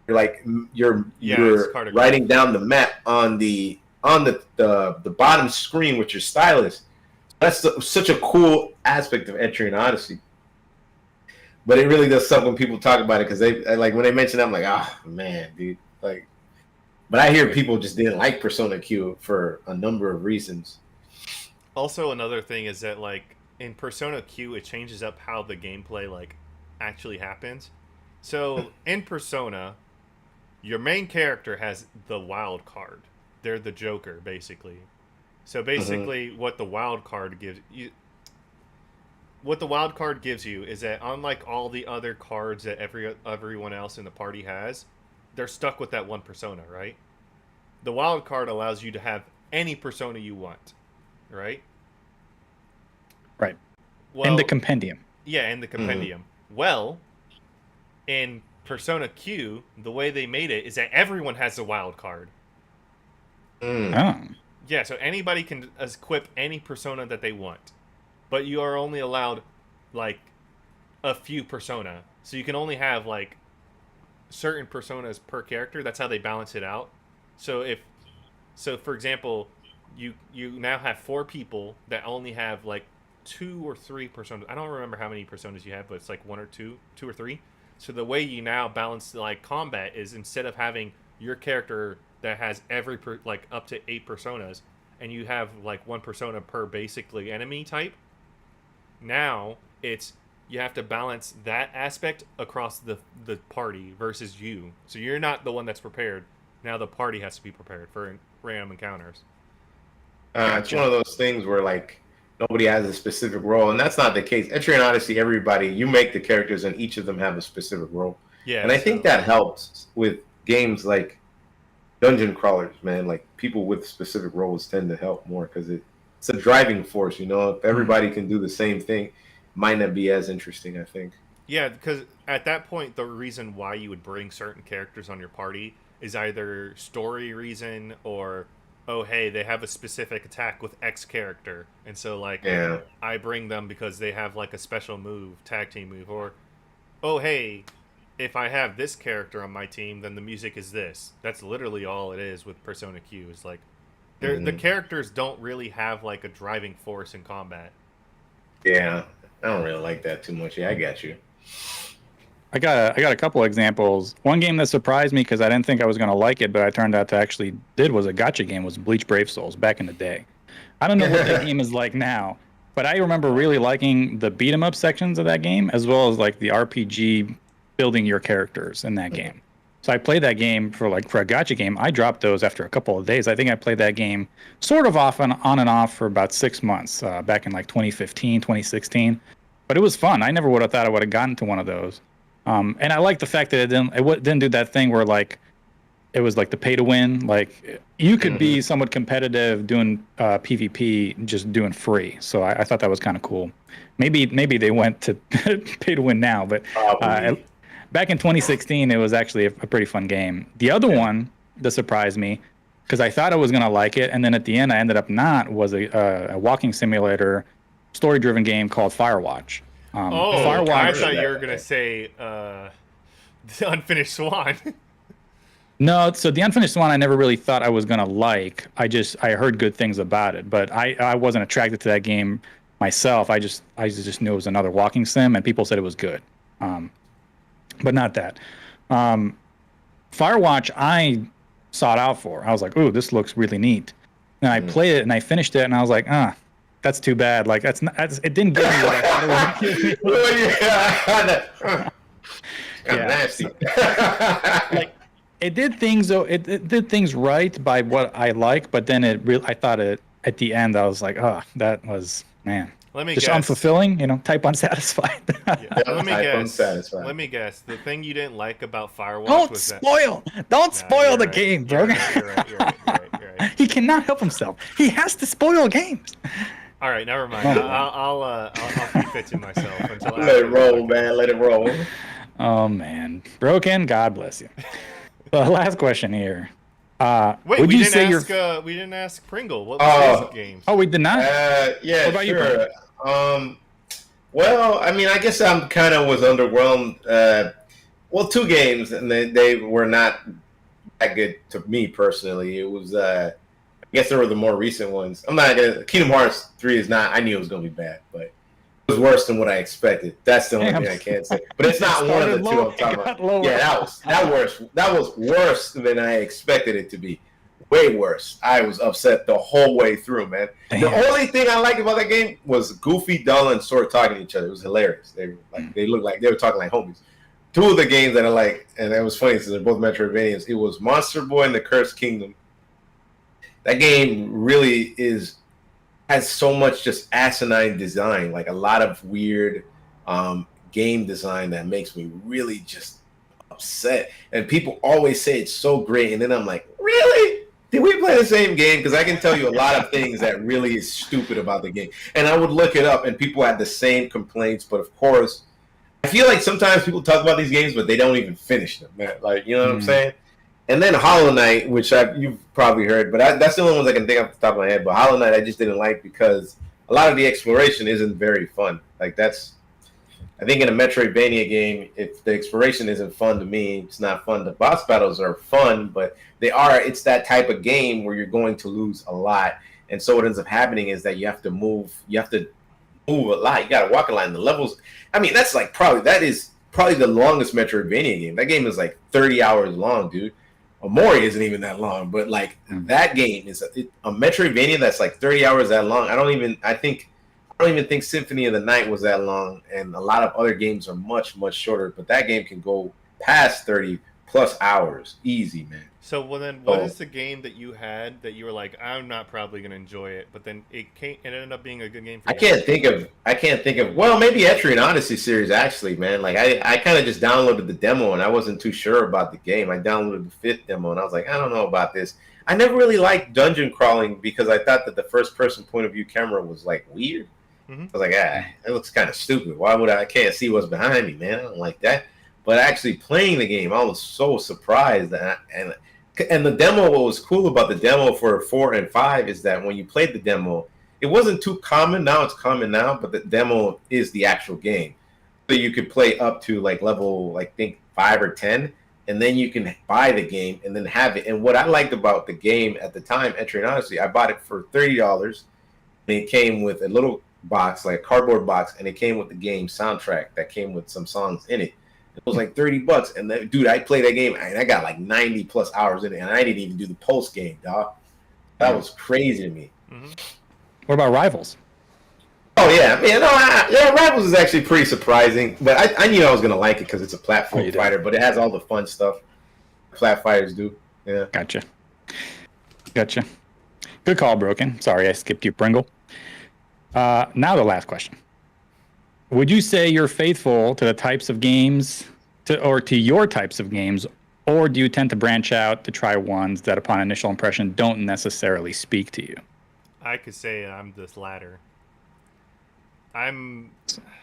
You're writing down the map on the bottom screen with your stylus. That's such a cool aspect of Etrian Odyssey. But it really does suck when people talk about it because they like when they mention it, I'm like, man, dude. Like, but I hear people just didn't like Persona Q for a number of reasons. Also, another thing is that like in Persona Q, it changes up how the gameplay like actually happens. So in Persona, your main character has the wild card. They're the Joker, basically. So basically, what the wild card gives you is that unlike all the other cards that everyone else in the party has, they're stuck with that one persona, right? The wild card allows you to have any persona you want, right? Right. Well, In the compendium. Yeah, in the compendium. Mm-hmm. Well, in Persona Q, the way they made it is that everyone has a wild card. Oh. Yeah, so anybody can equip any persona that they want. But you are only allowed, like, a few persona. So you can only have, like, certain personas per character. That's how they balance it out. So for example, you now have 4 people that only have, like, 2 or 3 personas. I don't remember how many personas you have, but it's, like, 1 or 2 or 3. So the way you now balance, like, combat is instead of having your character that has up to 8 personas, and you have like 1 persona per basically enemy type. Now it's you have to balance that aspect across the party versus you. So you're not the one that's prepared. Now the party has to be prepared for random encounters. It's one of those things where like nobody has a specific role, and that's not the case. Etrian Odyssey, you make the characters, and each of them have a specific role. Yeah, and I think that helps with games like dungeon crawlers, man. Like people with specific roles tend to help more because it's a driving force. You know, if everybody can do the same thing, might not be as interesting. I think. Yeah, because at that point, the reason why you would bring certain characters on your party is either story reason or, oh, hey, they have a specific attack with X character. And so, like, Yeah. I bring them because they have, like, a special move, tag team move. Or, oh, hey, if I have this character on my team, then the music is this. That's literally all it is with Persona Q. Is like, the characters don't really have, like, a driving force in combat. Yeah. I don't really like that too much. Yeah, I got you. I got a couple examples. One game that surprised me because I didn't think I was going to like it, but I turned out to actually did was a gacha game. Was Bleach Brave Souls back in the day. I don't know what that game is like now, but I remember really liking the beat 'em up sections of that game as well as like the RPG building your characters in that game. So I played that game for a gacha game. I dropped those after a couple of days. I think I played that game sort of on and off for about 6 months back in like 2015, 2016. But it was fun. I never would have thought I would have gotten to one of those. And I like the fact that it didn't do that thing where like it was like the pay to win. Like you could be somewhat competitive doing PvP, just doing free. So I thought that was kind of cool. Maybe they went to pay to win now, but back in 2016, it was actually a pretty fun game. The other one that surprised me because I thought I was gonna like it, and then at the end I ended up not was a walking simulator, story-driven game called Firewatch. Firewatch. I thought you were gonna say The Unfinished Swan. No, so The Unfinished Swan I never really thought I was gonna like. I heard good things about it, but I wasn't attracted to that game myself. I just knew it was another walking sim, and people said it was good, but not that. Firewatch I sought out for. I was like, ooh, this looks really neat. And I played it and I finished it, and I was like, that's too bad. Like it didn't give me what I thought it would give me. Nasty. Like it did things though. It did things right by what I like, but then I thought at the end I was like, that was just guess. unfulfilling. Type unsatisfied. Let me guess. The thing you didn't like about Firewatch was that Don't spoil the game, bro. You're right. He cannot help himself. He has to spoil games. All right, never mind. I'll keep it to myself until let it roll, man. Let it roll. Oh man, Broken. God bless you. The last question here. Wait, we didn't ask Pringle. What was his game? Oh, we did not. Yeah, what about sure. Well, I mean, I guess I'm kind of was underwhelmed. Well, 2 games, and they were not that good to me personally. It was, I guess, there were the more recent ones. I'm not gonna. Kingdom Hearts 3 is not. I knew it was gonna be bad, but it was worse than what I expected. That's the only thing I can't say. But it's not one of the 2 I'm talking about. Yeah, that was worse than I expected it to be. Way worse. I was upset the whole way through, man. Damn. The only thing I liked about that game was Goofy, Dull, and Sora talking to each other. It was hilarious. They looked like they were talking like homies. 2 of the games that I like, and it was funny since they're both Metroidvanias. It was Monster Boy and the Cursed Kingdom. That game really has so much just asinine design, like a lot of weird game design that makes me really just upset. And people always say it's so great, and then I'm like, really? Did we play the same game? Because I can tell you a lot of things that really is stupid about the game. And I would look it up, and people had the same complaints. But of course, I feel like sometimes people talk about these games, but they don't even finish them, man. Like, you know what I'm saying? And then Hollow Knight, which you've probably heard, but that's the only ones I can think off the top of my head. But Hollow Knight I just didn't like because a lot of the exploration isn't very fun. Like I think in a Metroidvania game, if the exploration isn't fun to me, it's not fun. The boss battles are fun, but it's that type of game where you're going to lose a lot. And so what ends up happening is that you have to move a lot. You got to walk a lot in the levels. I mean, that is probably the longest Metroidvania game. That game is like 30 hours long, dude. Omori isn't even that long, but like that game is a Metroidvania that's like 30 hours that long. I don't even think Symphony of the Night was that long, and a lot of other games are much, much shorter, but that game can go past 30 plus hours. Easy, man. So, well, then, what is the game that you had that you were like, I'm not probably going to enjoy it, but then it ended up being a good game for you? I can't think of, well, maybe Etrian Odyssey series, actually, man. Like, I kind of just downloaded the demo, and I wasn't too sure about the game. I downloaded the 5th demo, and I was like, I don't know about this. I never really liked dungeon crawling because I thought that the first-person point-of-view camera was, like, weird. Mhm. I was like, it looks kind of stupid. Why would I can't see what's behind me, man? I don't like that. But actually playing the game, I was so surprised and the demo. What was cool about the demo for 4 and 5 is that when you played the demo, it wasn't too common. Now it's common now, but the demo is the actual game. So you could play up to like level, like, I think 5 or 10, and then you can buy the game and then have it. And what I liked about the game at the time, Entering Honestly, I bought it for $30, and it came with a little box, like a cardboard box, and it came with the game soundtrack that came with some songs in it. It was like $30, and then, dude, I played that game and I got like 90 plus hours in it, and I didn't even do the post game, dog. That was crazy to me. Mm-hmm. What about Rivals? Oh yeah, man. No, Rivals is actually pretty surprising, but I knew I was gonna like it because it's a platform fighter, but it has all the fun stuff flat fighters do. Yeah. Gotcha. Good call, Broken. Sorry, I skipped you, Pringle. Now the last question. Would you say you're faithful to the types of games, to your types of games, or do you tend to branch out to try ones that, upon initial impression, don't necessarily speak to you? I could say I'm this latter.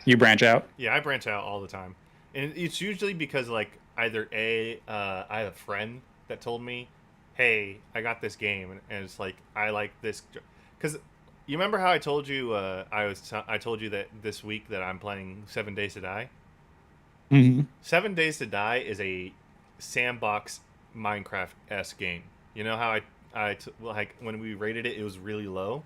You branch out? Yeah, I branch out all the time, and it's usually because like either I have a friend that told me, "Hey, I got this game," and it's like I like this because you remember how I told you I told you that this week that I'm playing 7 Days to Die. Mm-hmm. 7 Days to Die is a sandbox Minecraft-esque game. You know how like when we rated it, it was really low.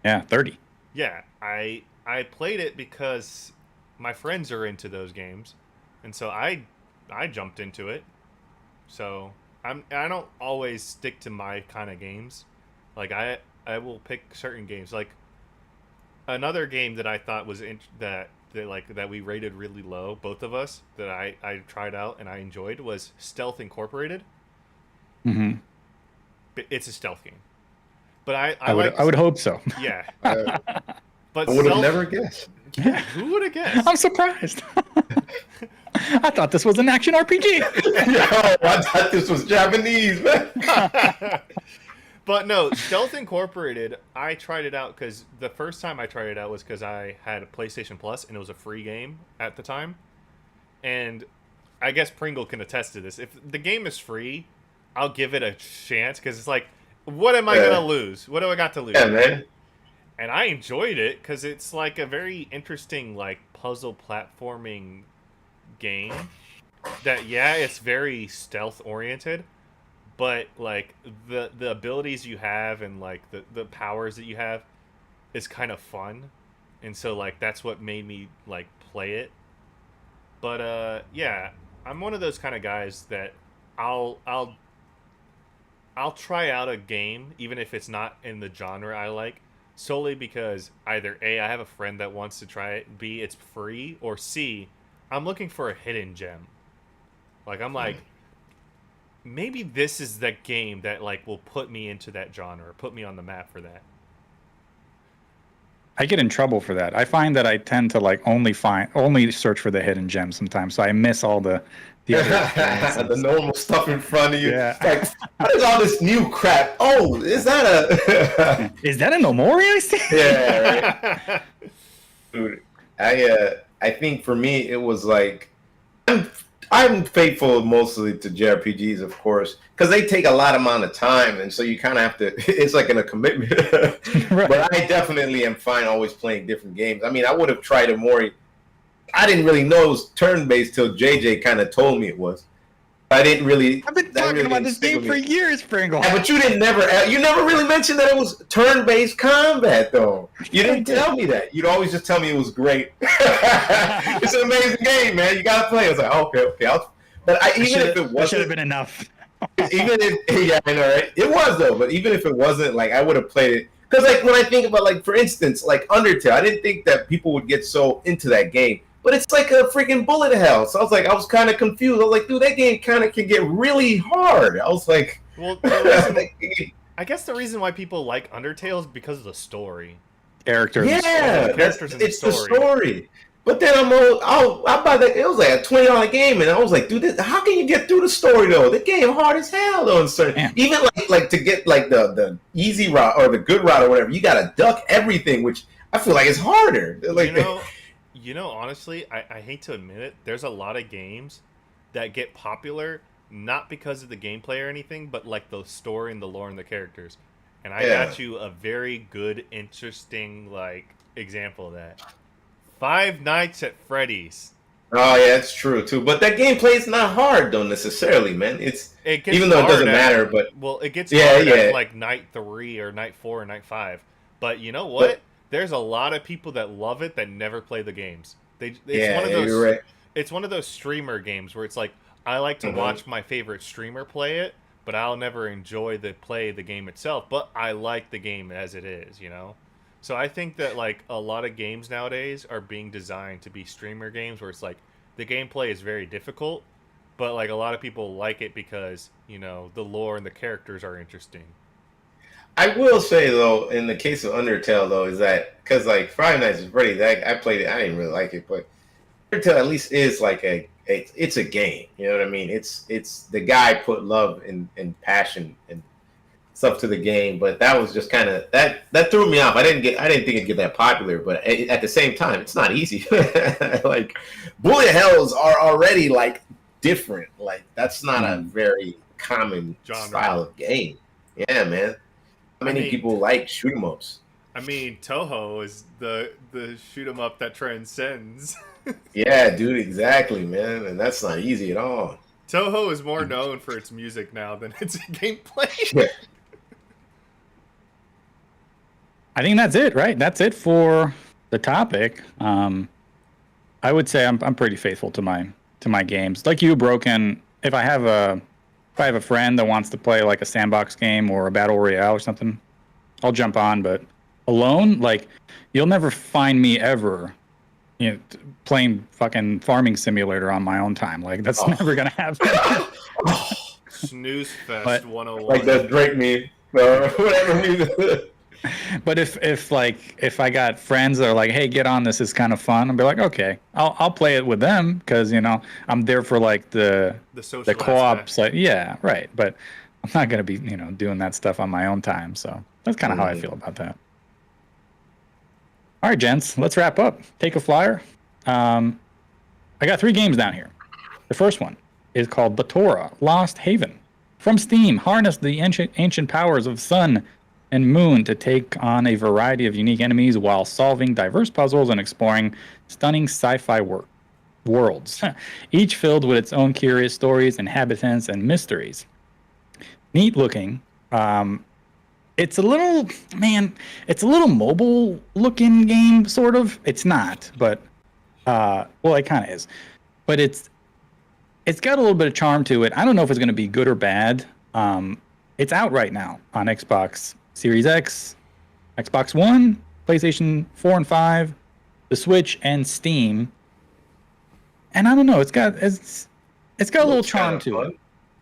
Yeah, 30. Yeah, I played it because my friends are into those games, and so I jumped into it. So I don't always stick to my kind of games. Like I will pick certain games. Like another game that I thought was that we rated really low, both of us, that I tried out and I enjoyed was Stealth Incorporated. Mm-hmm. It's a stealth game, but I would hope so. Yeah. But I would have never guessed. Yeah, who would have guessed? I'm surprised. I thought this was an action RPG. Yo, I thought this was Japanese, man. But no, Stealth Incorporated, I tried it out because the first time I tried it out was because I had a PlayStation Plus and it was a free game at the time. And I guess Pringle can attest to this. If the game is free, I'll give it a chance because it's like, what am I going to lose? What do I got to lose? Yeah, man. And I enjoyed it because it's like a very interesting like puzzle platforming game that, yeah, it's very stealth oriented, but like the abilities you have and like the powers that you have is kind of fun. And so like that's what made me like play it. But yeah, I'm one of those kind of guys that I'll try out a game even if it's not in the genre I like, solely because either A, I have a friend that wants to try it, B, it's free, or C, I'm looking for a hidden gem. Like I'm like, maybe this is that game that like will put me into that genre, put me on the map for that. I get in trouble for that. I find that I tend to like only search for the hidden gems sometimes, so I miss all the other the normal stuff in front of you. Yeah. Like, what is all this new crap? Oh, is that a Is that an Omori I see? Yeah, right. Dude, I think for me it was like I'm faithful mostly to JRPGs, of course, because they take a lot amount of time, and so you kind of have to. It's like a commitment. Right. But I definitely am fine always playing different games. I mean, I would have tried Omori. I didn't really know it was turn-based till JJ kind of told me it was. I didn't really. I've been talking about this game for years, Pringle. Yeah, but you never really mentioned that it was turn-based combat, though. You didn't tell me that. You'd always just tell me it was great. It's an amazing game, man. You gotta play. I was like, okay. Even if it wasn't, should have been enough. Yeah, I know, right? It was though. But even if it wasn't, like, I would have played it because, like, when I think about, like, for instance, like Undertale, I didn't think that people would get so into that game. But it's like a freaking bullet hell. So I was kind of confused. I was like, dude, that game kind of can get really hard. I was like, Well, I guess the reason why people like Undertale is because of the story. Characters. Yeah, characters in the it's the story. But then I buy that. It was like a $20 game, and I was like, dude, how can you get through the story though? The game hard as hell though. Even like to get like the easy route or the good route or whatever, you gotta duck everything, which I feel like it's harder. Like, Honestly, I hate to admit it. There's a lot of games that get popular not because of the gameplay or anything, but like the story and the lore and the characters. And I got you a very good, interesting like example of that. Five Nights at Freddy's. oh yeah, it's true too. But that gameplay is not hard though necessarily, man. It gets Even though it hard doesn't matter, but well, it gets Yeah, hard yeah. at like night 3 or night 4 or night 5. But you know what? But- There's a lot of people that love it that never play the games. It's yeah, one of those. you're right. It's one of those streamer games where it's like I like to watch my favorite streamer play it, but I'll never enjoy the game itself. But I like the game as it is, you know. So I think that like a lot of games nowadays are being designed to be streamer games where it's like the gameplay is very difficult, but like a lot of people like it because the lore and the characters are interesting. I will say though, in the case of Undertale though, is that because like Five Nights at Freddy's, I played it. I didn't really like it, but Undertale at least is like it's a game. You know what I mean? It's the guy put love and passion and stuff to the game, but that was just kind of that threw me off. I didn't think it'd get that popular, but at the same time, it's not easy. Like bullet hells are already like different. Like that's not a very common Genre. style of game. Yeah, man. How many people like shoot 'em ups? I mean, Toho is the shoot 'em up that transcends. Yeah, dude, exactly, man, and that's not easy at all. Toho is more known for its music now than its gameplay. Yeah. I think that's it, right? That's it for the topic. I would say I'm pretty faithful to my games. Like you, Broken. If I have a friend that wants to play like a sandbox game or a battle royale or something, I'll jump on. But alone, like you'll never find me ever, playing fucking Farming Simulator on my own time. Like that's never gonna happen. Snooze Fest But- 101. Like that Drake meme or whatever meme. But if I got friends that are like, hey, get on, this is kind of fun, I'll be like, okay, I'll play it with them because I'm there for like the social co-op. aspect. Like, yeah, right. But I'm not gonna be doing that stuff on my own time. So that's kind of how I feel about that. All right, gents, let's wrap up. Take a flyer. I got 3 games down here. The first one is called Batora Lost Haven. From Steam, harness the ancient powers of sun and moon to take on a variety of unique enemies while solving diverse puzzles and exploring stunning sci-fi worlds, each filled with its own curious stories, inhabitants, and mysteries. Neat looking. It's a little mobile looking game, sort of. It's not, but well, it kind of is. But it's got a little bit of charm to it. I don't know if it's going to be good or bad. It's out right now on Xbox Series X, Xbox One, PlayStation 4 and 5, the Switch, and Steam. And I don't know, it's got a little charm to it.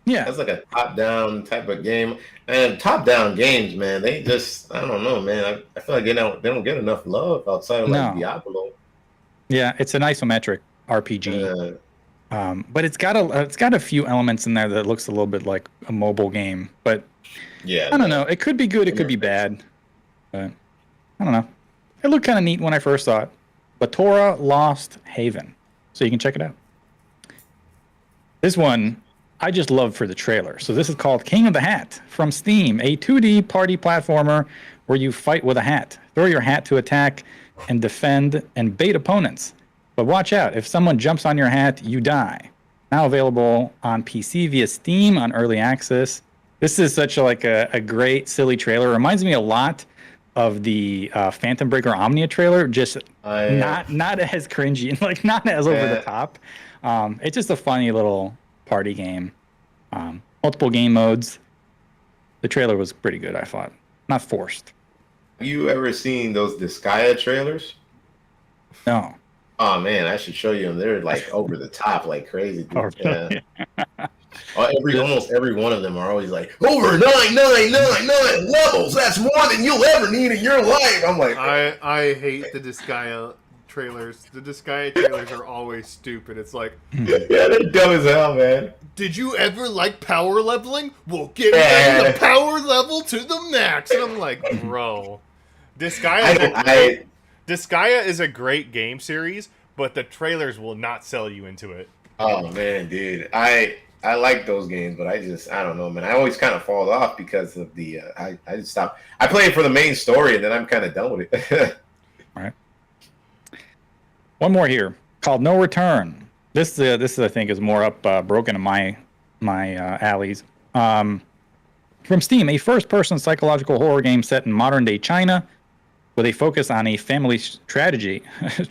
Yeah. That's like a top-down type of game. And top-down games, man, they just, I don't know, man. I feel like they don't get enough love outside of like No. Diablo. Yeah, it's an isometric RPG. But it's got a few elements in there that looks a little bit like a mobile game. But Yeah. I don't know. It could be good. It could be bad. But I don't know. It looked kind of neat when I first saw it. Batora Lost Haven. So you can check it out. This one, I just love for the trailer. So this is called King of the Hat from Steam, a 2D party platformer where you fight with a hat. Throw your hat to attack and defend and bait opponents. But watch out. If someone jumps on your hat, you die. Now available on PC via Steam on Early Access. This is such a great, silly trailer. It reminds me a lot of the Phantom Breaker Omnia trailer, just not as cringy, like not as over the top. It's just a funny little party game. Multiple game modes. The trailer was pretty good, I thought. Not forced. Have you ever seen those Disgaea trailers? No. Oh man, I should show you them. They're like over the top, like crazy. Dude. Oh, really? Yeah. Almost every one of them are always like over 999 levels. That's more than you'll ever need in your life. I'm like, I hate the Disgaea trailers. The Disgaea trailers are always stupid. It's like, yeah, they're dumb as hell, man. did you ever like power leveling? We'll give you the power level to the max. And I'm like, bro, Disgaea Disgaea is a great game series, but the trailers will not sell you into it. Oh man, dude, I like those games, but I don't know, man. I always kind of fall off because of the I just stop. I play it for the main story, and then I'm kind of done with it. All right. One more here called No Return. This I think is more up broken in my alleys. From Steam, a first-person psychological horror game set in modern-day China, with a focus on a family tragedy. I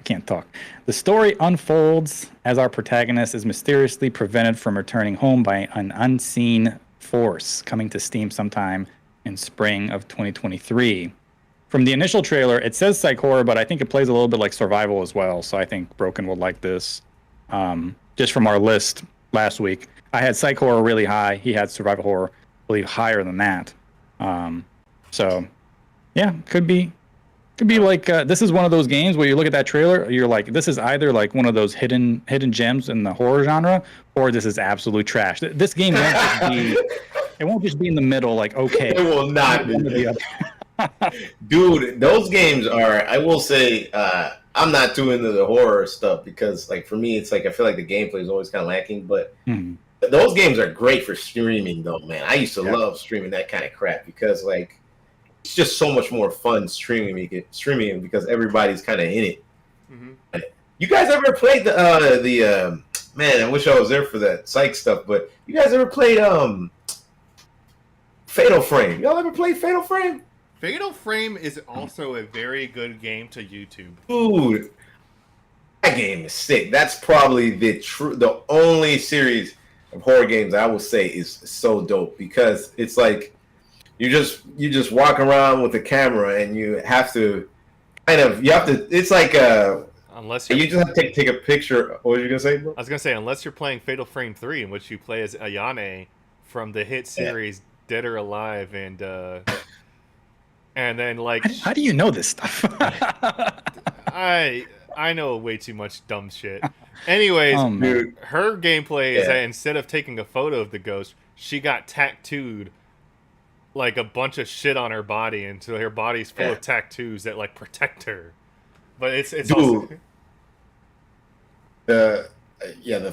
can't talk. The story unfolds as our protagonist is mysteriously prevented from returning home by an unseen force, coming to Steam sometime in spring of 2023. From the initial trailer, it says psych horror, but I think it plays a little bit like survival as well. So I think Broken will like this. Just from our list last week, I had psych horror really high. He had survival horror, I believe, higher than that. So, yeah, could be like this is one of those games where you look at that trailer, you're like, this is either like one of those hidden gems in the horror genre, or this is absolute trash. This game won't just be. It won't just be in the middle, like okay. It will not be. One or the other. Dude, those games are, I will say, I'm not too into the horror stuff because, like, for me, it's like I feel like the gameplay is always kind of lacking. But those games are great for streaming, though, man. I used to love streaming that kind of crap because, like, it's just so much more fun streaming because everybody's kind of in it. Mm-hmm. You guys ever played the man? I wish I was there for that psych stuff, but you guys ever played Fatal Frame? Y'all ever played Fatal Frame? Fatal Frame is also a very good game to YouTube. Dude, that game is sick. That's probably the only series of horror games I will say is so dope because it's like you just walk around with the camera and you have to it's like unless you just have to take a picture. What were you gonna say, bro? I was gonna say unless you're playing Fatal Frame 3, in which you play as Ayane from the hit series Dead or Alive, and then like how do you know this stuff? I know way too much dumb shit. Anyways, her gameplay is that instead of taking a photo of the ghost, she got tattooed like a bunch of shit on her body, and so her body's full of tattoos that like protect her. But it's also the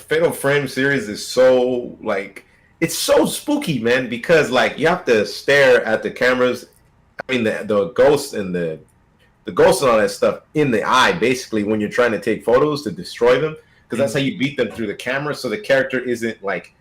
Fatal Frame series is so like it's so spooky, man, because like you have to stare at the cameras. I mean the ghosts and the ghosts and all that stuff in the eye, basically, when you're trying to take photos to destroy them, because that's how you beat them through the camera. So the character isn't like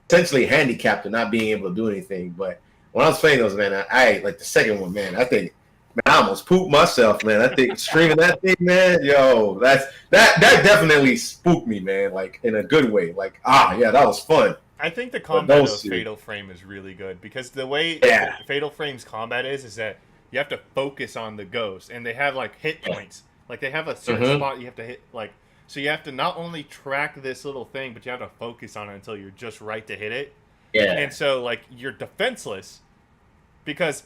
essentially handicapped and not being able to do anything. But when I was playing those, man, I like the second one, man. I think, man, I almost pooped myself, man. I think streaming that thing, man, yo, that definitely spooked me, man. Like in a good way. Like, yeah, that was fun. I think the combat of Fatal Frame is really good because the way Fatal Frame's combat is that you have to focus on the ghost, and they have like hit points. Like they have a certain spot you have to hit, like, so you have to not only track this little thing, but you have to focus on it until you're just right to hit it. Yeah. And so like you're defenseless because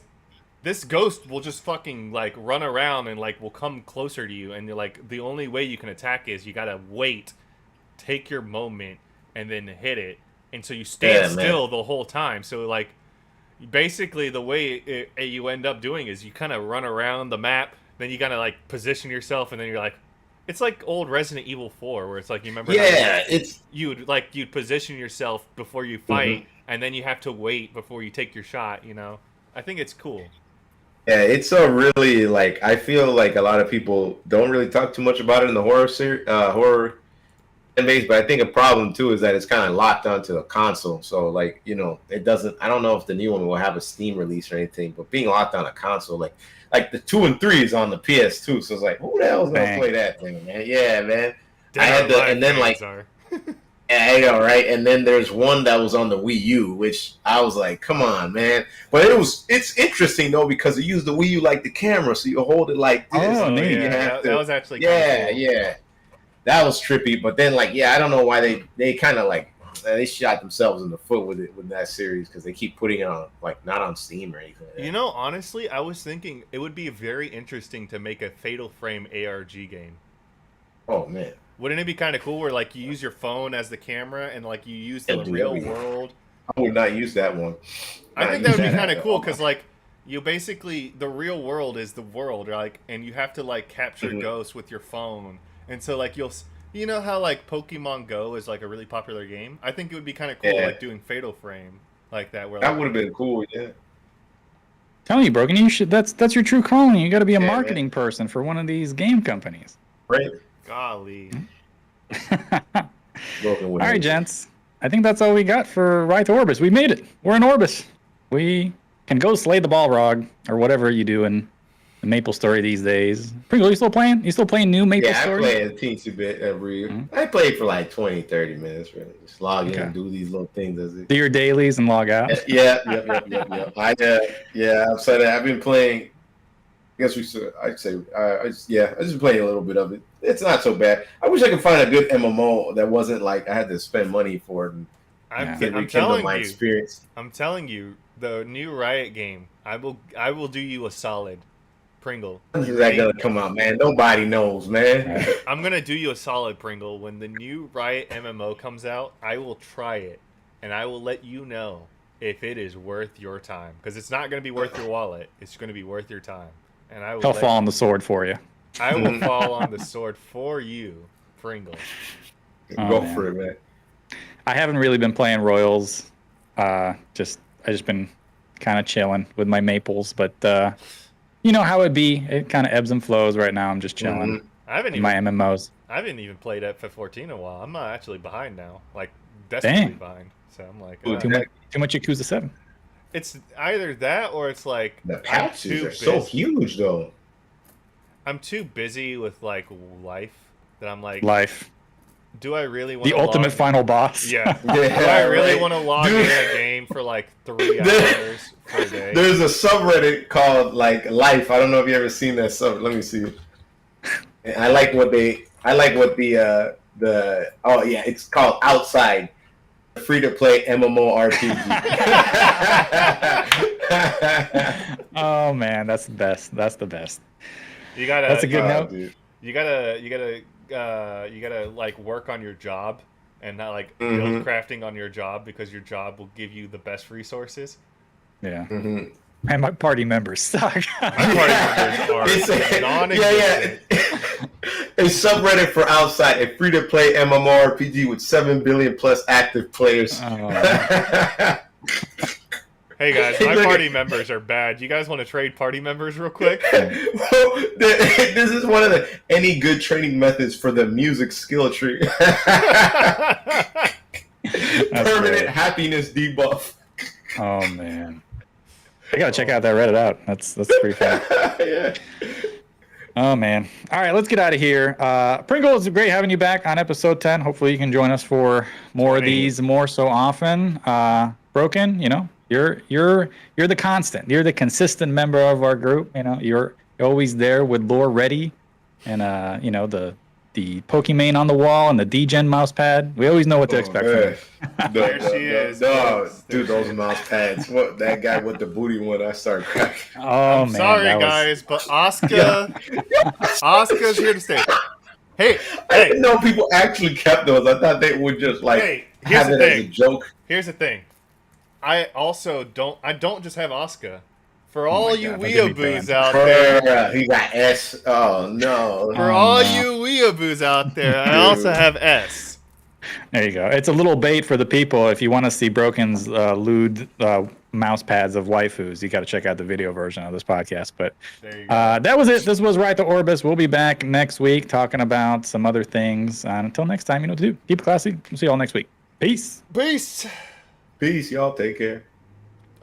this ghost will just fucking like run around and like will come closer to you, and you're like the only way you can attack is you gotta wait, take your moment, and then hit it. And so you stand still the whole time. So like basically the way you end up doing is you kind of run around the map, then you gotta like position yourself, and then you're like, it's like old Resident Evil 4 where it's like, you remember you'd position yourself before you fight, and then you have to wait before you take your shot, you know. I think it's cool. Yeah, it's a really like, I feel like a lot of people don't really talk too much about it in the horror base, but I think a problem too is that it's kind of locked onto a console. So like, you know, it doesn't, I don't know if the new one will have a Steam release or anything, but being locked on a console, like the 2 and 3 is on the PS2, so it's like, who the hell is gonna play that thing, man? Yeah, man. I had to, and then like yeah, I know, right? And then there's one that was on the Wii U, which I was like, come on, man. But it's interesting though, because it used the Wii U like the camera, so you hold it like this. Oh, yeah, that was actually cool. Yeah. That was trippy, but then like, I don't know why they kind of like they shot themselves in the foot with that series, because they keep putting it on like not on Steam or anything. You know, honestly, I was thinking it would be very interesting to make a Fatal Frame ARG game. Oh man, wouldn't it be kind of cool where like you use your phone as the camera and like you use the real world? I would not use that one. I think that would be kind of cool because like you basically the real world is the world, like, and you have to like capture Mhm. ghosts with your phone, and so like you know how like Pokemon Go is like a really popular game. I think it would be kind of cool Yeah. like doing Fatal Frame like that, where That like would have been cool. Yeah. Telling you, Broken, you should. That's your true calling. You got to be a Yeah, marketing person for one of these game companies. Right. golly. Broken All right, wings. gents. I think that's all we got for Right to Orbis. We made it. We're in Orbis. We can go slay the Balrog or whatever you do in the Maple Story these days. Pringle, you still playing? You still playing new Maple Yeah, I Story? play a teensy bit every. Mhm. I played for like 20, 30 minutes. Really, just log in Okay. and do these little things as it. Do your dailies and log out. Yeah, yep. I've been playing. I guess I'd say, I just playing a little bit of it. It's not so bad. I wish I could find a good MMO that wasn't like I had to spend money for it and Yeah. get I'm rekindle telling my you, experience. I'm telling you, the new Riot game. I will do you a solid, Pringle. When is that gonna come out, man? Nobody knows, man. I'm gonna do you a solid, Pringle. When the new Riot MMO comes out, I will try it, and I will let you know if it is worth your time. Because it's not gonna be worth your wallet. It's gonna be worth your time, and I will. He'll let- fall on the sword for you. I will fall on the sword for you, Pringle. Oh, Go man. for it, man. I haven't really been playing Royals. I just been kind of chilling with my maples, but you know how it be. It kind of ebbs and flows right now. I'm just chilling I haven't in even my MMOs. played FF14 in a while. I'm not actually behind now, like desperately Dang. behind. So I'm like, Ooh, Too much Yakuza 7. it's either that or it's like The I'm patches too are so busy. huge, though. I'm too busy with like life that I'm like, Life. do I really want The ultimate final boss. Yeah. Yeah, Do I really right. want to log Dude. in a game for like 3 There- hours per day? There's a subreddit called like Life. I don't know if you ever seen that sub. Let me see. And I like what the oh yeah, it's called Outside, free to play MMORPG. Oh man, that's the best. That's the best. You gotta. That's a good Oh, note. dude. You gotta like work on your job and not like Mhm. build crafting on your job because your job will give you the best resources. Yeah. Mhm. And my party members suck. My party members are It's a- non-existent. A subreddit for Outside, a free to play MMORPG with 7 billion plus active players. Oh. Hey guys, Hey, my look party at- members are bad. You guys want to trade party members real quick? Well, this is one of the any good training methods for the music skill tree. That's Permanent great. happiness debuff. Oh man. I gotta check out that Reddit out. That's pretty fun. Yeah. Oh man. All right, let's get out of here. Pringle, it's great having you back on episode 10. Hopefully you can join us for more of 20. these more so often. Broken, you know, you're the constant. You're the consistent member of our group. You know, you're always there with lore ready, and you know the Pokimane on the wall and the D-Gen mouse pad. We always know what to expect from you. There she is, No, folks. dude, those mouse pads. What that guy with the booty one? I started cracking. Oh I'm man. sorry, that was- guys, but Oscar's here to stay. Hey, I hey, didn't know people actually kept those. I thought they would just like hey! Here's have the it as a thing. joke. Here's the thing. I also don't. I don't just have Oscar. For all my you God, they're gonna be weeaboos banned. out there, Bruh, he got S. Oh no. for Oh, all no. you weeaboos out there, I also have S. There you go. It's a little bait for the people. If you want to see Broken's lewd mouse pads of waifus, you got to check out the video version of this podcast. But There you go. that was it. This was Right to Orbis. We'll be back next week talking about some other things. And until next time, you know what to do. Keep it classy. We'll see you all next week. Peace. Peace. Peace, y'all. Take care.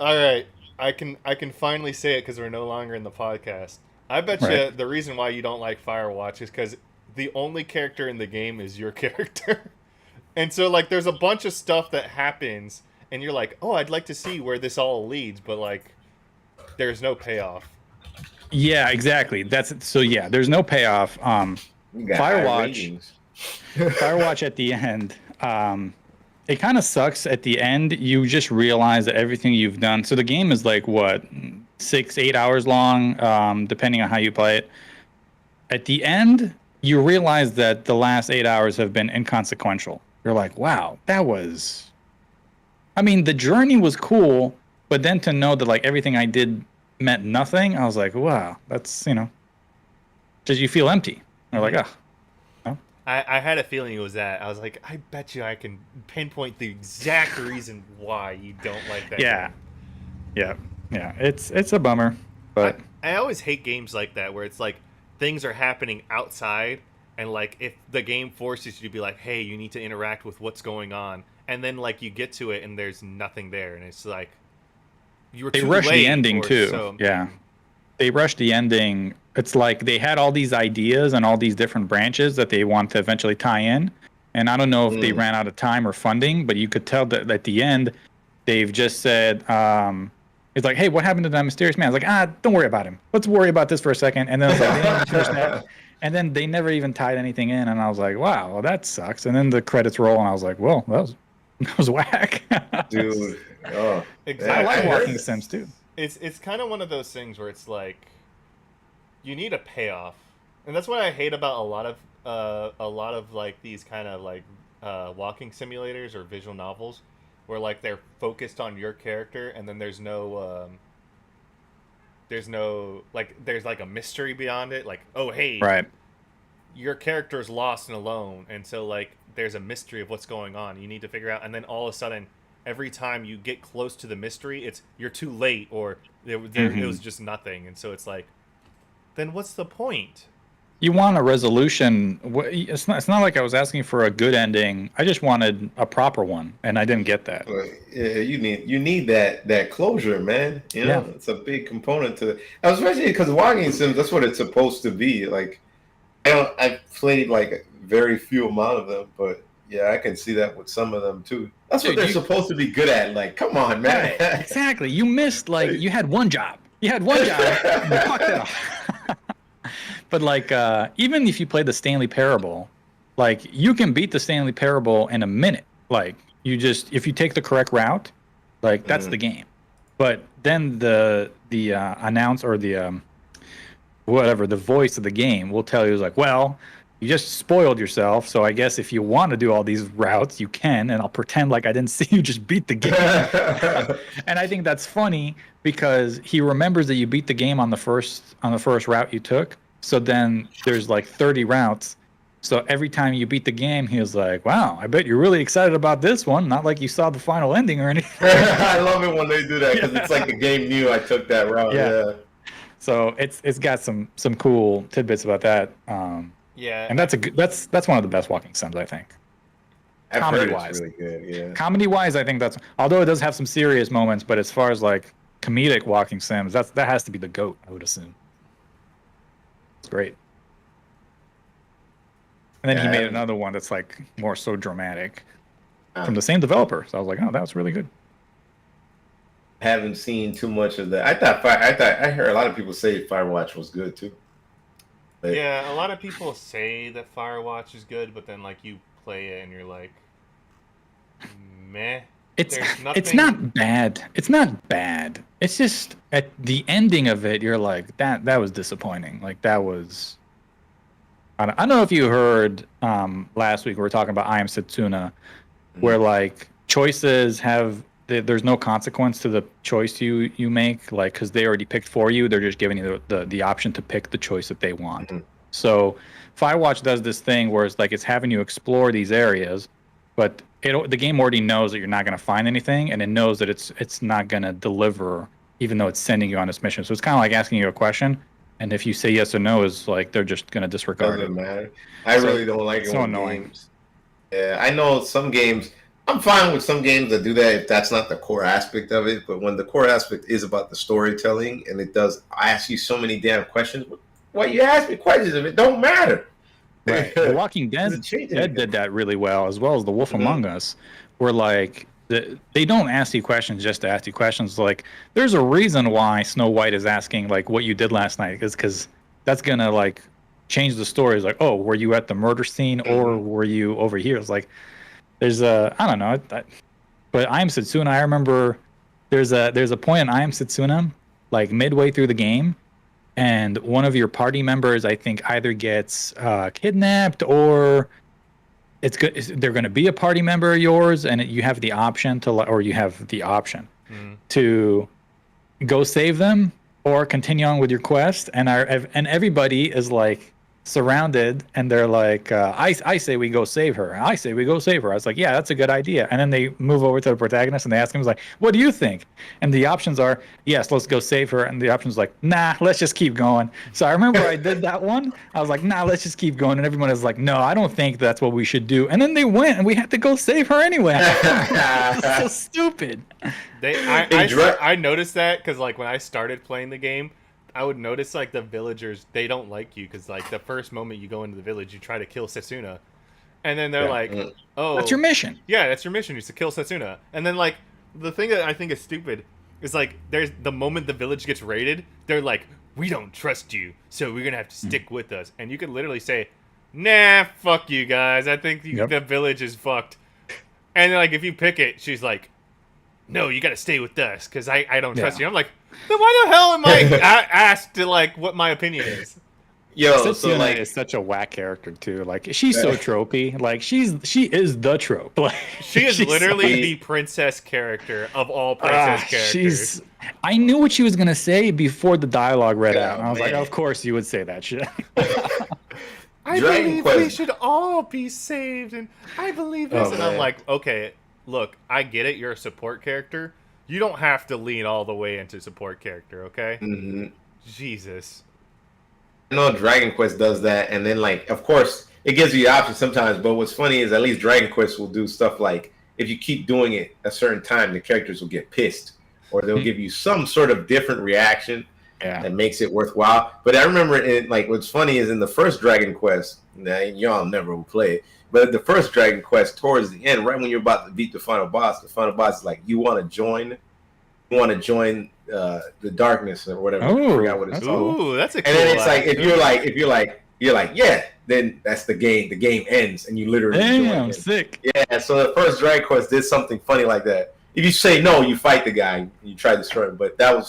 All right, I can finally say it because we're no longer in the podcast. I bet you Right. the reason why you don't like Firewatch is because the only character in the game is your character, and so like there's a bunch of stuff that happens, and you're like, oh, I'd like to see where this all leads, but like, there's no payoff. Yeah, exactly. That's so. Yeah, there's no payoff. You got high Firewatch. ratings. Firewatch at the end. It kind of sucks at the end. You just realize that everything you've done. So the game is like what, 6-8 hours long, depending on how you play it. At the end, you realize that the last 8 hours have been inconsequential. You're like, wow, that was. I mean, the journey was cool, but then to know that like everything I did meant nothing, I was like, wow, that's, just you feel empty. They're like, oh, I had a feeling it was that. I was like, I bet you I can pinpoint the exact reason why you don't like that. yeah, game. yeah. It's a bummer, but I always hate games like that where it's like things are happening outside, and like if the game forces you to be like, hey, you need to interact with what's going on, and then like you get to it and there's nothing there, and it's like you were they too rushed late, the ending or too. so- Yeah, they rushed the ending. It's like they had all these ideas and all these different branches that they want to eventually tie in. And I don't know if they ran out of time or funding, but you could tell that at the end, they've just said, it's like, hey, what happened to that mysterious man? I was like, don't worry about him. Let's worry about this for a second. And then it's like, they didn't finish that. And then they never even tied anything in. And I was like, wow, well, that sucks. And then the credits roll, and I was like, well, that was whack. Dude. Oh, Exactly. I like I heard Walking this. Sims too. It's kind of one of those things where it's like you need a payoff, and that's what I hate about a lot of like these kind of like walking simulators or visual novels, where like they're focused on your character, and then there's no there's like a mystery beyond it, like, oh hey, Right. your character's lost and alone, and so like there's a mystery of what's going on you need to figure out, and then all of a sudden every time you get close to the mystery it's you're too late, or it was just nothing, and so it's like, then what's the point? You want a resolution. It's not like I was asking for a good ending. I just wanted a proper one, and I didn't get that. But, yeah, you need that closure, man. You know, Yeah. it's a big component to it. Especially because walking sims, that's what it's supposed to be. Like, I've played like very few amount of them, but yeah, I can see that with some of them too. That's what Dude, they're you- supposed to be good at. Like, come on, man. Exactly. You missed, like, you had one job. You had one job. And you fucked it up. But like, even if you play the Stanley Parable, like, you can beat the Stanley Parable in a minute. Like, if you take the correct route, like, that's the game. But then the announce, or the whatever, the voice of the game will tell you, like, well, you just spoiled yourself, so I guess if you want to do all these routes, you can, and I'll pretend like I didn't see you just beat the game. And I think that's funny because he remembers that you beat the game on the first route you took. So then there's like 30 routes. So every time you beat the game, he was like, wow, I bet you're really excited about this one. Not like you saw the final ending or anything. I love it when they do that because it's like the game knew I took that route. Yeah. Yeah. So it's got some cool tidbits about that. Yeah, And that's one of the best walking sims, I think. I've heard Comedy-wise. it's really good. Yeah. Comedy wise, I think that's, although it does have some serious moments, but as far as like comedic walking sims, that has to be the GOAT, I would assume. It's great. And then he Yeah. made another one that's like more so dramatic from the same developer. So I was like, oh, that was really good. Haven't seen too much of that. I heard a lot of people say Firewatch was good too. But yeah, a lot of people say that Firewatch is good, but then like you play it and you're like, meh. It's There's it's nothing- not bad. It's not bad. It's just at the ending of it, you're like, that was disappointing. Like, that was. I don't know if you heard last week we were talking about I Am Setsuna, where like choices there's no consequence to the choice you make, like, because they already picked for you. They're just giving you the option to pick the choice that they want. So Firewatch does this thing where it's like it's having you explore these areas, but the game already knows that you're not going to find anything, and it knows that it's not going to deliver, even though it's sending you on this mission. So it's kind of like asking you a question, and if you say yes or no, is like they're just going to disregard doesn't it. matter. I So- really don't like it so when annoying. games. Yeah, I know some games. I'm fine with some games that do that if that's not the core aspect of it. But when the core aspect is about the storytelling and it does ask you so many damn questions, why you ask me questions if it don't matter? Right. The Walking Does Dead it change Dead anything? did that really well, as well as The Wolf Among Us, where like they don't ask you questions just to ask you questions. Like, there's a reason why Snow White is asking like what you did last night, is because that's gonna like change the story. It's like, oh, were you at the murder scene or were you over here? It's like there's I don't know, but I Am Setsuna. I remember there's a point in I Am Setsuna, like midway through the game, and one of your party members, I think, either gets kidnapped or they're going to be a party member of yours, and you have the option to go save them, or continue on with your quest, and everybody is like surrounded, and they're like, I say we go save her. I say we go save her. I was like, yeah, that's a good idea. And then they move over to the protagonist and they ask him, like, what do you think? And the options are, yes, let's go save her. And the options like, nah, let's just keep going. So I remember I did that one. I was like, nah, let's just keep going. And everyone is like, no, I don't think that's what we should do. And then they went and we had to go save her anyway. It's so stupid. I noticed that because like when I started playing the game, I would notice like the villagers, they don't like you because like the first moment you go into the village, you try to kill Setsuna, and then they're like, "Oh, that's your mission." Yeah, that's your mission is to kill Setsuna. And then like the thing that I think is stupid is like there's the moment the village gets raided, they're like, "We don't trust you, so we're gonna have to stick with us." And you can literally say, "Nah, fuck you guys. I think the village is fucked." And then, like if you pick it, she's like, "No, you gotta stay with us because I don't trust you." I'm like, then why the hell am I asked to like what my opinion is? Yo, Setsuna like is such a whack character too. Like she's so tropey. Like she is the trope. Like she is literally the princess character of all princess characters. I knew what she was gonna say before the dialogue read out. And I was like, of course you would say that shit. I believe we should all be saved, and I believe this. And I'm like, okay, look, I get it. You're a support character. You don't have to lean all the way into support character, okay? Mm-hmm. Jesus. I know Dragon Quest does that, and then like, of course, it gives you the option sometimes. But what's funny is at least Dragon Quest will do stuff like if you keep doing it a certain time, the characters will get pissed, or they'll give you some sort of different reaction that makes it worthwhile. But I remember it like what's funny is in the first Dragon Quest. Now y'all never will play it. But the first Dragon Quest, towards the end, right when you're about to beat the final boss is like, you want to join the darkness or whatever. Oh, I forgot what it's called. Ooh, that's a cool and then it's like if you're like, yeah, then that's the game. The game ends, and you literally join sick. Yeah. So the first Dragon Quest did something funny like that. If you say no, you fight the guy and you try to destroy him. But I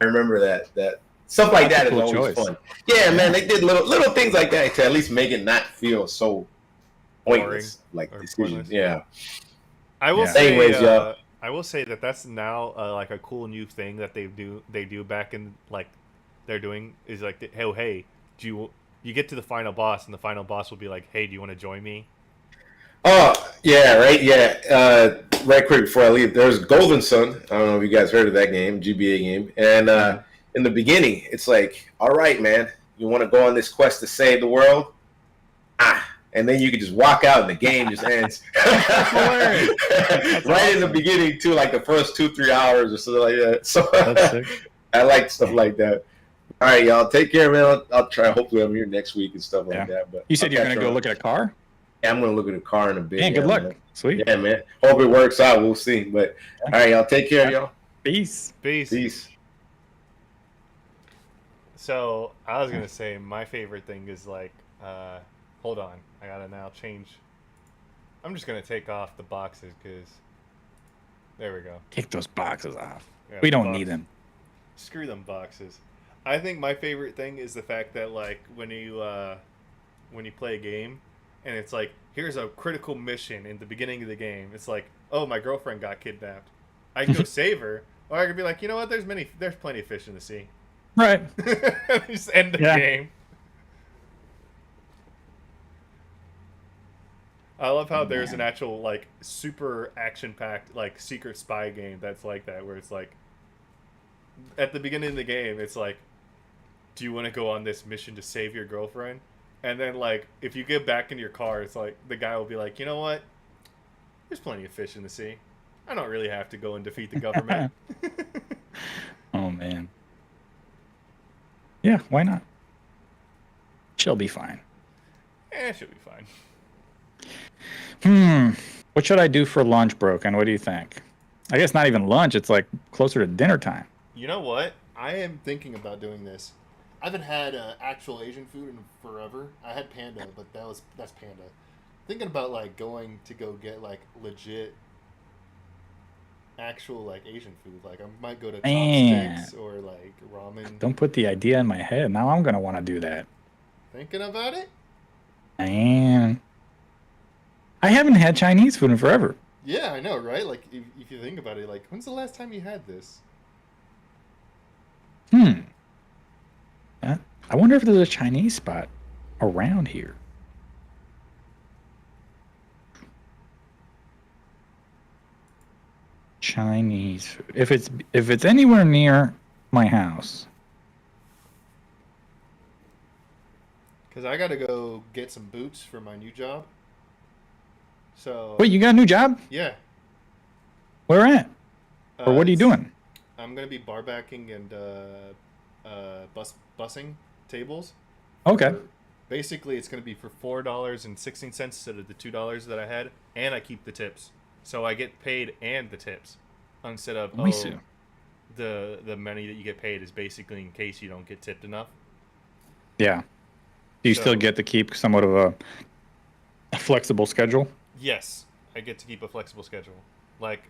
remember that stuff like that is always fun. Yeah, man, they did little things like that to at least make it not feel so pointless, like decisions. Yeah. I will say. Anyways, y'all. I will say that that's now like a cool new thing that they do back in like they're doing is like hey do you get to the final boss and the final boss will be like, hey, do you want to join me? Oh yeah, right, yeah. Right quick before I leave, there's Golden Sun. I don't know if you guys heard of that game, GBA game. And in the beginning, it's like, all right, man, you want to go on this quest to save the world? And then you can just walk out and the game just ends. Right awesome. In the beginning too, like the first 2-3 hours or something like that. So I like stuff like that. All right, y'all, take care, man. I'll try. Hopefully, I'm here next week and stuff like that. But you said you're gonna go look at a car. Yeah, I'm gonna look at a car in a bit. Man, good luck. Man. Sweet. Yeah, man. Hope it works out. We'll see. But all right, y'all, take care, y'all. Peace. So I was gonna say my favorite thing is like, hold on, I gotta now change. I'm just gonna take off the boxes because there we go. Take those boxes off. Yeah, we don't need them. Screw them boxes. I think my favorite thing is the fact that like when you play a game and it's like, here's a critical mission in the beginning of the game. It's like, oh, my girlfriend got kidnapped. I can go save her, or I could be like, you know what? There's plenty of fish in the sea. Right. Just end the game. I love how there's an actual like super action-packed like secret spy game that's like that, where it's like at the beginning of the game, it's like, do you want to go on this mission to save your girlfriend? And then like if you get back in your car, it's like the guy will be like, you know what? There's plenty of fish in the sea. I don't really have to go and defeat the government. Oh man. Yeah, why not? She'll be fine. She'll be fine. What should I do for lunch, Broken? What do you think? I guess not even lunch. It's like closer to dinner time. You know what? I am thinking about doing this. I haven't had actual Asian food in forever. I had Panda, but that's Panda. Thinking about like going to go get like legit actual like Asian food. Like I might go to chopsticks or like ramen. Don't put the idea in my head. Now I'm gonna want to do that. Thinking about it? Man, I haven't had Chinese food in forever. Yeah, I know, right? Like if you think about it, like when's the last time you had this? I wonder if there's a Chinese spot around here. Chinese food. If it's anywhere near my house. Because I got to go get some boots for my new job. So Wait, you got a new job? yeah. Where at? Or what are you doing? I'm gonna be bar backing and busing tables. Okay. Basically, it's gonna be for $4.16 instead of the $2 that I had, and I keep the tips, so I get paid and the tips, instead of Let me see. the money that you get paid is basically in case you don't get tipped enough. Yeah. Do you So- still get to keep somewhat of a flexible schedule? Yes, I get to keep a flexible schedule. Like,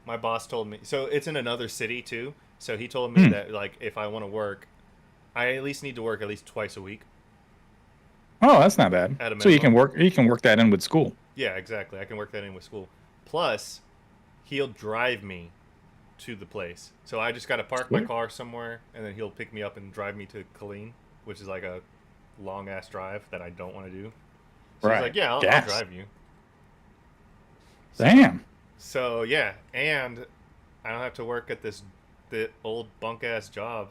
my boss told me, so it's in another city too. So he told me that like if I want to work, I at least need to work at least twice a week. Oh, that's not bad. At a So you can minimum. work that in with school. Yeah, exactly. I can work that in with school. Plus, he'll drive me to the place. So I just got to park my Sweet. car somewhere, and then he'll pick me up and drive me to Killeen, which is like a long ass drive that I don't want to do. So Right. he's like, "Yeah, I'll Gas. drive you." Damn. So yeah, and I don't have to work at the old bunk ass job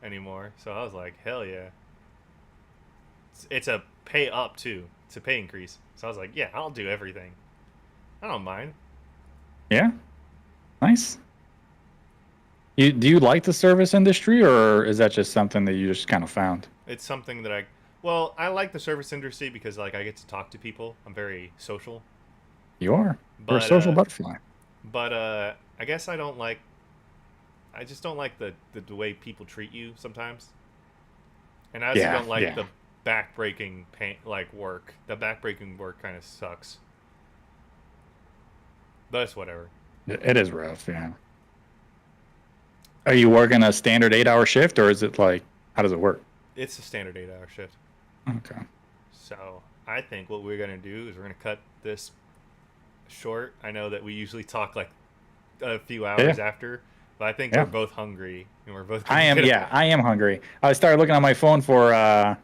anymore. So I was like, hell yeah. It's a pay up too. It's a pay increase. So I was like, yeah, I'll do everything. I don't mind. Yeah. Nice. Do you like the service industry, or is that just something that you just kind of found? It's something that I like the service industry because like I get to talk to people. I'm very social. You are. You're a But, social butterfly. But I guess I just don't like the way people treat you sometimes. And I also Yeah, don't like yeah. the backbreaking pain like work. The backbreaking work kind of sucks. But it's whatever. It is rough, yeah. Are you working a standard 8-hour shift, or is it like, how does it work? It's a standard 8-hour shift. Okay. So I think what we're gonna do is we're gonna cut this short. I know that we usually talk like a few hours after, but I think Yeah. we're both hungry and we're both. I am, gonna yeah, I am hungry. I started looking on my phone for Like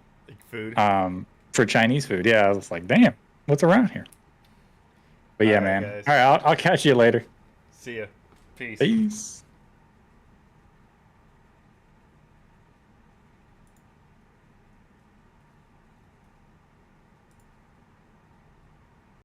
food. Chinese food. Yeah, I was like, damn, what's around here? But yeah, All right, man. guys. All right, I'll catch you later. See ya. Peace. Peace.